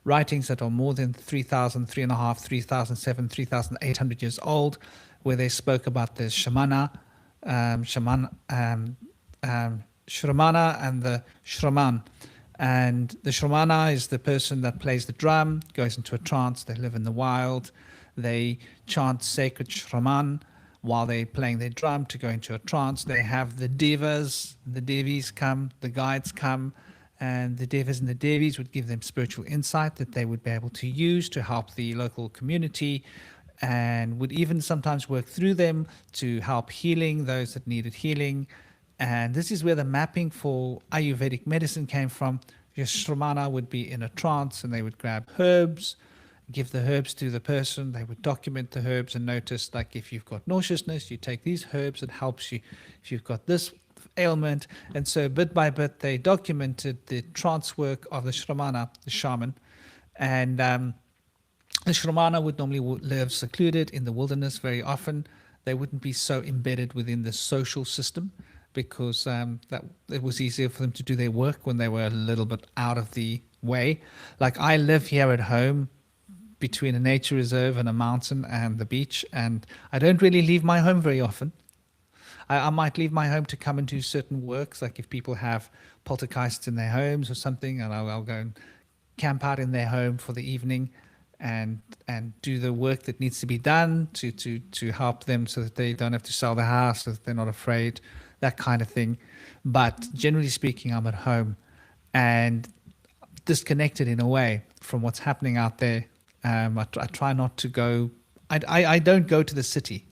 writings that are more than 3,000, 3,500, 3,700, 3,800 years old, where they spoke about the Shramana and the Shraman. And the Shramana is the person that plays the drum, goes into a trance. They live in the wild. They chant sacred Shraman while they're playing their drum to go into a trance. They have the devas, the devis come, the guides come, and the devas and the devis would give them spiritual insight that they would be able to use to help the local community, and would even sometimes work through them to help healing those that needed healing. And this is where the mapping for Ayurvedic medicine came from. Your Shramana would be in a trance and they would grab herbs, give the herbs to the person. They would document the herbs and notice, like, if you've got nauseousness, you take these herbs, it helps you. If you've got this ailment. And so bit by bit, they documented the trance work of the Shramana, the shaman. And the Shramana would normally live secluded in the wilderness very often. They wouldn't be so embedded within the social system, because that it was easier for them to do their work when they were a little bit out of the way. Like, I live here at home between a nature reserve and a mountain and the beach, and I don't really leave my home very often. I might leave my home to come and do certain works, like if people have poltergeists in their homes or something, and I'll go and camp out in their home for the evening and do the work that needs to be done to help them, so that they don't have to sell the house, so that they're not afraid, that kind of thing. But generally speaking, I'm at home and disconnected in a way from what's happening out there. I try not to go. I don't go to the city.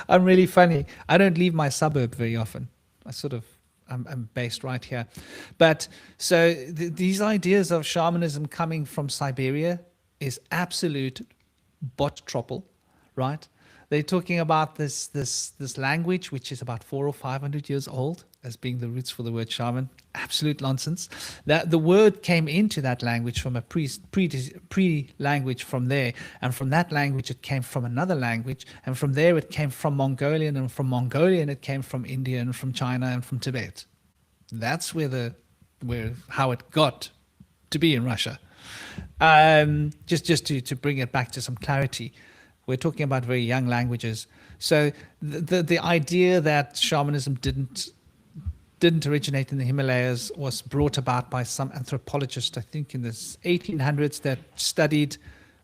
I'm really funny. I don't leave my suburb very often. I sort of I'm based right here. But so these ideas of shamanism coming from Siberia is absolute bot troppel, right? They're talking about this language which is about 400 or 500 years old as being the roots for the word shaman. Absolute nonsense. That the word came into that language from a pre language from there, and from that language it came from another language, and from there it came from Mongolian, and from Mongolian it came from India and from China and from Tibet. That's where how it got to be in Russia. Just to bring it back to some clarity, we're talking about very young languages. So the idea that shamanism didn't originate in the Himalayas was brought about by some anthropologist, I think in the 1800s, that studied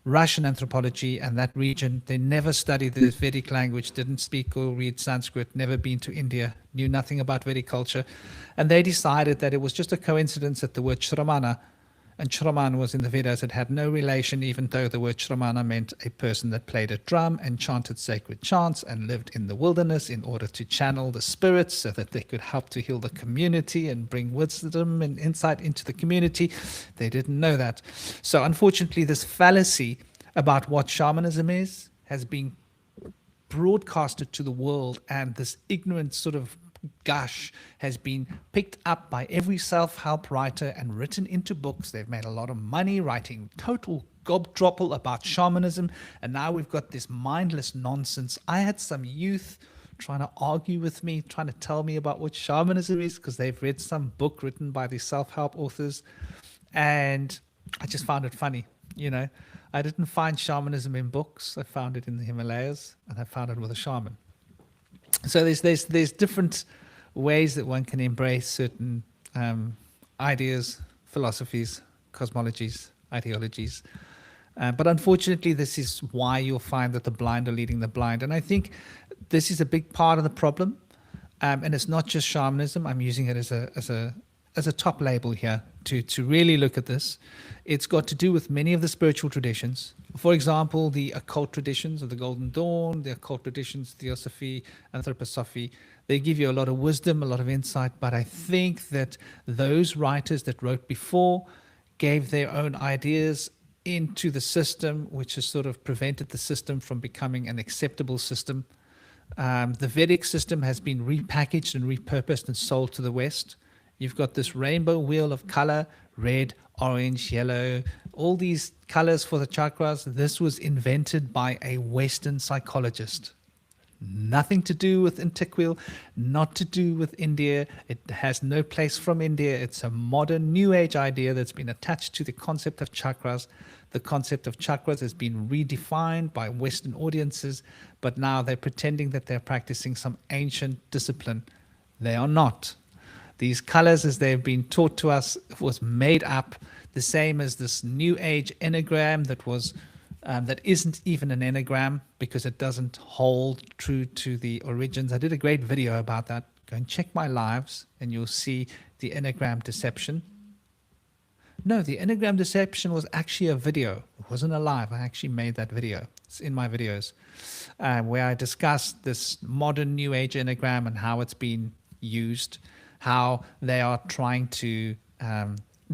Russian anthropology and that region. They never studied the Vedic language, didn't speak or read Sanskrit, never been to India, knew nothing about Vedic culture. And they decided that it was just a coincidence that the word Shramana, and Shraman was in the Vedas, it had no relation, even though the word Shramana meant a person that played a drum and chanted sacred chants and lived in the wilderness in order to channel the spirits so that they could help to heal the community and bring wisdom and insight into the community. They didn't know that. So unfortunately, this fallacy about what shamanism is has been broadcasted to the world, and this ignorant sort of gush has been picked up by every self-help writer and written into books. They've made a lot of money writing total gobdropple about shamanism, and now we've got this mindless nonsense. I had some youth trying to argue with me, trying to tell me about what shamanism is because they've read some book written by these self-help authors, and I just found it funny. I didn't find shamanism in books. I found it in the Himalayas, and I found it with a shaman. So there's different ways that one can embrace certain ideas, philosophies, cosmologies, ideologies. But unfortunately, this is why you'll find that the blind are leading the blind. And I think this is a big part of the problem. And it's not just shamanism. I'm using it as a top label here to really look at this. It's got to do with many of the spiritual traditions. For example, the occult traditions of the Golden Dawn, the occult traditions, Theosophy, Anthroposophy, they give you a lot of wisdom, a lot of insight, but I think that those writers that wrote before gave their own ideas into the system, which has sort of prevented the system from becoming an acceptable system. The Vedic system has been repackaged and repurposed and sold to the West. You've got this rainbow wheel of color, red, orange, yellow, all these colors for the chakras. This was invented by a Western psychologist. Nothing to do with Antiquil, not to do with India. It has no place from India. It's a modern New Age idea that's been attached to the concept of chakras. The concept of chakras has been redefined by Western audiences, but now they're pretending that they're practicing some ancient discipline. They are not. These colors, as they've been taught to us, was made up, the same as this New Age enneagram that isn't even an enneagram because it doesn't hold true to the origins. I did a great video about that. Go and check my lives and you'll see the enneagram deception. No, the enneagram deception was actually a video. It wasn't a live. I actually made that video. It's in my videos where I discussed this modern New Age enneagram and how it's been used, how they are trying to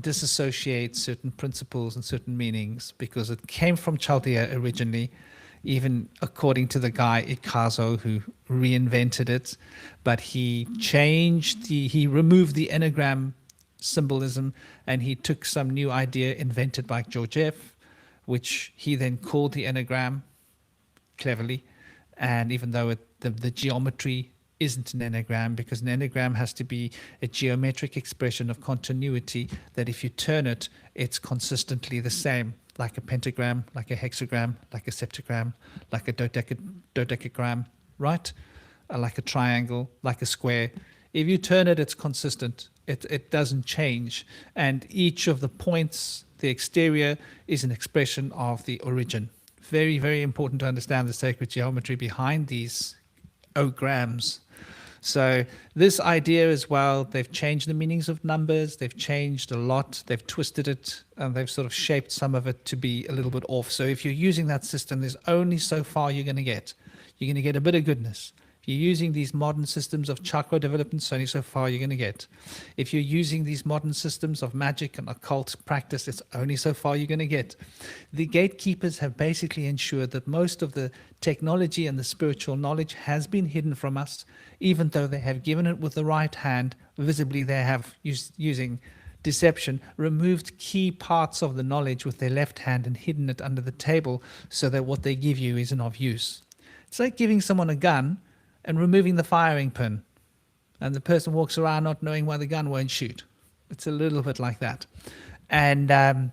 disassociate certain principles and certain meanings because it came from Chaldea originally, even according to the guy Ikazo who reinvented it. But he removed the enneagram symbolism and he took some new idea invented by Georgiev, which he then called the enneagram cleverly. And even though the geometry isn't an enneagram, because an enneagram has to be a geometric expression of continuity that if you turn it, it's consistently the same, like a pentagram, like a hexagram, like a septagram, like a dodecagram, right? Like a triangle, like a square. If you turn it, it's consistent. It doesn't change. And each of the points, the exterior, is an expression of the origin. Very, very important to understand the sacred geometry behind these ograms. So this idea as well, they've changed the meanings of numbers, they've changed a lot, they've twisted it, and they've sort of shaped some of it to be a little bit off. So if you're using that system, there's only so far you're going to get. You're going to get a bit of goodness. If you're using these modern systems of chakra development, it's only so far you're going to get. If you're using these modern systems of magic and occult practice, it's only so far you're going to get. The gatekeepers have basically ensured that most of the technology and the spiritual knowledge has been hidden from us, even though they have given it with the right hand. Visibly, they have, using deception, removed key parts of the knowledge with their left hand and hidden it under the table so that what they give you isn't of use. It's like giving someone a gun and removing the firing pin, and the person walks around not knowing why the gun won't shoot. It's a little bit like that. And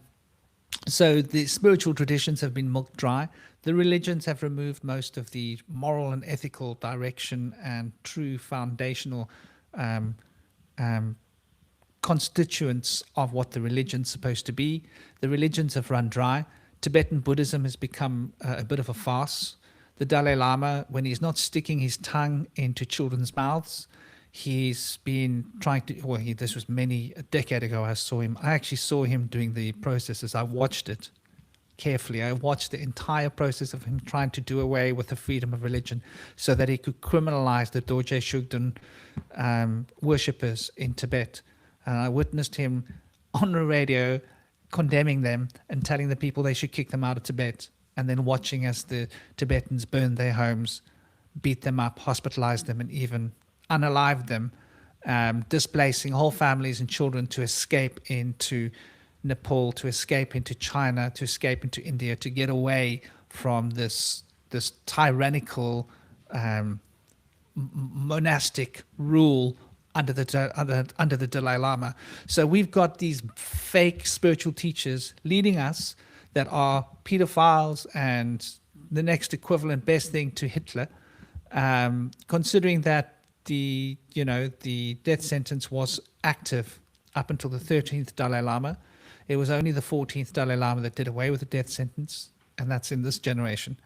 so the spiritual traditions have been milked dry. The religions have removed most of the moral and ethical direction and true foundational constituents of what the religion's supposed to be. The religions have run dry. Tibetan Buddhism has become a bit of a farce. The Dalai Lama, when he's not sticking his tongue into children's mouths, he's been trying to, well, this was a decade ago I saw him. I actually saw him doing the processes. I watched it carefully. I watched the entire process of him trying to do away with the freedom of religion so that he could criminalize the Dorje Shugden worshippers in Tibet. And I witnessed him on the radio condemning them and telling the people they should kick them out of Tibet, and then watching as the Tibetans burned their homes, beat them up, hospitalized them, and even unalived them, displacing whole families and children to escape into Nepal, to escape into China, to escape into India, to get away from this tyrannical monastic rule under the Dalai Lama. So we've got these fake spiritual teachers leading us that are pedophiles and the next equivalent best thing to Hitler, considering that the death sentence was active up until the 13th Dalai Lama. It was only the 14th Dalai Lama that did away with the death sentence, and that's in this generation.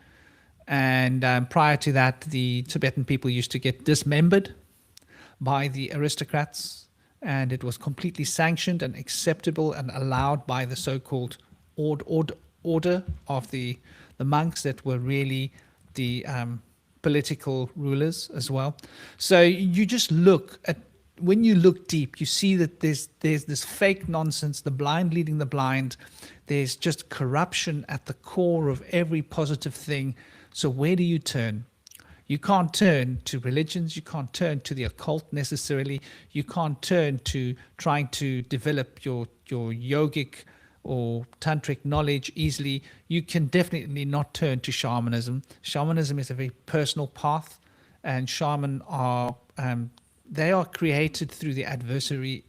And prior to that, the Tibetan people used to get dismembered by the aristocrats, and it was completely sanctioned and acceptable and allowed by the so-called order of the monks that were really the political rulers as well. So you just look at, when you look deep, you see that there's this fake nonsense, the blind leading the blind. There's just corruption at the core of every positive thing. So where do you turn? You can't turn to religions. You can't turn to the occult necessarily. You can't turn to trying to develop your yogic or tantric knowledge easily. You can definitely not turn to shamanism. Shamanism is a very personal path, and shaman are they are created through the adversity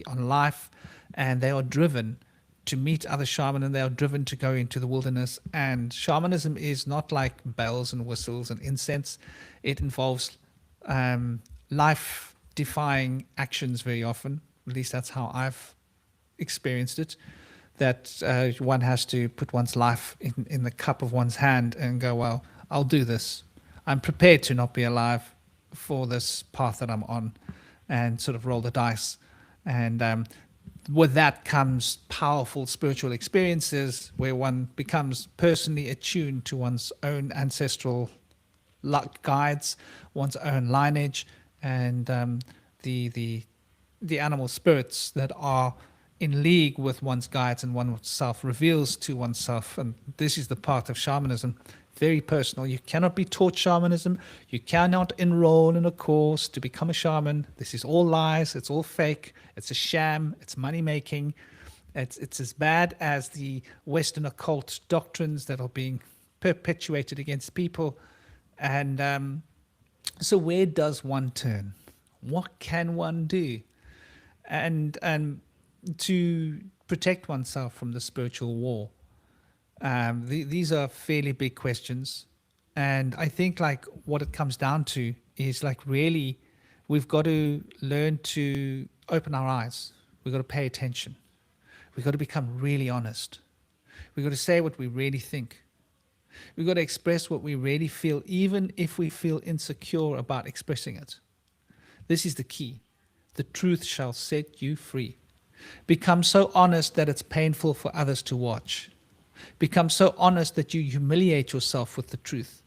on life, and they are driven to meet other shaman, and they are driven to go into the wilderness. And shamanism is not like bells and whistles and incense. It involves life-defying actions very often. At least that's how I've experienced it, that one has to put one's life in the cup of one's hand and go, well, I'll do this. I'm prepared to not be alive for this path that I'm on, and sort of roll the dice. And with that comes powerful spiritual experiences where one becomes personally attuned to one's own ancestral guides, one's own lineage, and the animal spirits that are in league with one's guides and oneself reveals to oneself. And this is the path of shamanism. Very personal. You cannot be taught shamanism. You cannot enroll in a course to become a shaman. This is all lies. It's all fake. It's a sham. It's money making. It's as bad as the Western occult doctrines that are being perpetuated against people. And so where does one turn? What can one do? And to protect oneself from the spiritual war. These are fairly big questions, and I think like what it comes down to is like really we've got to learn to open our eyes. We've got to pay attention. We've got to become really honest. We've got to say what we really think. We've got to express what we really feel, even if we feel insecure about expressing it. This is the key. The truth shall set you free. Become so honest that it's painful for others to watch. Become so honest that you humiliate yourself with the truth.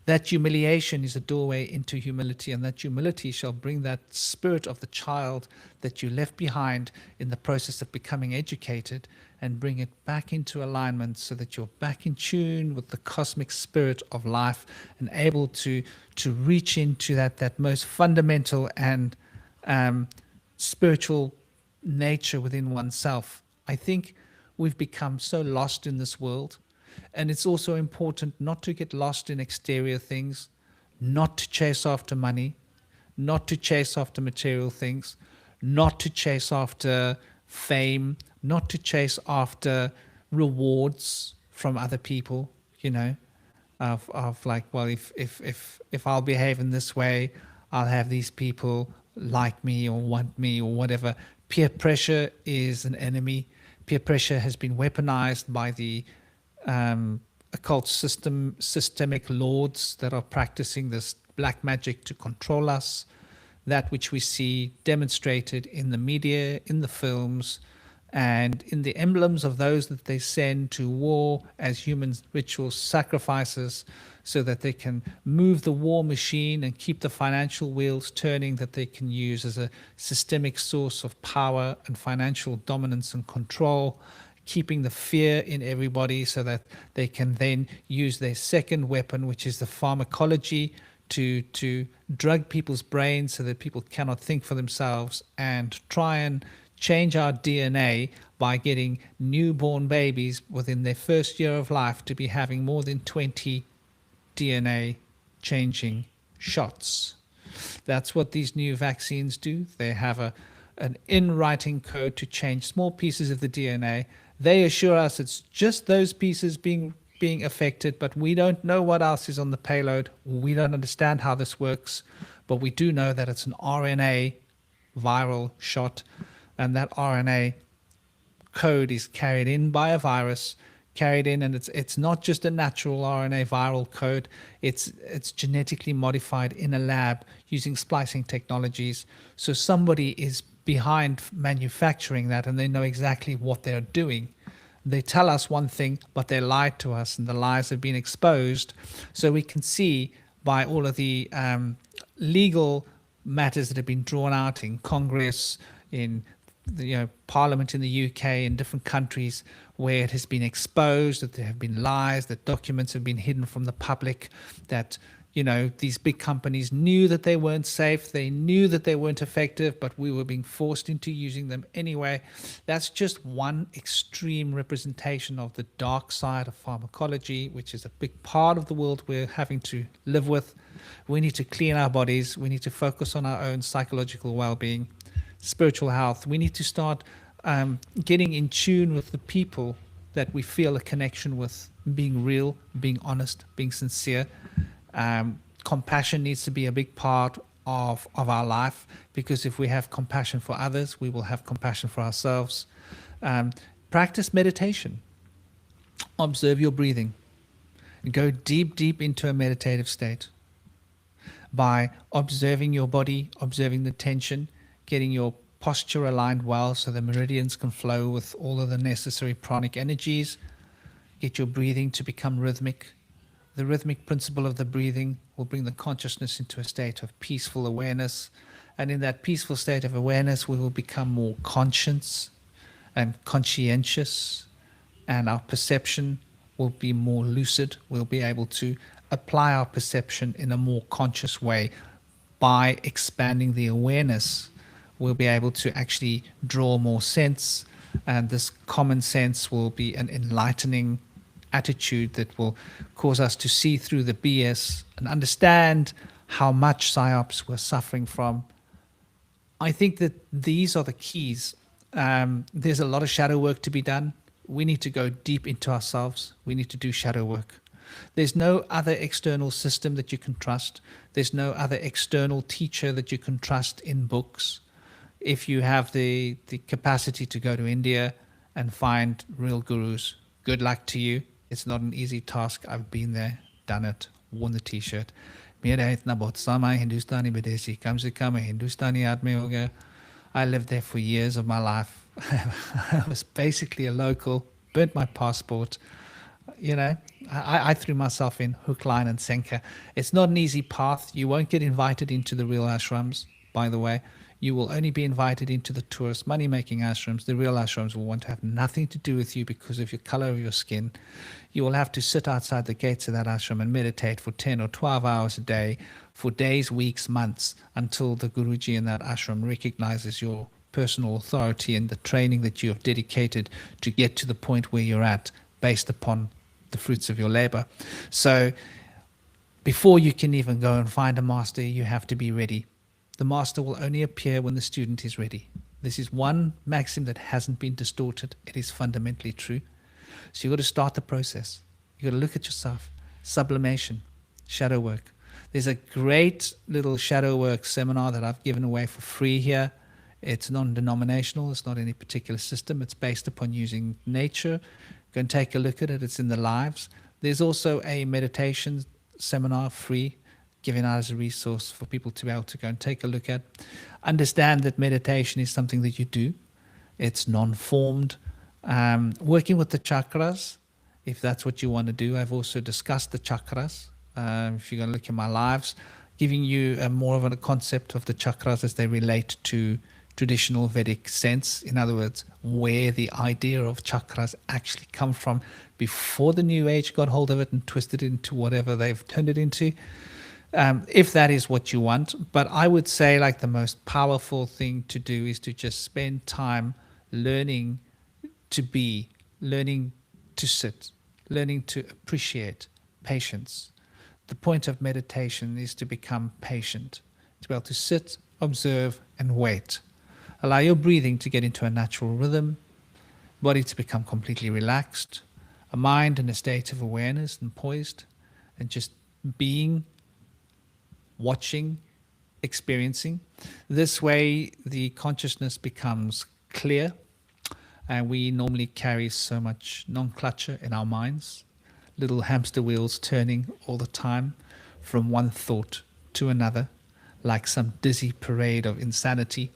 That humiliation is a doorway into humility, and that humility shall bring that spirit of the child that you left behind in the process of becoming educated, and bring it back into alignment so that you're back in tune with the cosmic spirit of life and able to reach into that most fundamental and spiritual nature within oneself. I think we've become so lost in this world. And it's also important not to get lost in exterior things, not to chase after money, not to chase after material things, not to chase after fame, not to chase after rewards from other people, you know, of like, well, if I'll behave in this way, I'll have these people like me or want me or whatever. Peer pressure is an enemy. Peer pressure has been weaponized by the occult systemic lords that are practicing this black magic to control us. That which we see demonstrated in the media, in the films, and in the emblems of those that they send to war as human ritual sacrifices, so that they can move the war machine and keep the financial wheels turning, that they can use as a systemic source of power and financial dominance and control, keeping the fear in everybody so that they can then use their second weapon, which is the pharmacology, to drug people's brains so that people cannot think for themselves, and try and change our DNA by getting newborn babies within their first year of life to be having more than 20 DNA changing shots. That's what these new vaccines do. They have an in-writing code to change small pieces of the DNA. They assure us it's just those pieces being affected, but we don't know what else is on the payload. We don't understand how this works, but we do know that it's an RNA viral shot, and that RNA code is carried in by a virus, and it's not just a natural RNA viral code. It's genetically modified in a lab using splicing technologies. So somebody is behind manufacturing that, and they know exactly what they're doing. They tell us one thing, but they lied to us, and the lies have been exposed. So we can see by all of the legal matters that have been drawn out in Congress, in the Parliament in the UK, in different countries, where it has been exposed that there have been lies, that documents have been hidden from the public, that these big companies knew that they weren't safe, they knew that they weren't effective, but we were being forced into using them anyway. That's just one extreme representation of the dark side of pharmacology, which is a big part of the world we're having to live with. We need to clean our bodies. We need to focus on our own psychological well-being, spiritual health. We need to start getting in tune with the people that we feel a connection with, being real, being honest, being sincere. Compassion needs to be a big part of our life, because if we have compassion for others, we will have compassion for ourselves. Practice meditation. Observe your breathing. Go deep into a meditative state by observing your body, observing the tension, getting your posture aligned well so the meridians can flow with all of the necessary pranic energies. Get your breathing to become rhythmic. The rhythmic principle of the breathing will bring the consciousness into a state of peaceful awareness. And in that peaceful state of awareness, we will become more conscious and conscientious, and our perception will be more lucid. We'll be able to apply our perception in a more conscious way. By expanding the awareness, we'll be able to actually draw more sense, and this common sense will be an enlightening attitude that will cause us to see through the BS and understand how much PSYOPs were suffering from. I think that these are the keys. There's a lot of shadow work to be done. We need to go deep into ourselves. We need to do shadow work. There's no other external system that you can trust. There's no other external teacher that you can trust in books. If you have the capacity to go to India and find real gurus, good luck to you. It's not an easy task. I've been there, done it, worn the t-shirt. I lived there for years of my life. I was basically a local, burnt my passport, I threw myself in hook, line, and sinker. It's not an easy path. You won't get invited into the real ashrams, by the way. You will only be invited into the tourist money-making ashrams. The real ashrams will want to have nothing to do with you because of your color of your skin. You will have to sit outside the gates of that ashram and meditate for 10 or 12 hours a day for days, weeks, months, until the Guruji in that ashram recognizes your personal authority and the training that you have dedicated to get to the point where you're at based upon the fruits of your labor. So before you can even go and find a master, you have to be ready. The master will only appear when the student is ready. This is one maxim that hasn't been distorted. It is fundamentally true. So you've got to start the process. You've got to look at yourself. Sublimation, shadow work. There's a great little shadow work seminar that I've given away for free here. It's non-denominational. It's not any particular system. It's based upon using nature. Go and take a look at it. It's in the lives. There's also a meditation seminar, free, given out as a resource for people to be able to go and take a look at. Understand that meditation is something that you do. It's non-formed. Working with the chakras, if that's what you want to do. I've also discussed the chakras. If you're going to look at my lives, giving you more of a concept of the chakras as they relate to traditional Vedic sense. In other words, where the idea of chakras actually come from before the New Age got hold of it and twisted it into whatever they've turned it into. If that is what you want. But I would say like the most powerful thing to do is to just spend time learning to be, learning to sit, learning to appreciate patience. The point of meditation is to become patient, to be able to sit, observe, and wait. Allow your breathing to get into a natural rhythm, body to become completely relaxed, a mind in a state of awareness and poised, and just being, watching, experiencing. This way, the consciousness becomes clear, and we normally carry so much non-clutter in our minds, little hamster wheels turning all the time from one thought to another, like some dizzy parade of insanity.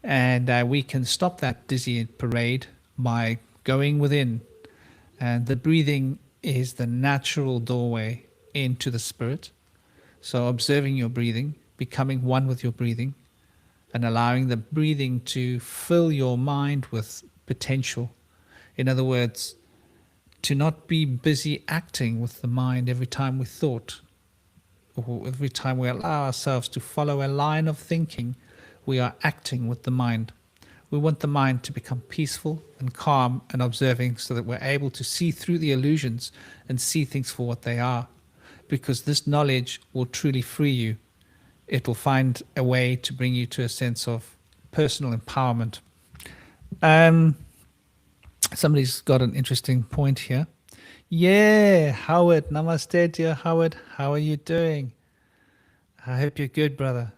And we can stop that dizzy parade by going within. And the breathing is the natural doorway into the spirit. So observing your breathing, becoming one with your breathing, and allowing the breathing to fill your mind with potential. In other words, to not be busy acting with the mind every time we thought, or every time we allow ourselves to follow a line of thinking, we are acting with the mind. We want the mind to become peaceful and calm and observing so that we're able to see through the illusions and see things for what they are. Because this knowledge will truly free you. It will find a way to bring you to a sense of personal empowerment. Somebody's got an interesting point here. Yeah, Howard, namaste dear Howard. How are you doing? I hope you're good, brother.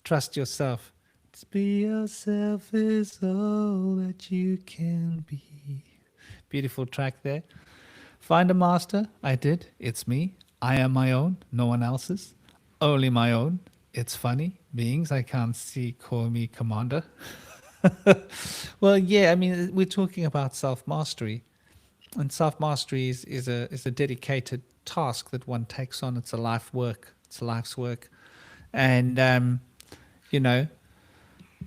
Trust yourself. To be yourself is all that you can be. Beautiful track there. Find a master. I did. It's me. I am my own. No one else's. Only my own. It's funny. Beings I can't see call me commander. Well, yeah, I mean, we're talking about self-mastery. And self-mastery is a dedicated task that one takes on. It's a life work. It's a life's work. And,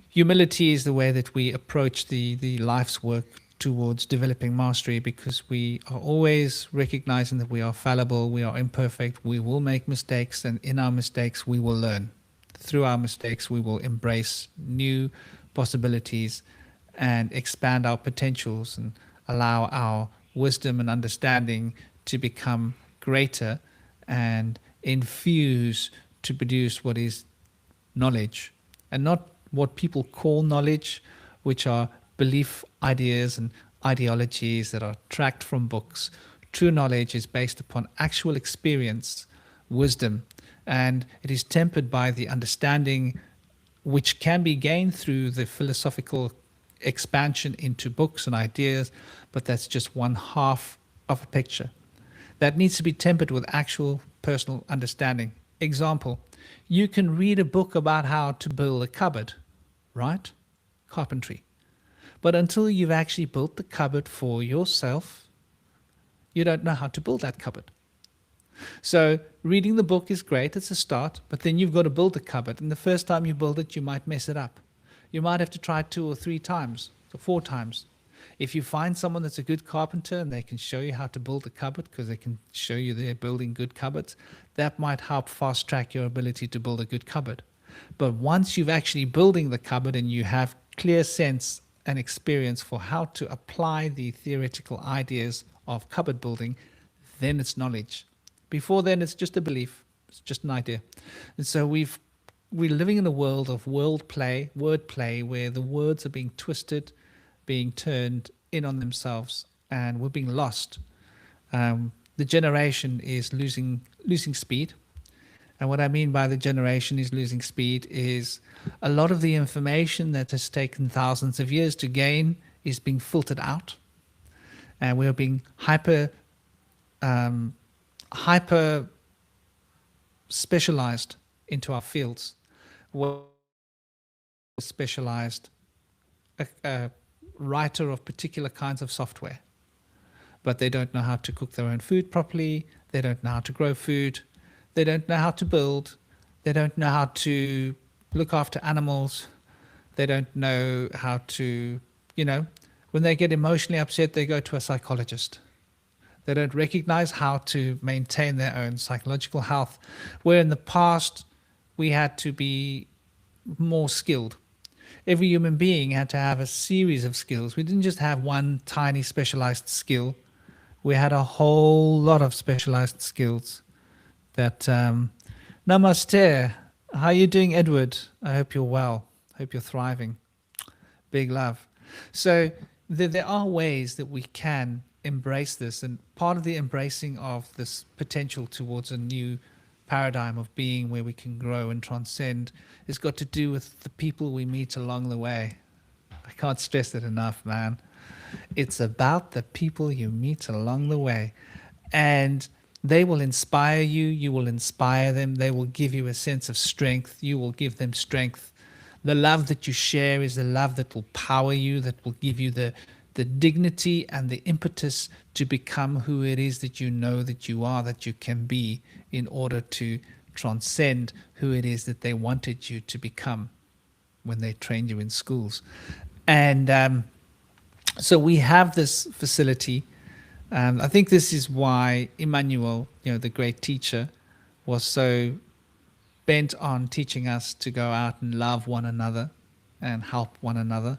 humility is the way that we approach the life's work towards developing mastery, because we are always recognizing that we are fallible, we are imperfect, we will make mistakes, and in our mistakes we will learn. Through our mistakes we will embrace new possibilities and expand our potentials and allow our wisdom and understanding to become greater and infuse to produce what is knowledge, and not what people call knowledge, which are belief ideas and ideologies that are tracked from books. True knowledge is based upon actual experience, wisdom, and it is tempered by the understanding which can be gained through the philosophical expansion into books and ideas, but that's just one half of a picture. That needs to be tempered with actual personal understanding. Example, you can read a book about how to build a cupboard, right? Carpentry. But until you've actually built the cupboard for yourself, you don't know how to build that cupboard. So reading the book is great, it's a start, but then you've got to build the cupboard. And the first time you build it, you might mess it up. You might have to try 2 or 3 times, or 4 times. If you find someone that's a good carpenter and they can show you how to build a cupboard because they can show you they're building good cupboards, that might help fast track your ability to build a good cupboard. But once you've actually building the cupboard and you have clear sense and experience for how to apply the theoretical ideas of cupboard building, then it's knowledge. Before then, it's just a belief. It's just an idea. And so we're living in a world of wordplay, where the words are being twisted, being turned in on themselves, and we're being lost. The generation is losing speed. And what I mean by the generation is losing speed is a lot of the information that has taken thousands of years to gain is being filtered out. And we're being hyper specialized into our fields. We're specialized a writer of particular kinds of software, but they don't know how to cook their own food properly. They don't know how to grow food. They don't know how to build. They don't know how to look after animals. They don't know how to, when they get emotionally upset, they go to a psychologist. They don't recognize how to maintain their own psychological health, where in the past we had to be more skilled. Every human being had to have a series of skills. We didn't just have one tiny specialized skill. We had a whole lot of specialized skills. That namaste. How are you doing, Edward? I hope you're well. Hope you're thriving. Big love. So there are ways that we can embrace this, and part of the embracing of this potential towards a new paradigm of being where we can grow and transcend has got to do with the people we meet along the way. I can't stress it enough, man. It's about the people you meet along the way, and they will inspire you, you will inspire them, they will give you a sense of strength, you will give them strength. The love that you share is the love that will power you, that will give you the dignity and the impetus to become who it is that you know that you are, that you can be, in order to transcend who it is that they wanted you to become when they trained you in schools. And so we have this facility. I think this is why Emmanuel, the great teacher, was so bent on teaching us to go out and love one another and help one another,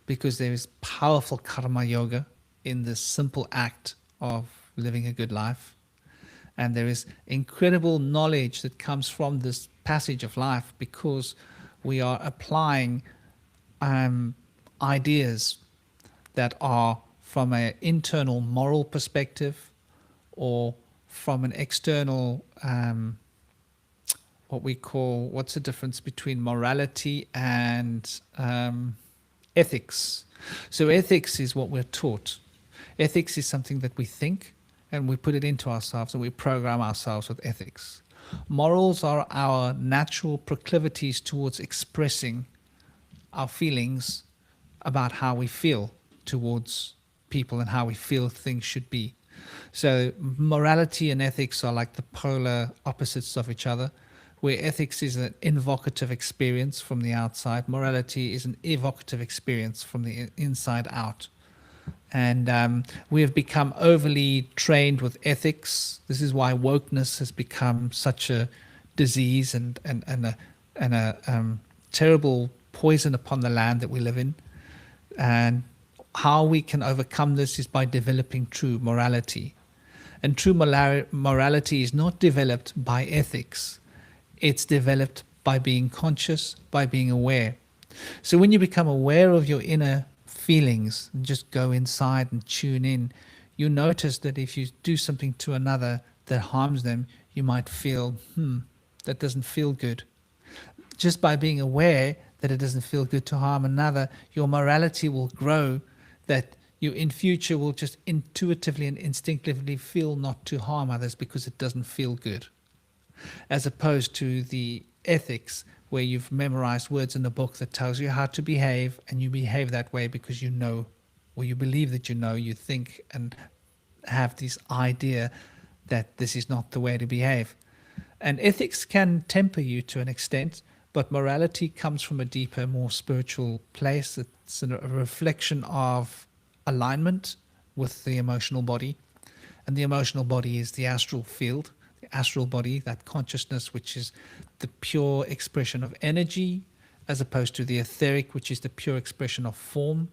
because there is powerful karma yoga in this simple act of living a good life. And there is incredible knowledge that comes from this passage of life, because we are applying ideas that are from an internal moral perspective, or from an external, what's the difference between morality and ethics? So ethics is what we're taught. Ethics is something that we think, and we put it into ourselves, and we program ourselves with ethics. Morals are our natural proclivities towards expressing our feelings about how we feel towards people and how we feel things should be. So morality and ethics are like the polar opposites of each other, where ethics is an invocative experience from the outside. Morality is an evocative experience from the inside out. And we have become overly trained with ethics. This is why wokeness has become such a disease and a terrible poison upon the land that we live in. And how we can overcome this is by developing true morality. And true morality is not developed by ethics. It's developed by being conscious, by being aware. So when you become aware of your inner feelings and just go inside and tune in, you notice that if you do something to another that harms them, you might feel, that doesn't feel good. Just by being aware that it doesn't feel good to harm another, your morality will grow, that you in future will just intuitively and instinctively feel not to harm others because it doesn't feel good. As opposed to the ethics, where you've memorized words in a book that tells you how to behave, and you behave that way because you know, or you believe that you know, you think and have this idea that this is not the way to behave. And ethics can temper you to an extent, but morality comes from a deeper, more spiritual place. It's a reflection of alignment with the emotional body. And the emotional body is the astral field, the astral body, that consciousness, which is the pure expression of energy, as opposed to the etheric, which is the pure expression of form.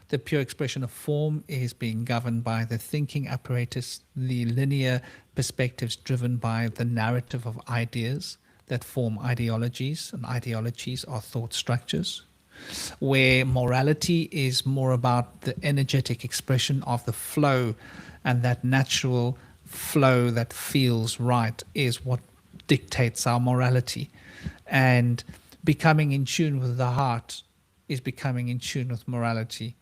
The pure expression of form is being governed by the thinking apparatus, the linear perspectives driven by the narrative of ideas that form ideologies, and ideologies are thought structures, where morality is more about the energetic expression of the flow, and that natural flow that feels right is what dictates our morality. And becoming in tune with the heart is becoming in tune with morality.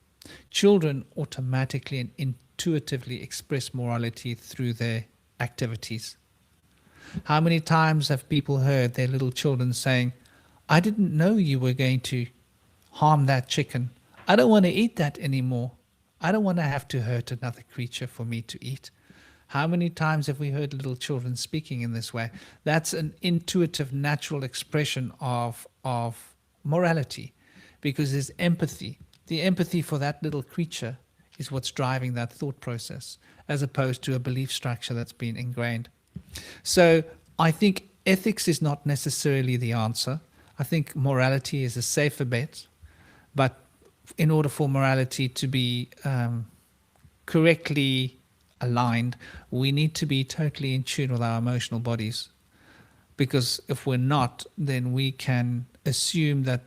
Children automatically and intuitively express morality through their activities. How many times have people heard their little children saying, I didn't know you were going to harm that chicken. I don't want to eat that anymore. I don't want to have to hurt another creature for me to eat. How many times have we heard little children speaking in this way? That's an intuitive, natural expression of morality, because there's empathy. The empathy for that little creature is what's driving that thought process, as opposed to a belief structure that's been ingrained. So I think ethics is not necessarily the answer. I think morality is a safer bet, but in order for morality to be correctly aligned, we need to be totally in tune with our emotional bodies. Because if we're not, then we can assume that,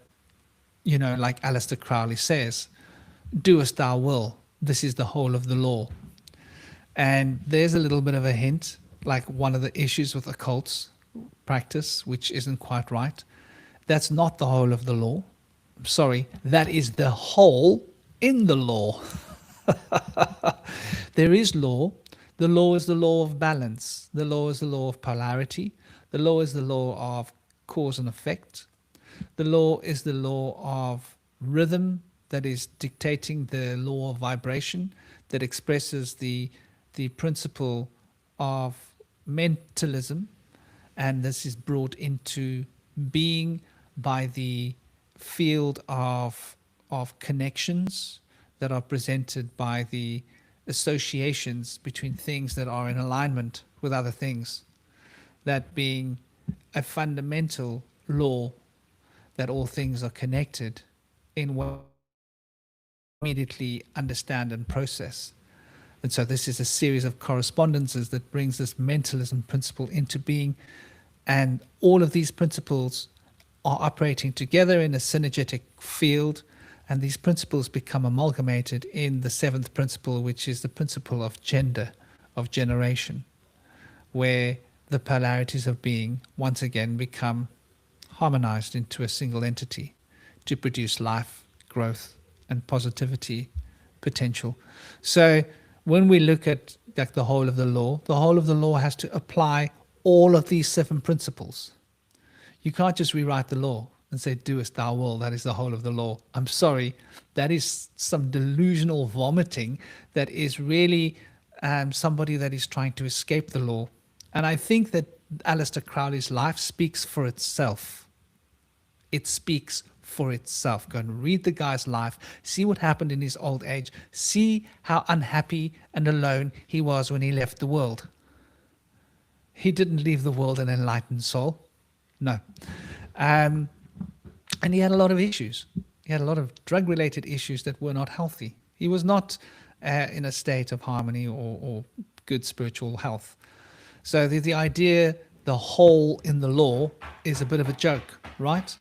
you know, like Aleister Crowley says, do as thou will, this is the whole of the law. And there's a little bit of a hint, like one of the issues with occult practice, which isn't quite right. That's not the whole of the law. I'm sorry, that is the whole in the law. There is law. The law is the law of balance. The law is the law of polarity. The law is the law of cause and effect. The law is the law of rhythm, that is dictating the law of vibration, that expresses the principle of mentalism. And this is brought into being by the field of connections that are presented by the associations between things that are in alignment with other things. That being a fundamental law that all things are connected in what we immediately understand and process. And so this is a series of correspondences that brings this mentalism principle into being. And all of these principles are operating together in a synergetic field. And these principles become amalgamated in the seventh principle, which is the principle of gender, of generation, where the polarities of being once again become harmonized into a single entity to produce life, growth, and positivity potential. So when we look at like the whole of the law has to apply all of these seven principles. You can't just rewrite the law and say, do as thou will, that is the whole of the law. I'm sorry, that is some delusional vomiting that is really somebody that is trying to escape the law. And I think that Aleister Crowley's life speaks for itself. It speaks for itself. Go and read the guy's life, see what happened in his old age, see how unhappy and alone he was when he left the world. He didn't leave the world an enlightened soul. No. And he had a lot of issues. He had a lot of drug-related issues that were not healthy. He was not in a state of harmony or good spiritual health. So the idea, the whole in the law, is a bit of a joke, right?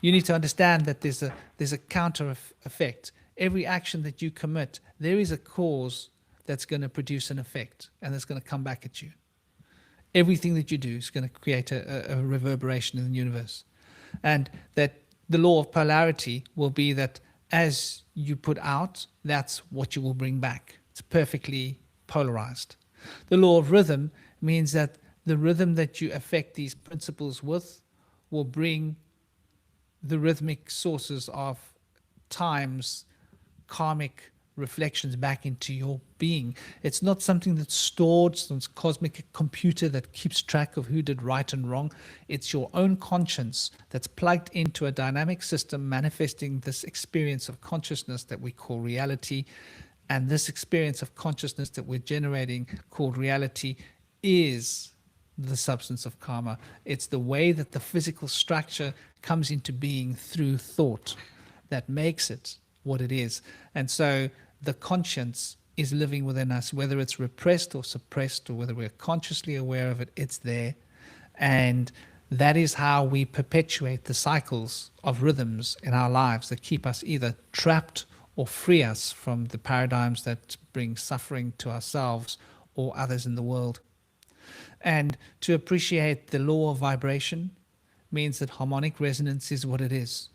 You need to understand that there's a counter effect. Every action that you commit, there is a cause that's going to produce an effect, and that's going to come back at you. Everything that you do is going to create a reverberation in the universe. And that the law of polarity will be that as you put out, that's what you will bring back. It's perfectly polarized. The law of rhythm means that the rhythm that you affect these principles with will bring the rhythmic sources of time's karmic reflections back into your being. It's not something that's stored, some cosmic computer that keeps track of who did right and wrong. It's your own conscience that's plugged into a dynamic system manifesting this experience of consciousness that we call reality. And this experience of consciousness that we're generating called reality is the substance of karma. It's the way that the physical structure comes into being through thought that makes it what it is. And so the conscience is living within us, whether it's repressed or suppressed, or whether we're consciously aware of it, it's there. And that is how we perpetuate the cycles of rhythms in our lives that keep us either trapped or free us from the paradigms that bring suffering to ourselves or others in the world. And to appreciate the law of vibration means that harmonic resonance is what it is.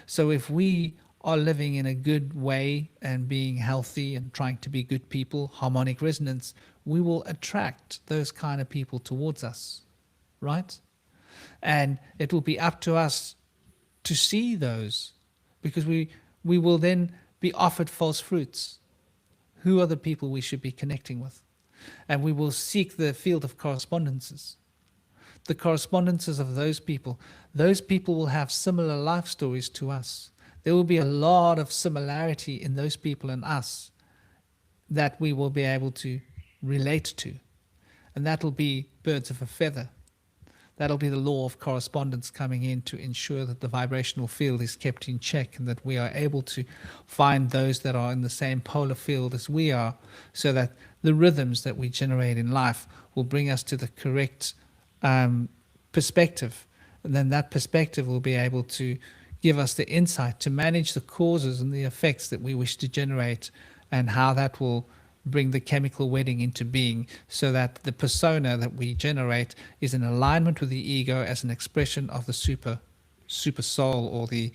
So if we are living in a good way and being healthy and trying to be good people, harmonic resonance, we will attract those kind of people towards us, right? And it will be up to us to see those, because we will then be offered false fruits. Who are the people we should be connecting with? And we will seek the field of correspondences. The correspondences of those people will have similar life stories to us. There will be a lot of similarity in those people and us that we will be able to relate to. And that will be birds of a feather. That'll be the law of correspondence coming in to ensure that the vibrational field is kept in check and that we are able to find those that are in the same polar field as we are, so that the rhythms that we generate in life will bring us to the correct perspective. And then that perspective will be able to give us the insight to manage the causes and the effects that we wish to generate, and how that will bring the chemical wedding into being, so that the persona that we generate is in alignment with the ego as an expression of the super soul, or the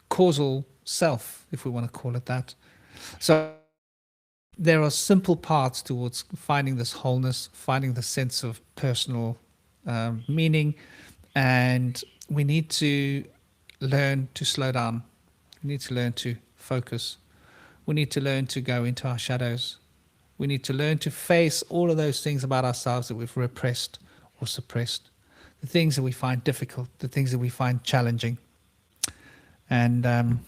causal self, if we want to call it that. So there are simple paths towards finding this wholeness, finding the sense of personal meaning, and we need to learn to slow down. We need to learn to focus. We need to learn to go into our shadows. We need to learn to face all of those things about ourselves that we've repressed or suppressed, the things that we find difficult, the things that we find challenging. And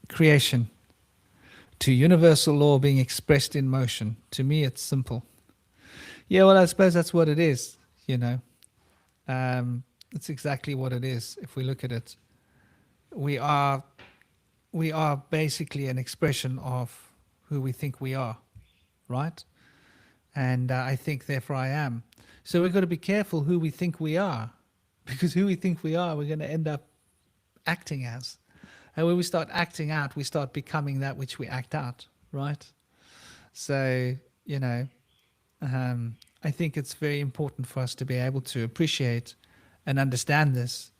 creation, to universal law being expressed in motion. To me, it's simple. Yeah, well, I suppose that's what it is, you know. It's exactly what it is if we look at it. We are basically an expression of who we think we are, right? And I think, therefore I am. So we've got to be careful who we think we are, because who we think we are, we're going to end up acting as. And when we start acting out, we start becoming that which we act out, right? So, you know, I think it's very important for us to be able to appreciate and understand this,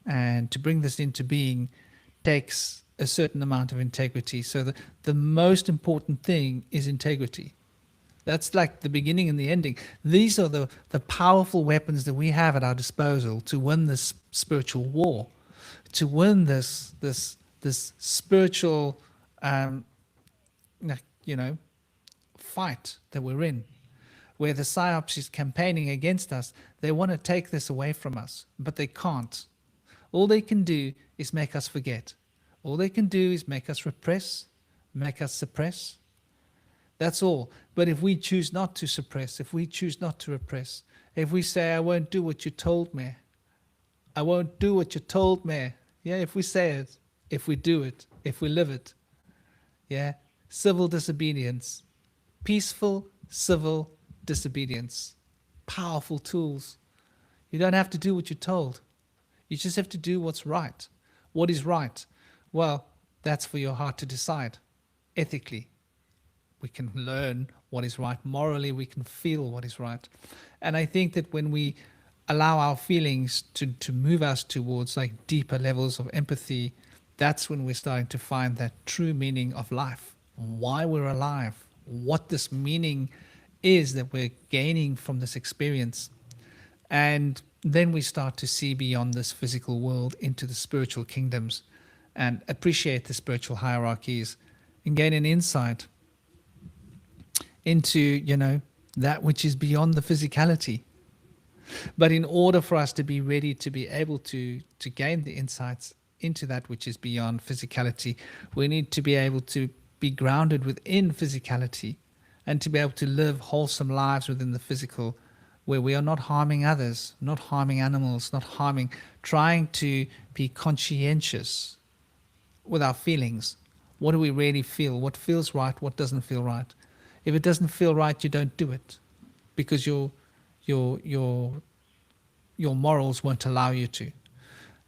and to bring this into being takes a certain amount of integrity. So the most important thing is integrity. That's like the beginning and the ending. These are the powerful weapons that we have at our disposal to win this spiritual war, to win this spiritual, fight that we're in, where the PSYOPs is campaigning against us. They want to take this away from us, but they can't. All they can do is make us forget. All they can do is make us repress, make us suppress. That's all. But if we choose not to suppress, if we choose not to repress, if we say, I won't do what you told me, I won't do what you told me. Yeah, if we say it, if we do it, if we live it. Yeah, civil disobedience, peaceful civil disobedience, powerful tools. You don't have to do what you're told. You just have to do what's right. What is right? Well, that's for your heart to decide. Ethically, we can learn what is right. Morally, we can feel what is right. And I think that when we allow our feelings to move us towards like deeper levels of empathy, that's when we're starting to find that true meaning of life, why we're alive, what this meaning is that we're gaining from this experience. And then we start to see beyond this physical world into the spiritual kingdoms. and appreciate the spiritual hierarchies and gain an insight into, that which is beyond the physicality. But in order for us to be ready to be able to gain the insights into that which is beyond physicality, we need to be able to be grounded within physicality and to be able to live wholesome lives within the physical, where we are not harming others, not harming animals, trying to be conscientious with our feelings. What do we really feel? What feels right? What doesn't feel right? If it doesn't feel right, you don't do it, because your morals won't allow you to.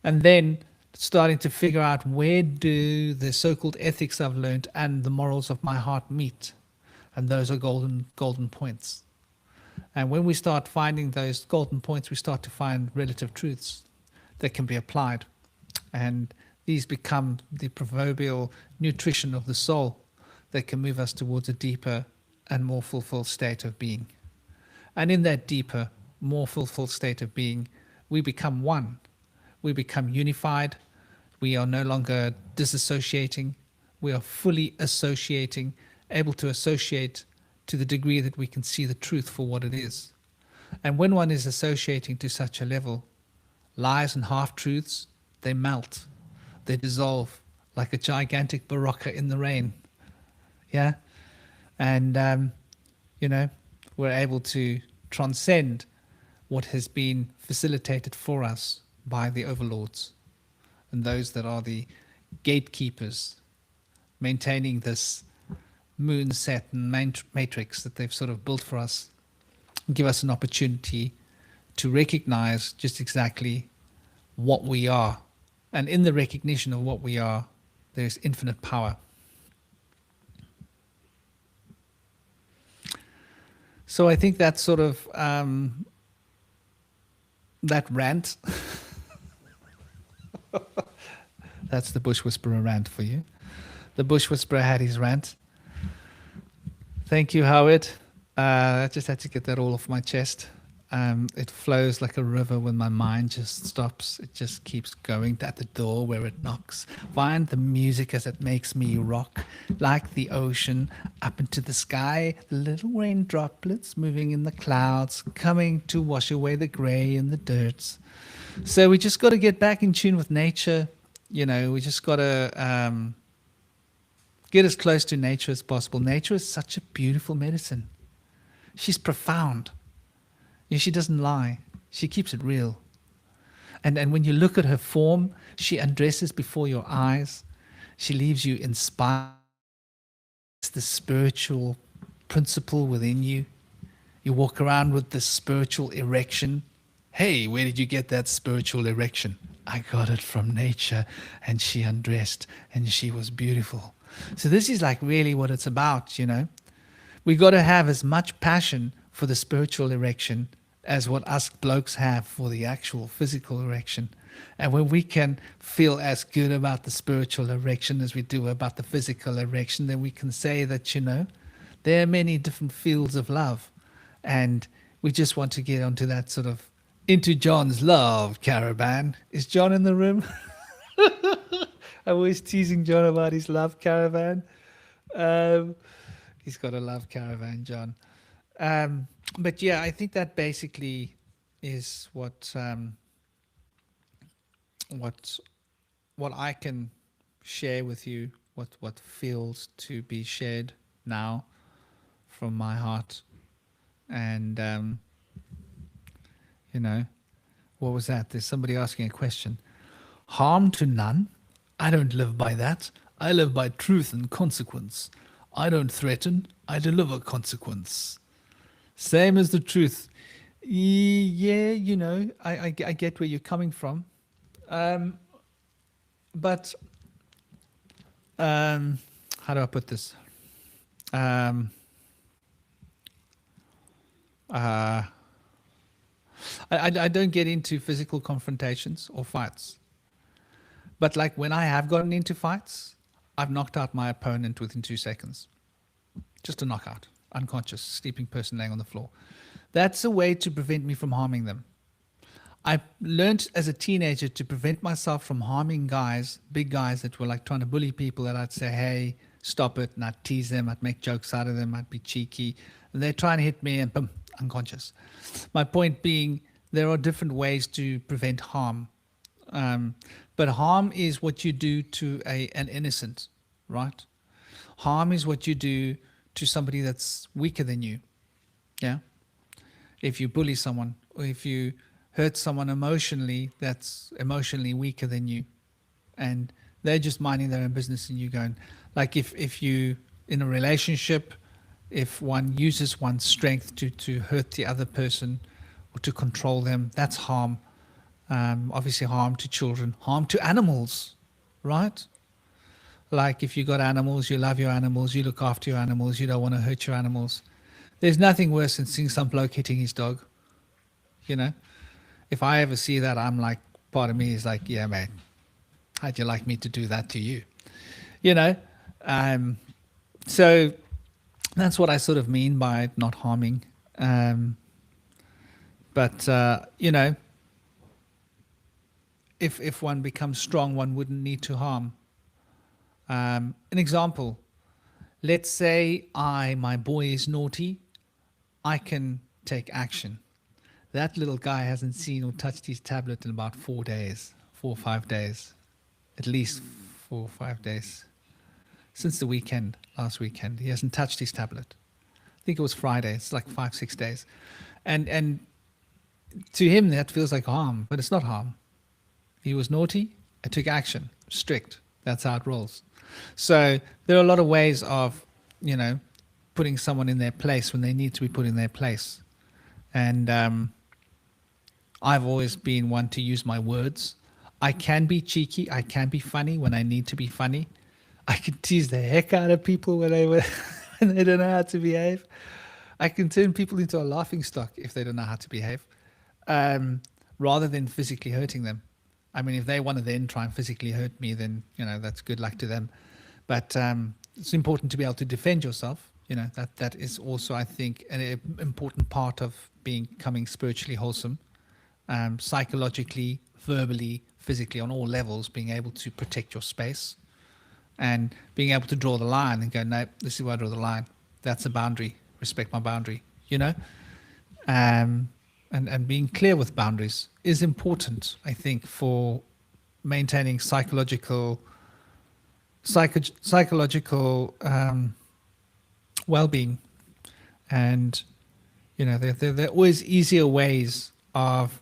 And then starting to figure out, where do the so-called ethics I've learned and the morals of my heart meet? And those are golden points. And when we start finding those golden points, we start to find relative truths that can be applied. And these become the proverbial nutrition of the soul that can move us towards a deeper and more fulfilled state of being. And in that deeper, more fulfilled state of being, we become one. We become unified. We are no longer disassociating. We are fully associating, able to associate to the degree that we can see the truth for what it is. And when one is associating to such a level, lies and half-truths, they melt. They dissolve like a gigantic barocca in the rain. Yeah? And, we're able to transcend what has been facilitated for us by the overlords and those that are the gatekeepers, maintaining this moon set and matrix that they've sort of built for us, give us an opportunity to recognize just exactly what we are. And in the recognition of what we are, there's infinite power. So I think that's sort of that rant. That's the Bush Whisperer rant for you. The Bush Whisperer had his rant. Thank you, Howard. I just had to get that all off my chest. It flows like a river when my mind just stops. It just keeps going at the door where it knocks. Find the music as it makes me rock, like the ocean, up into the sky, the little rain droplets moving in the clouds, coming to wash away the gray and the dirt. So we just got to get back in tune with nature. We just got to get as close to nature as possible. Nature is such a beautiful medicine. She's profound. She doesn't lie. She keeps it real. And when you look at her form, she undresses before your eyes. She leaves you inspired. It's the spiritual principle within you. You walk around with this spiritual erection. Hey, where did you get that spiritual erection? I got it from nature, and she undressed, and she was beautiful. So this is like really what it's about, We got to have as much passion for the spiritual erection as what us blokes have for the actual physical erection. And when we can feel as good about the spiritual erection as we do about the physical erection, then we can say that, there are many different fields of love. And we just want to get onto that sort of, into John's love caravan. Is John in the room? I'm always teasing John about his love caravan. He's got a love caravan, John. But yeah, I think that basically is what I can share with you, what feels to be shared now from my heart. And what was that? There's somebody asking a question. Harm to none? I don't live by that. I live by truth and consequence. I don't threaten. I deliver consequence. Same as the truth. Yeah, I get where you're coming from. But how do I put this? I don't get into physical confrontations or fights. But like when I have gotten into fights, I've knocked out my opponent within 2 seconds. Just a knockout. Unconscious, sleeping person laying on the floor. That's a way to prevent me from harming them. I learned as a teenager to prevent myself from harming guys, big guys that were like trying to bully people, that I'd say, hey, stop it. And I'd tease them. I'd make jokes out of them. I'd be cheeky. And they're trying to hit me and boom, unconscious. My point being, there are different ways to prevent harm. But harm is what you do to an innocent, right? Harm is what you do to somebody that's weaker than you. Yeah. If you bully someone, or if you hurt someone emotionally that's emotionally weaker than you, and they're just minding their own business, and you going, like if you in a relationship, if one uses one's strength to hurt the other person or to control them, that's harm. Obviously harm to children, harm to animals, right? Like if you got animals, you love your animals, you look after your animals, you don't want to hurt your animals. There's nothing worse than seeing some bloke hitting his dog. You know, if I ever see that, I'm like, part of me is like, yeah, mate, how'd you like me to do that to you? You know, so that's what I sort of mean by not harming. But you know, if one becomes strong, one wouldn't need to harm. An example, let's say my boy is naughty, I can take action. That little guy hasn't seen or touched his tablet in about 4 days, 4 or 5 days, at least 4 or 5 days. Since the weekend, last weekend, he hasn't touched his tablet. I think it was Friday. It's like 5, 6 days. And to him, that feels like harm, but it's not harm. He was naughty. I took action. Strict. That's how it rolls. So there are a lot of ways of, you know, putting someone in their place when they need to be put in their place. And I've always been one to use my words. I can be cheeky. I can be funny when I need to be funny. I can tease the heck out of people when they don't know how to behave. I can turn people into a laughing stock if they don't know how to behave, rather than physically hurting them. I mean, if they want to then try and physically hurt me, then, you know, that's good luck to them. But it's important to be able to defend yourself. You know, that is also, I think, an important part of becoming spiritually wholesome, psychologically, verbally, physically, on all levels, being able to protect your space and being able to draw the line and go, no, this is where I draw the line. That's a boundary. Respect my boundary, you know? And being clear with boundaries is important, I think, for maintaining psychological well-being. And, you know, there are always easier ways of,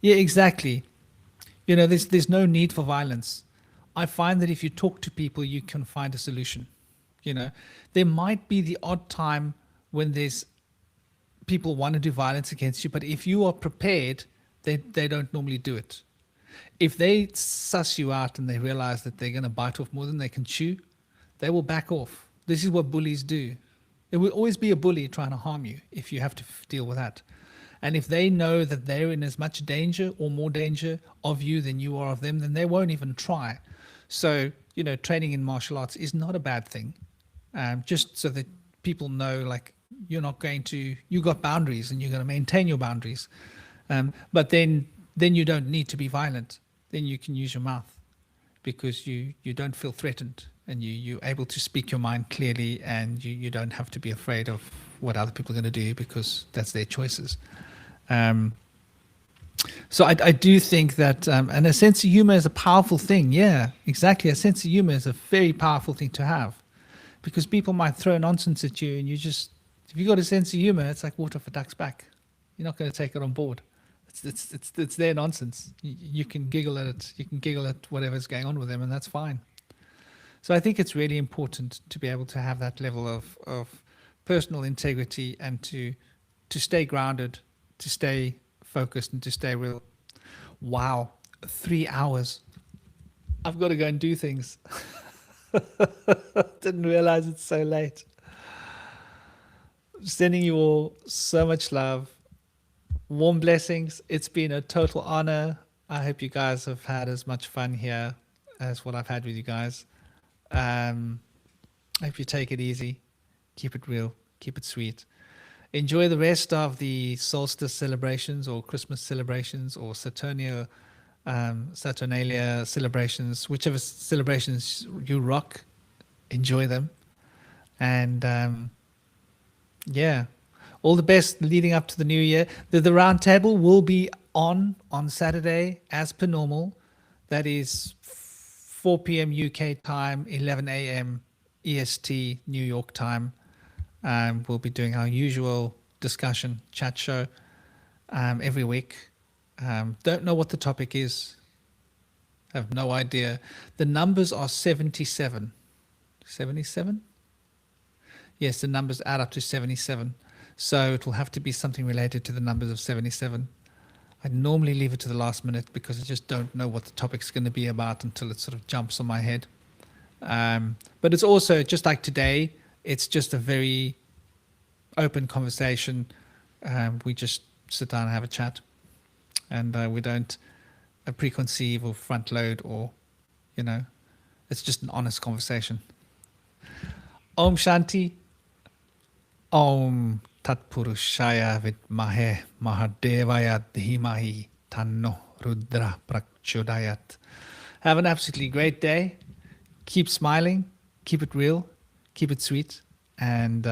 yeah, exactly. You know, there's no need for violence. I find that if you talk to people, you can find a solution. You know, there might be the odd time when there's people want to do violence against you, but if you are prepared, they don't normally do it. If they suss you out and they realize that they're going to bite off more than they can chew, they will back off. This is what bullies do. There will always be a bully trying to harm you if you have to deal with that. And if they know that they're in as much danger or more danger of you than you are of them, then they won't even try. So, you know, training in martial arts is not a bad thing. Just so that people know, like, you're not going to, you got boundaries and you're going to maintain your boundaries. But then you don't need to be violent. Then you can use your mouth because you don't feel threatened and you're able to speak your mind clearly, and you don't have to be afraid of what other people are going to do because that's their choices. So I do think that, and a sense of humor is a powerful thing. Yeah, exactly. A sense of humor is a very powerful thing to have, because people might throw nonsense at you, and you just, if you got a sense of humor, it's like water for ducks back. You're not going to take it on board. It's their nonsense. You can giggle at it. You can giggle at whatever's going on with them, and that's fine. So I think it's really important to be able to have that level of personal integrity and to stay grounded, to stay focused, and to stay real. Wow, 3 hours. I've got to go and do things. Didn't realize it's so late. Sending you all so much love. Warm blessings. It's been a total honor. I hope you guys have had as much fun here as what I've had with you guys. I hope you take it easy. Keep it real. Keep it sweet. Enjoy the rest of the solstice celebrations or Christmas celebrations or Saturnalia celebrations, whichever celebrations you rock, enjoy them. And yeah, all the best leading up to the new year. The round table will be on Saturday as per normal. That is 4 p.m. UK time, 11 a.m. EST New York time. We'll be doing our usual discussion chat show every week. Don't know what the topic is. Have no idea. The numbers are 77. 77? Yes, the numbers add up to 77. So it will have to be something related to the numbers of 77. I normally leave it to the last minute because I just don't know what the topic's going to be about until it sort of jumps on my head. But it's also, just like today, it's just a very open conversation. We just sit down and have a chat. And we don't preconceive or front load or, it's just an honest conversation. Om Shanti. Om Tat Purushaya Vidmahe Mahadevaya Dhimahi Tanno Rudra Prachodayat. Have an absolutely great day. Keep smiling. Keep it real. Keep it sweet. And